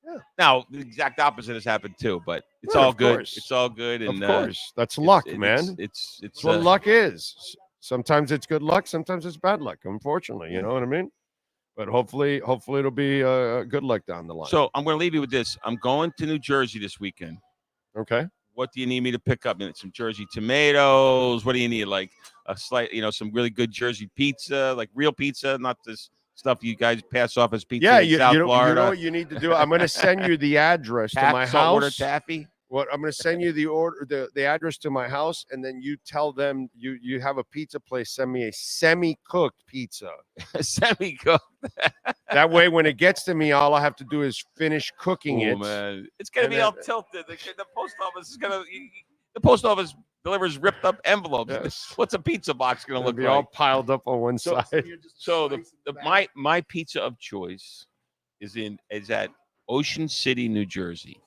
Yeah. Now, the exact opposite has happened too, but it's all good. It's all good. And of course, that's luck, man. It's what luck is. Sometimes it's good luck. Sometimes it's bad luck, unfortunately. You know what I mean? But hopefully it'll be good luck down the line. So I'm going to leave you with this. I'm going to New Jersey this weekend. Okay. What do you need me to pick up? Some Jersey tomatoes. What do you need? Like a slight, some really good Jersey pizza, like real pizza, not this stuff you guys pass off as pizza. Yeah, in South Florida. You know what you need to do? I'm going to send you the address to my house. Saltwater taffy. What I'm going to send you the address to my house, and then you tell them you have a pizza place. Send me a semi-cooked pizza. Semi-cooked. That way, when it gets to me, all I have to do is finish cooking it. Man. It's going to be all tilted. The post office is going to. The post office delivers ripped up envelopes. Yes. What's a pizza box going to look be like? All piled up on one side. So my pizza of choice is at Ocean City, New Jersey.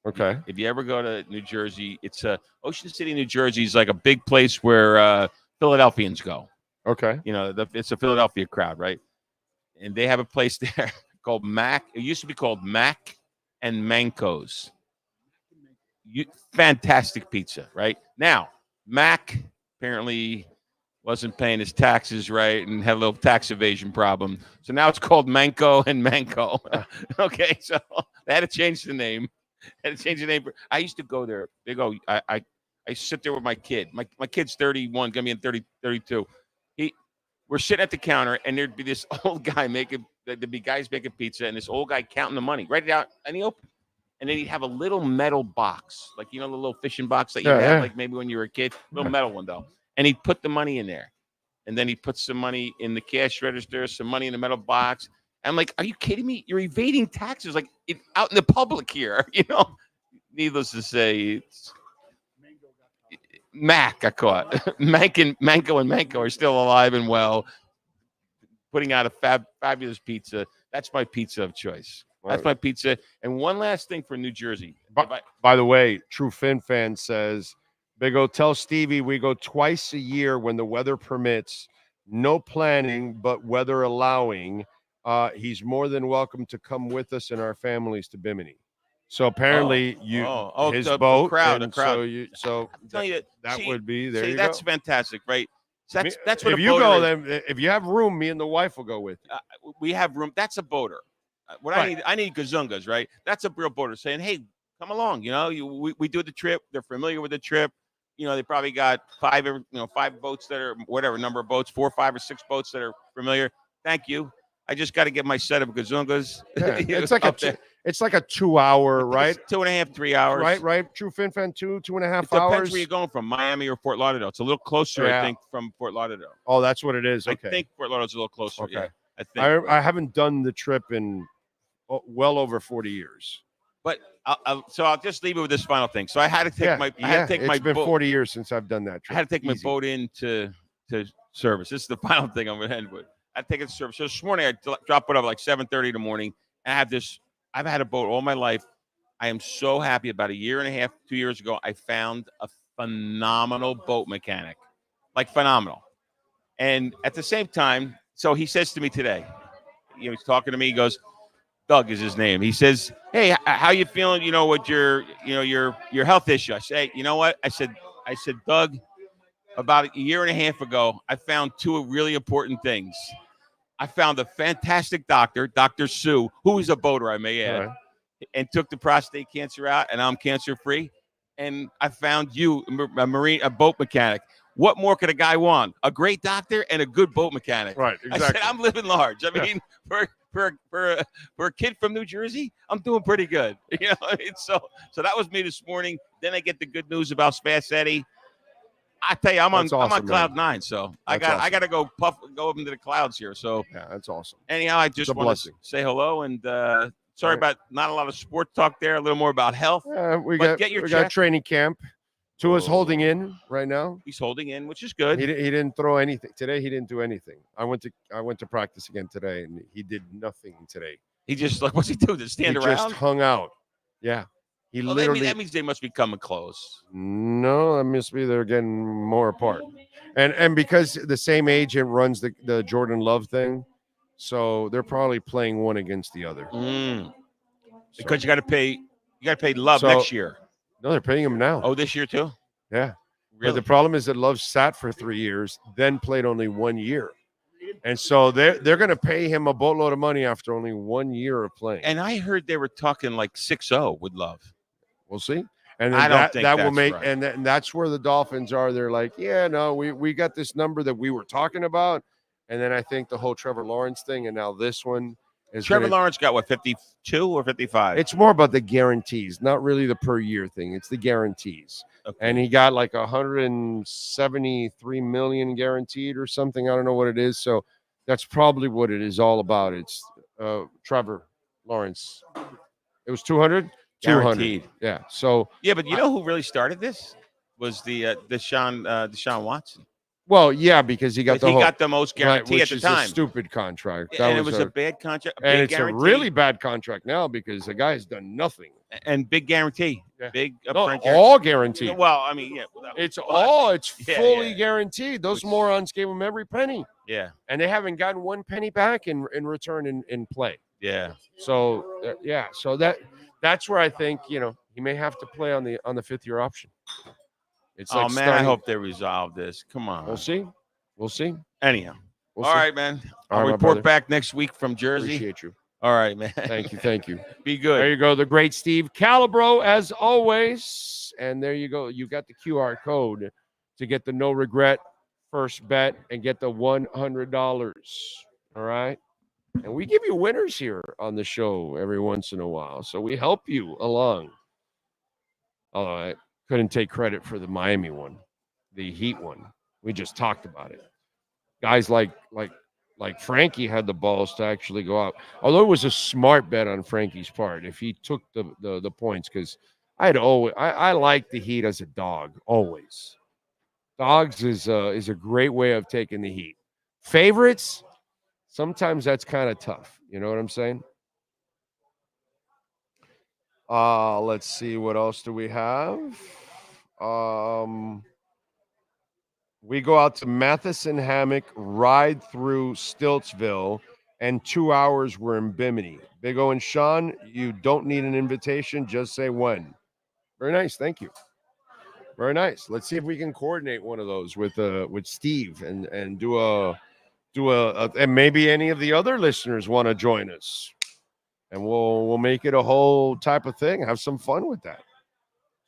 Okay. If you ever go to New Jersey, it's Ocean City, New Jersey is like a big place where Philadelphians go. Okay. It's a Philadelphia crowd, right? And they have a place there called Mac. It used to be called Mac and Manco's. Fantastic pizza, right? Now, Mac apparently wasn't paying his taxes right and had a little tax evasion problem. So now it's called Manco and Manco. Okay, so they had to change the name. I used to go there. I I sit there with my kid. My kid's 31, gonna be in 32. We're sitting at the counter, and there'd be this old guy there'd be guys making pizza, and this old guy counting the money. Write it out, and he opened. And then he'd have a little metal box, like, the little fishing box that you had, like maybe when you were a kid, little metal one though. And he'd put the money in there, and then he'd put some money in the cash register, some money in the metal box. I'm like, are you kidding me? You're evading taxes, like out in the public here, Needless to say, it's Mac got caught. Manco and Manco are still alive and well, putting out a fabulous pizza. That's my pizza of choice. That's my pizza. And one last thing for New Jersey. By the way, True Fin fan says, Big O, tell Stevie we go twice a year when the weather permits. No planning, but weather allowing. He's more than welcome to come with us and our families to Bimini. So apparently his boat, a crowd. So I'm telling you, that would be there. That's fantastic, right? So that's what if a you boater go, is. then if you have room, me and the wife will go with you. We have room. That's a boater. I need gazungas, right? That's a real boater saying, "Hey, come along." We do the trip. They're familiar with the trip. They probably got 5 boats that are whatever number of boats, 4, 5, or 6 boats that are familiar. Thank you. I just got to get my set of gazungas. Yeah, it's like a 2-hour, right? 2.5, 3 hours. Right. True Fin fan 2.5 hours. Depends where you're going from, Miami or Fort Lauderdale. It's a little closer, I think, from Fort Lauderdale. Oh, that's what it is. Okay. I think Fort Lauderdale's a little closer. Okay. Yeah, I think. I haven't done the trip in well over 40 years. But I'll just leave it with this final thing. So I had to take my It's been boat. 40 years since I've done that trip. I had to take my boat into service. This is the final thing I'm going to end with. I take it to service. So this morning I dropped it up like 7:30 in the morning, and I've had a boat all my life. I am so happy. About a year and a half, 2 years ago, I found a phenomenal boat mechanic, like phenomenal. And at the same time, so he says to me today, he's talking to me. He goes, Doug is his name. He says, "Hey, how you feeling? With your health issue?" I say, "You know what?" I said, Doug, about a year and a half ago, I found 2 really important things. I found a fantastic doctor, Dr. Sue, who is a boater, I may add, and took the prostate cancer out, and I'm cancer-free. And I found you, a boat mechanic. What more could a guy want? A great doctor and a good boat mechanic. Right, exactly. I said, I'm living large. I mean, for a kid from New Jersey, I'm doing pretty good. So that was me this morning. Then I get the good news about Spaz Eddie. I tell you, I'm on cloud 9, so I got to go up into the clouds here. So yeah, that's awesome. Anyhow, I just want to say hello and sorry about not a lot of sport talk there. A little more about health. We got training camp. Tua's holding in right now. He's holding in, which is good. He didn't throw anything today. He didn't do anything. I went to practice again today, and he did nothing today. He just what's he do? Just stand around. He just hung out. Yeah. He literally. That means they must be coming close. No, that must be they're getting more apart, and because the same agent runs the Jordan Love thing, so they're probably playing one against the other. Because you got to pay Love next year. No, they're paying him now. Oh, this year too? Yeah. Really? But the problem is that Love sat for 3 years, then played only 1 year. And so they're going to pay him a boatload of money after only 1 year of playing. And I heard they were talking like 6-0 with Love. We'll see. And then I don't think that that's will make right. and that's where the Dolphins are. They're like, yeah, no, we got this number that we were talking about. And then I think the whole Trevor Lawrence thing, and now this one is Trevor Lawrence got what, 52 or 55? It's more about the guarantees, not really the per year thing. It's the guarantees. Okay. And he got like 173 million guaranteed or something. I don't know what it is. So that's probably what it is all about. It's Trevor Lawrence. It was 200. Guaranteed. 200. Yeah. So yeah, but you know who really started this was the Deshaun Watson. Well, yeah, because he got the most guarantee at the time. A stupid contract. And it was a bad contract. And it's guarantee. a really bad contract now because the guy has done nothing. And big guarantee. Yeah. Big all guaranteed. Well, I mean, yeah. It's fully guaranteed. Those morons gave him every penny. Yeah. And they haven't gotten one penny back in return in play. Yeah. So so that's where I think, he may have to play on the 5th-year option. It's I hope they resolve this. Come on. We'll see. Anyhow. All right, man. I'll report back next week from Jersey. Appreciate you. All right, man. Thank you. Be good. There you go, the great Steve Calibro, as always. And there you go. You got the QR code to get the no regret first bet and get the $100. All right. And we give you winners here on the show every once in a while. So we help you along. Although I couldn't take credit for the Miami one, the Heat one. We just talked about it. Guys like Frankie had the balls to actually go out. Although it was a smart bet on Frankie's part if he took the points, because I like the Heat as a dog always. Dogs is a great way of taking the Heat. Favorites, sometimes that's kind of tough. You know what I'm saying? Let's see, what else do we have? We go out to Matheson Hammock, ride through Stiltsville, and 2 hours we're in Bimini. Big O and Sean, you don't need an invitation, just say when. Very nice, thank you. Very nice. Let's see if we can coordinate one of those with Steve and do a and maybe any of the other listeners want to join us. And we'll make it a whole type of thing. Have some fun with that.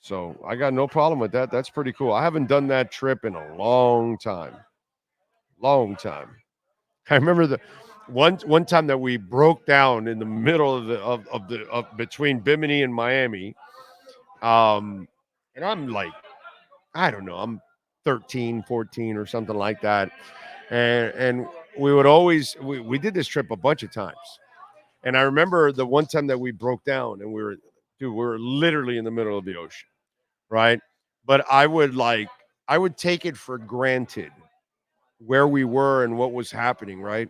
So I got no problem with that. That's pretty cool. I haven't done that trip in a long time. Long time. I remember the one time that we broke down in the middle of between Bimini and Miami. And I'm like, I don't know, I'm 13, 14 or something like that. And we would always we did this trip a bunch of times. And I remember the one time that we broke down and we were literally in the middle of the ocean, right? But I would take it for granted where we were and what was happening, right?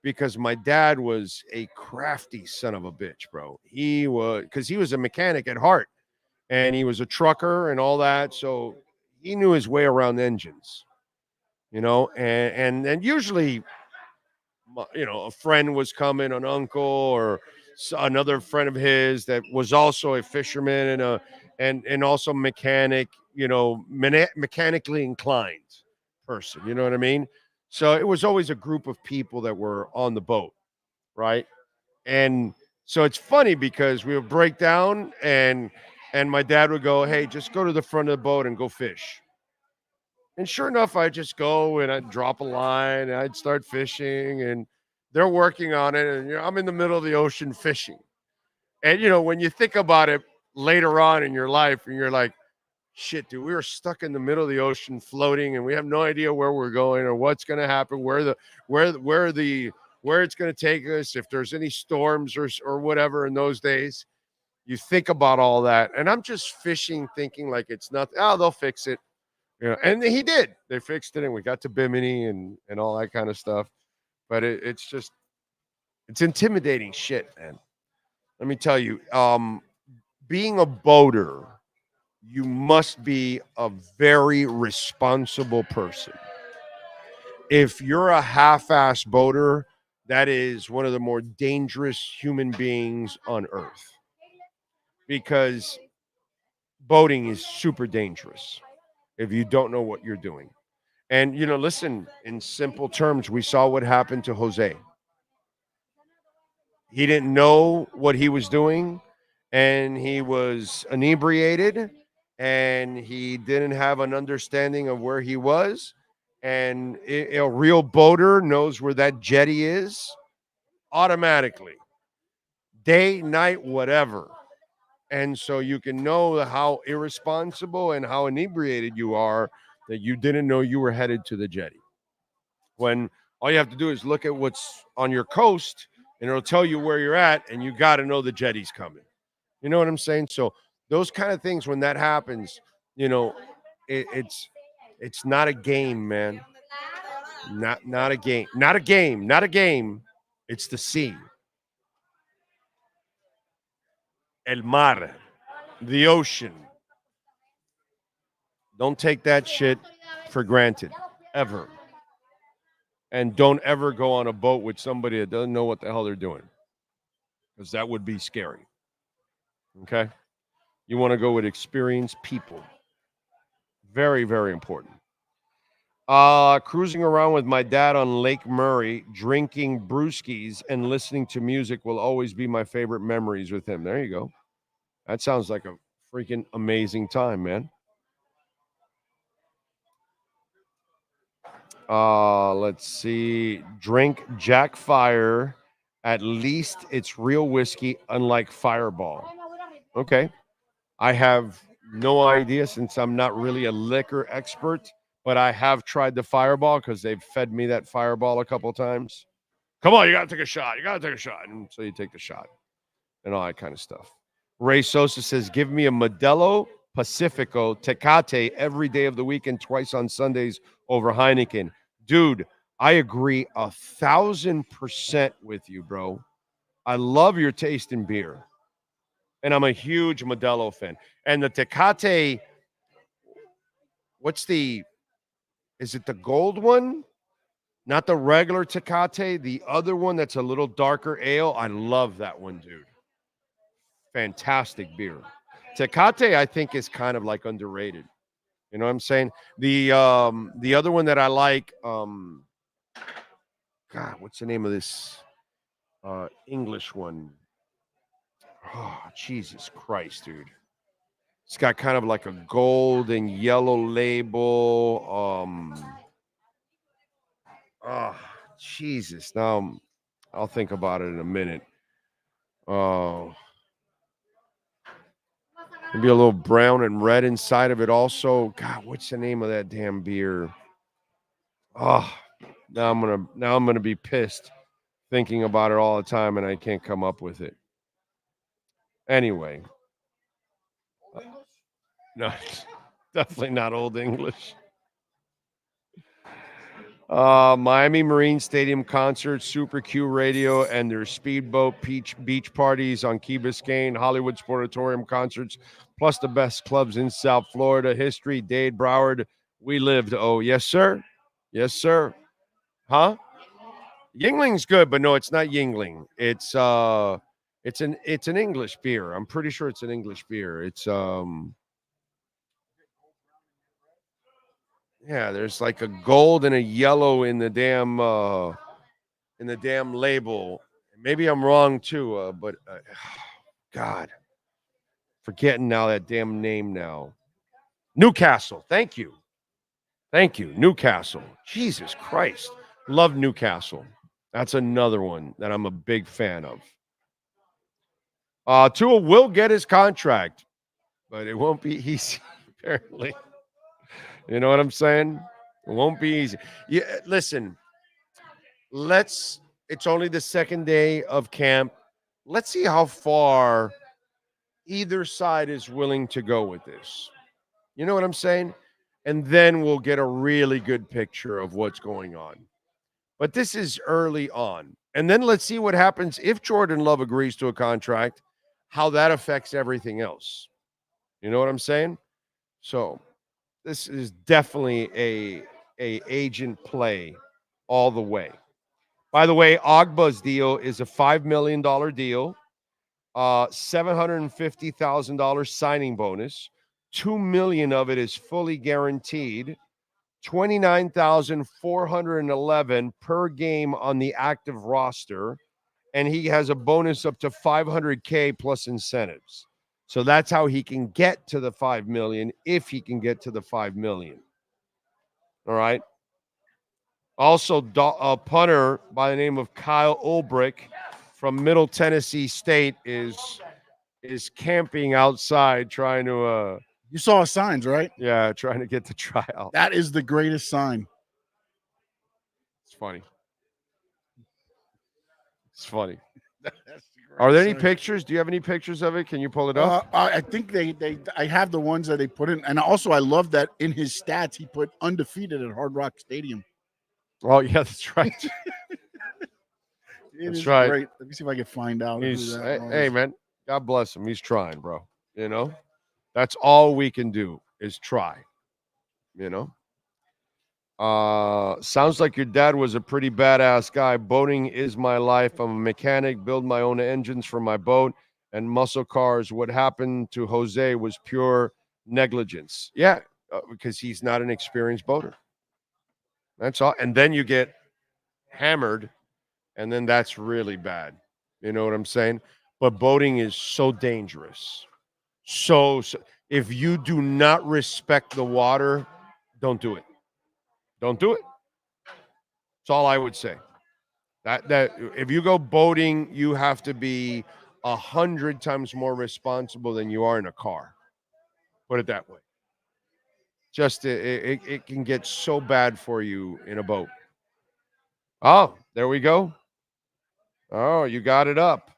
Because my dad was a crafty son of a bitch, bro. He was a mechanic at heart and he was a trucker and all that. So he knew his way around engines, you know, and usually, you know, a friend was coming, an uncle or another friend of his that was also a fisherman and also mechanic, you know, mechanically inclined person, you know what I mean? So it was always a group of people that were on the boat, right? And so it's funny because we would break down and my dad would go, hey, just go to the front of the boat and go fish. And sure enough, I'd just go and I'd drop a line and I'd start fishing and they're working on it. And, you know, I'm in the middle of the ocean fishing. And, you know, when you think about it later on in your life and you're like, shit, dude, we were stuck in the middle of the ocean floating and we have no idea where we're going or what's going to happen, where it's going to take us, if there's any storms or whatever in those days. You think about all that. And I'm just fishing thinking like it's nothing. Oh, they'll fix it. You know, and he did. They fixed it, and we got to Bimini and all that kind of stuff. But it's intimidating shit, man. Let me tell you, being a boater, you must be a very responsible person. If you're a half-ass boater, that is one of the more dangerous human beings on earth. Because boating is super dangerous if you don't know what you're doing. And, you know, listen, in simple terms, we saw what happened to Jose. He didn't know what he was doing, and he was inebriated, and he didn't have an understanding of where he was. And a real boater knows where that jetty is automatically. Day, night, whatever. And so you can know how irresponsible and how inebriated you are that you didn't know you were headed to the jetty. When all you have to do is look at what's on your coast and it'll tell you where you're at, and you got to know the jetty's coming. You know what I'm saying? So those kind of things, when that happens, you know, it's not a game, man. Not a game. Not a game. Not a game. It's the sea. El mar, the ocean. Don't take that shit for granted, ever. And don't ever go on a boat with somebody that doesn't know what the hell they're doing, because that would be scary. Okay? You want to go with experienced people. Very, very important. Cruising around with my dad on Lake Murray, drinking brewskis and listening to music will always be my favorite memories with him. There you go. That sounds like a freaking amazing time, man. Let's see. Drink Jack Fire. At least it's real whiskey, unlike Fireball. Okay. I have no idea since I'm not really a liquor expert, but I have tried the Fireball because they've fed me that Fireball a couple times. Come on, you got to take a shot. You got to take a shot. And so you take the shot and all that kind of stuff. Ray Sosa says, give me a Modelo Pacifico Tecate every day of the week and twice on Sundays over Heineken. Dude, I agree 1,000% with you, bro. I love your taste in beer. And I'm a huge Modelo fan. And the Tecate, is it the gold one? Not the regular Tecate, the other one that's a little darker ale. I love that one, dude. Fantastic beer. Tecate, I think, is kind of like underrated. You know what I'm saying? The other one that I like, God, what's the name of this English one? Oh, Jesus Christ, dude. It's got kind of like a gold and yellow label. Oh, Jesus. Now I'll think about it in a minute. Maybe a little brown and red inside of it also. God, what's the name of that damn beer? Oh, now I'm gonna be pissed thinking about it all the time and I can't come up with it. Anyway. No, definitely not Old English. Miami Marine Stadium concert, Super Q Radio, and their speedboat beach parties on Key Biscayne, Hollywood Sportatorium concerts, plus the best clubs in South Florida. History, Dade, Broward. We lived. Oh, yes, sir. Yes, sir. Huh? Yingling's good, but no, it's not Yingling. It's an English beer. I'm pretty sure it's an English beer. It's yeah, there's like a gold and a yellow in the damn label. Maybe I'm wrong too, but God, forgetting now that damn name now. Newcastle. Thank you. Newcastle. Jesus Christ. Love Newcastle. That's another one that I'm a big fan of. Tua will get his contract, but it won't be easy, apparently. You know what I'm saying? It won't be easy. Yeah, listen, it's only the second day of camp. Let's see how far either side is willing to go with this. You know what I'm saying? And then we'll get a really good picture of what's going on. But this is early on. And then let's see what happens if Jordan Love agrees to a contract, how that affects everything else. You know what I'm saying? So this is definitely a agent play all the way. By the way, Ogba's deal is a $5 million deal, $750,000 signing bonus. $2 million of it is fully guaranteed. $29,411 per game on the active roster, and he has a bonus up to $500K plus incentives. So that's how he can get to the $5 million, if he can get to the $5 million. All right. Also, a punter by the name of Kyle Ulbrich from Middle Tennessee State is camping outside trying to you saw signs, right? Yeah, trying to get the tryout. That is the greatest sign. It's funny. Are there any pictures? Do you have any pictures of it? Can you pull it up? I think I have the ones that they put in. And also, I love that in his stats, he put undefeated at Hard Rock Stadium. Oh, yeah, that's right. That's right. Great. Let me see if I can find out. Hey, man, God bless him. He's trying, bro. You know, that's all we can do is try. You know, sounds like your dad was a pretty badass guy. Boating is my life. I'm a mechanic, build my own engines for my boat and muscle cars. What happened to Jose was pure negligence. Yeah, because he's not an experienced boater. That's all. And then you get hammered, and then that's really bad. You know what I'm saying? But boating is so dangerous. So if you do not respect the water, don't do it. Don't do it. That's all I would say. That if you go boating, you have to be 100 times more responsible than you are in a car. Put it that way. Just it can get so bad for you in a boat. Oh, there we go. Oh, you got it up.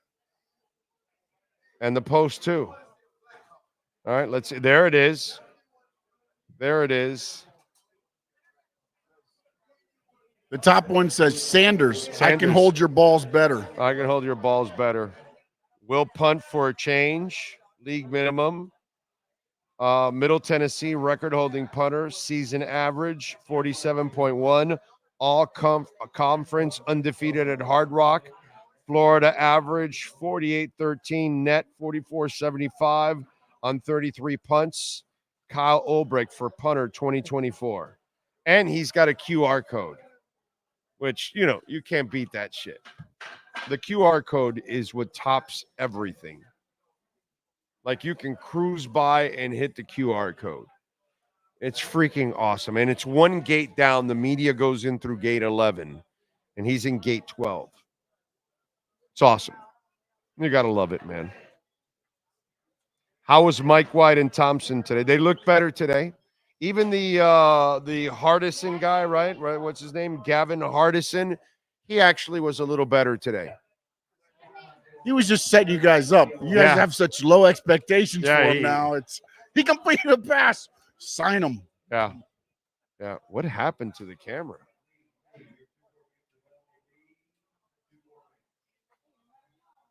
And the post too. All right, let's see. There it is. There it is. The top one says Sanders. I can hold your balls better. I can hold your balls better. Will punt for a change. League minimum. Middle Tennessee record-holding punter. Season average 47.1. All conference undefeated at Hard Rock. Florida average 48-13. Net 44.75 on 33 punts. Kyle Olbrich for punter 2024. And he's got a QR code, which, you know, you can't beat that shit. The QR code is what tops everything. Like, you can cruise by and hit the QR code. It's freaking awesome. And it's one gate down. The media goes in through gate 11, and he's in gate 12. It's awesome. You got to love it, man. How was Mike White and Thompson today? They look better today. Even the Hardison guy, right? What's his name? Gavin Hardison. He actually was a little better today. He was just setting you guys up. You guys have such low expectations for him now. He completed a pass. Sign him. Yeah. Yeah. What happened to the camera?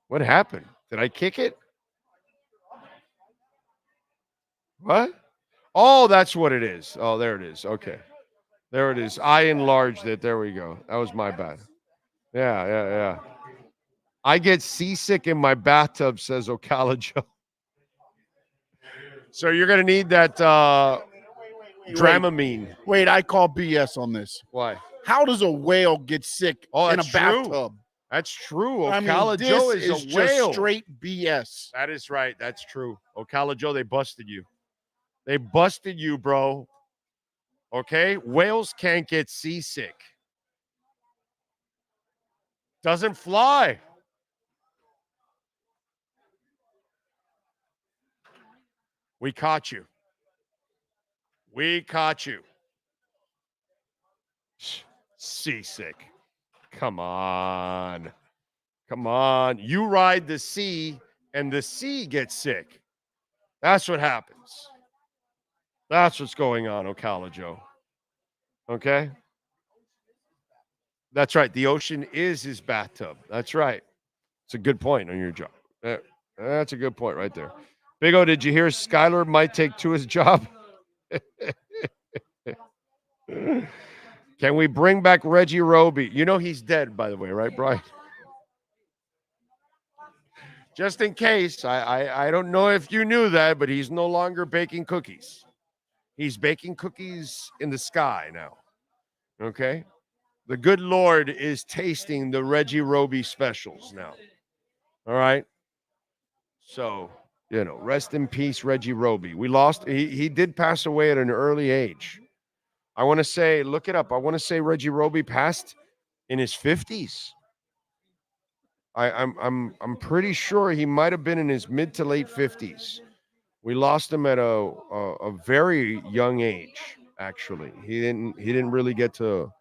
What happened? Did I kick it? What? Oh, that's what it is. Oh, there it is. Okay. There it is. I enlarged it. There we go. That was my bad. Yeah. I get seasick in my bathtub, says Ocala Joe. So you're going to need that Dramamine. Wait, I call BS on this. Why? How does a whale get sick in a bathtub? That's true. I mean, Ocala Joe this is a whale. Just straight BS. That is right. That's true. Ocala Joe, they busted you. They busted you, bro. Okay? Whales can't get seasick. Doesn't fly. We caught you. We caught you. Seasick. Come on. Come on. You ride the sea, and the sea gets sick. That's what happens. That's what's going on, Ocala Joe. Okay? That's right. The ocean is his bathtub. That's right. It's a good point on your job. That's a good point right there. Big O, did you hear Skyler might take Tua's job? Can we bring back Reggie Roby? You know he's dead, by the way, right, Brian? Just in case. I don't know if you knew that, but he's no longer baking cookies. He's baking cookies in the sky now. Okay? The good Lord is tasting the Reggie Roby specials now. All right? So, you know, rest in peace, Reggie Roby. We lost. He did pass away at an early age. I want to say, look it up. I want to say Reggie Roby passed in his 50s. I'm pretty sure he might have been in his mid to late 50s. We lost him at a very young age. Actually, he didn't really get to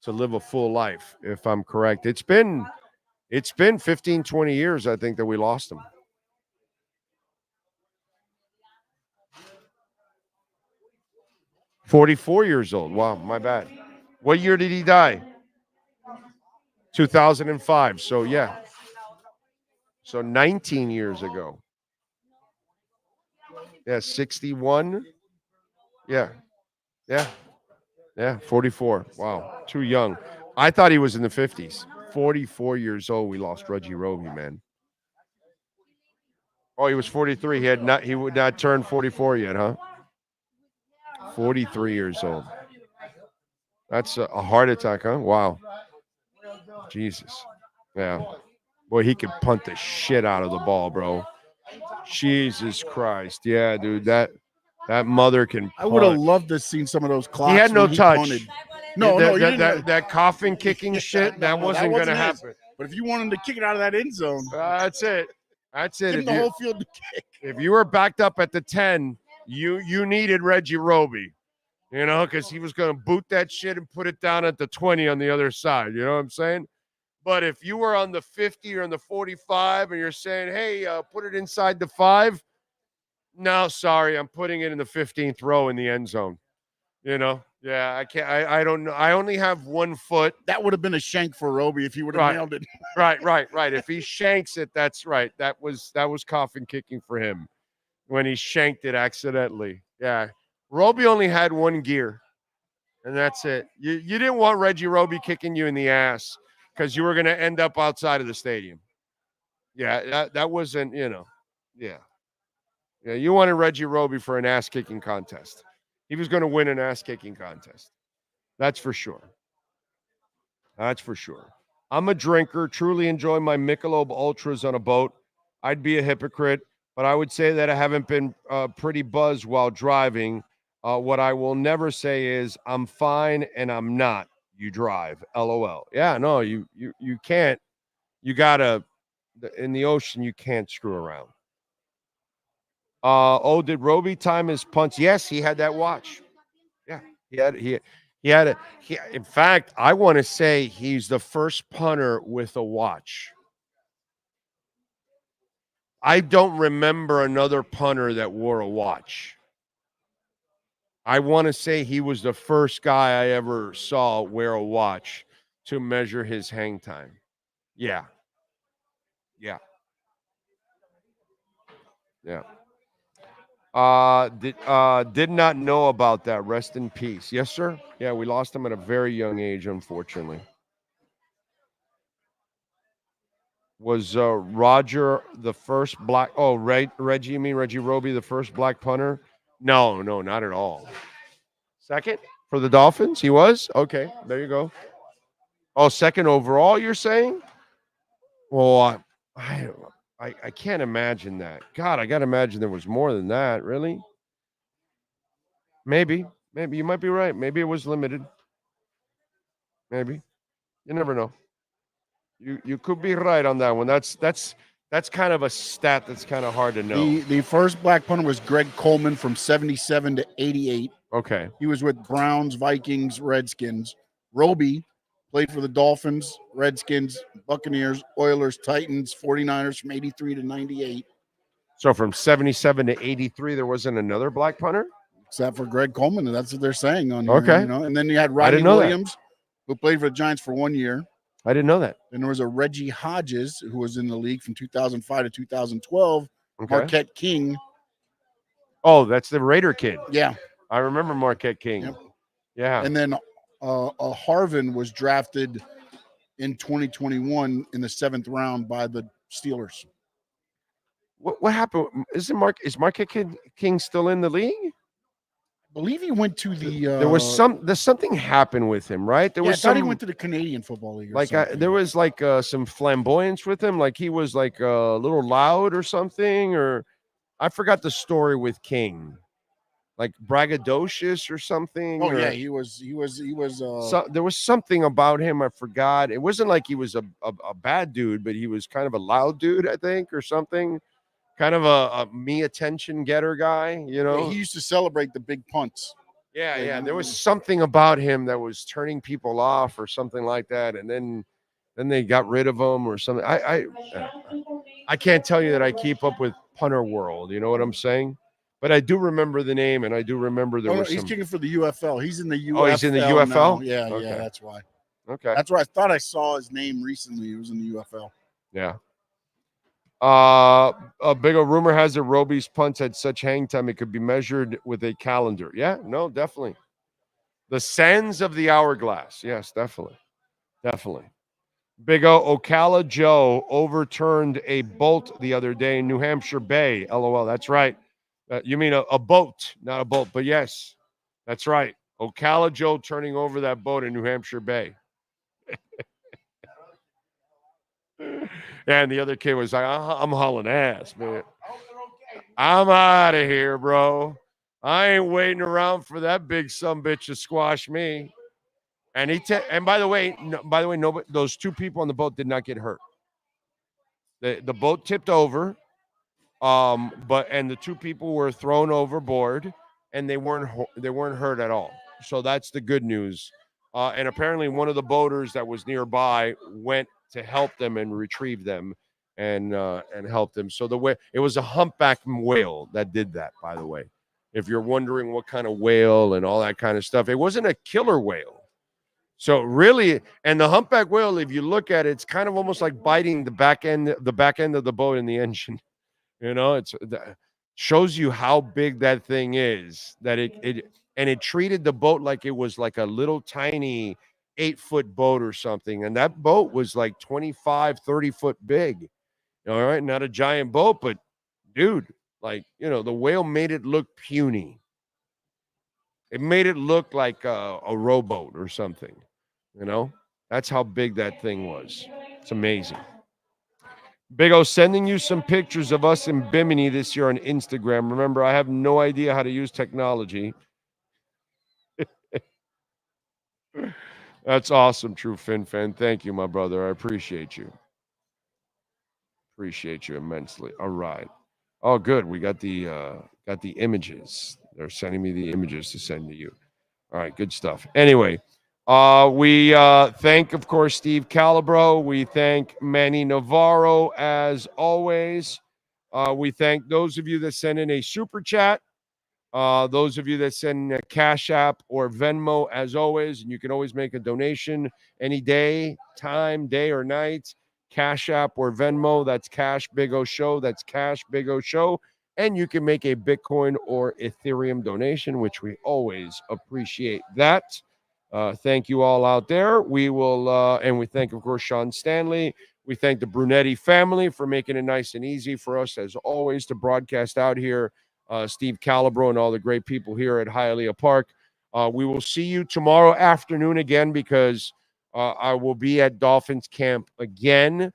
live a full life, if I'm correct. It's been 15, 20 years, I think, that we lost him. "44 years old. Wow, my bad. What year did he die? 2005. So, yeah. So 19 years ago. Yeah, 61. Yeah. 44. Wow, too young. I thought he was in the 50s. 44 years old, we lost Reggie Roby, man. Oh, he was 43. He would not turn 44 yet, huh? 43 years old. That's a heart attack, huh? Wow. Jesus. Yeah. Boy, he could punt the shit out of the ball, bro. Jesus Christ. Yeah, dude. That mother can punt. I would have loved to have seen some of those clocks. He had no when touch. Punted. No, that, he didn't. That coffin kicking shit, that wasn't going to his. happen. But if you want him to kick it out of that end zone, that's it. That's it. Give him the whole field to kick. If you were backed up at the 10, you needed Reggie Roby, because he was going to boot that shit and put it down at the 20 on the other side. You know what I'm saying? But if you were on the 50 or on the 45 and you're saying, hey, put it inside the 5, no, sorry, I'm putting it in the 15th row in the end zone. Yeah, I can't. I don't know. I only have 1 foot. That would have been a shank for Roby if he would have nailed it. Right. If he shanks it, that's right. That was coffin kicking for him when he shanked it accidentally. Yeah, Roby only had 1 gear, and that's it. You didn't want Reggie Roby kicking you in the ass because you were going to end up outside of the stadium. Yeah, that wasn't. Yeah. You wanted Reggie Roby for an ass kicking contest. He was going to win an ass-kicking contest. That's for sure. I'm a drinker, truly enjoy my Michelob Ultras on a boat. I'd be a hypocrite, but I would say that I haven't been pretty buzzed while driving. What I will never say is I'm fine and I'm not. You drive, LOL. Yeah, no, you can't. You got to, in the ocean, you can't screw around. Did Roby time his punts? Yes, he had that watch. Yeah, he had it. In fact, I want to say he's the first punter with a watch. I don't remember another punter that wore a watch. I want to say he was the first guy I ever saw wear a watch to measure his hang time. Yeah. Did not know about that. Rest in peace. Yes, sir. Yeah, we lost him at a very young age, unfortunately. Was Roger the first black? Oh, Reggie. You mean Reggie Roby, the first black punter? No, not at all. Second for the Dolphins, he was. Okay, there you go. Oh, second overall, you're saying? Well, I can't imagine that. God, I got to imagine there was more than that. Really? Maybe you might be right. Maybe it was limited. Maybe. You never know. You could be right on that one. That's kind of a stat that's kind of hard to know. The first black punter was Greg Coleman from 77 to 88. Okay. He was with Browns, Vikings, Redskins. Roby played for the Dolphins, Redskins, Buccaneers, Oilers, Titans, 49ers from 83 to 98. So from 77 to 83, there wasn't another black punter? Except for Greg Coleman, and that's what they're saying on here. Okay. And then you had Rodney Williams, who played for the Giants for 1 year. I didn't know that. And there was a Reggie Hodges, who was in the league from 2005 to 2012. Okay. Marquette King. Oh, that's the Raider kid. Yeah. I remember Marquette King. Yep. Yeah. And then Harvin was drafted in 2021 in the 7th round by the Steelers. What happened? Is Marquette King still in the league? I believe he went to the. There's something happened with him, right? I thought he went to the Canadian Football League. There was some flamboyance with him, like he was like a little loud or something, or I forgot the story with King, like braggadocious or something. Oh yeah, he was. There was something about him I forgot. It wasn't like he was a bad dude, but he was kind of a loud dude, I think, or something. Kind of a me attention getter guy, you know. Yeah, he used to celebrate the big punts. Yeah. There was something about him that was turning people off or something like that, and then they got rid of him or something. I can't tell you that I keep up with punter world. You know what I'm saying? But I do remember the name, and I do remember he's kicking for the UFL. He's in the UFL. Oh, he's in the UFL? Now. Yeah, Okay. yeah, that's why. Okay. That's where I thought I saw his name recently. He was in the UFL. Yeah. A bigger rumor has that Roby's punts had such hang time it could be measured with a calendar. Yeah, no, definitely. The sands of the hourglass. Yes, definitely. Big O, Ocala Joe overturned a bolt the other day in New Hampshire Bay. LOL, that's right. You mean a boat, not a bolt, but yes, that's right. Ocala Joe turning over that boat in New Hampshire Bay. And the other kid was like, I'm hauling ass, man. I'm out of here, bro. I ain't waiting around for that big sumbitch to squash me. And and by the way, nobody, those two people on the boat did not get hurt. The boat tipped over, and the two people were thrown overboard, and they weren't hurt at all. So that's the good news. And apparently, one of the boaters that was nearby went to help them and retrieve them, and help them. So it was a humpback whale that did that. By the way, if you're wondering what kind of whale and all that kind of stuff, it wasn't a killer whale. So really, and the humpback whale, if you look at it, it's kind of almost like biting the back end of the boat in the engine. You know, it shows you how big that thing is. That it treated the boat like it was like a little tiny 8-foot boat or something, and that boat was like 25, 30 foot big. All right, not a giant boat, but dude, like, you know, the whale made it look puny. It made it look like a rowboat or something. You know, that's how big that thing was. It's amazing. Big O, sending you some pictures of us in Bimini this year on Instagram. Remember, I have no idea how to use technology. That's awesome, True Fin Fan. Thank you, my brother. I appreciate you. Appreciate you immensely. All right. Oh, good. We got the images. They're sending me the images to send to you. All right, good stuff. Anyway, we thank, of course, Steve Calibro. We thank Manny Navarro, as always. We thank those of you that send in a super chat. Those of you that send a Cash App or Venmo, as always, and you can always make a donation any day, time, day or night. Cash App or Venmo, that's Cash Big O Show. That's Cash Big O Show. And you can make a Bitcoin or Ethereum donation, which we always appreciate that. Thank you all out there. We will, and we thank, of course, Sean Stanley. We thank the Brunetti family for making it nice and easy for us, as always, to broadcast out here. Steve Calibro and all the great people here at Hialeah Park. We will see you tomorrow afternoon again, because I will be at Dolphins camp again.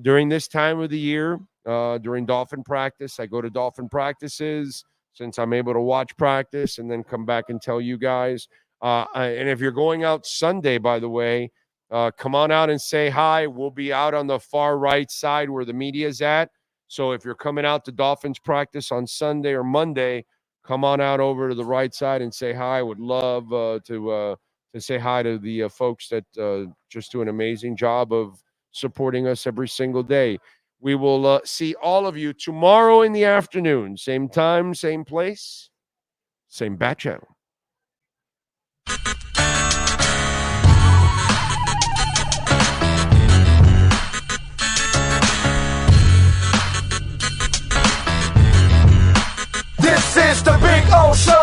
During this time of the year, during Dolphin practice, I go to Dolphin practices since I'm able to watch practice and then come back and tell you guys. And if you're going out Sunday, by the way, come on out and say hi. We'll be out on the far right side where the media is at. So if you're coming out to Dolphins practice on Sunday or Monday, come on out over to the right side and say hi. I would love to say hi to the folks that just do an amazing job of supporting us every single day. We will see all of you tomorrow in the afternoon. Same time, same place, same bat channel. This is the Big O Show.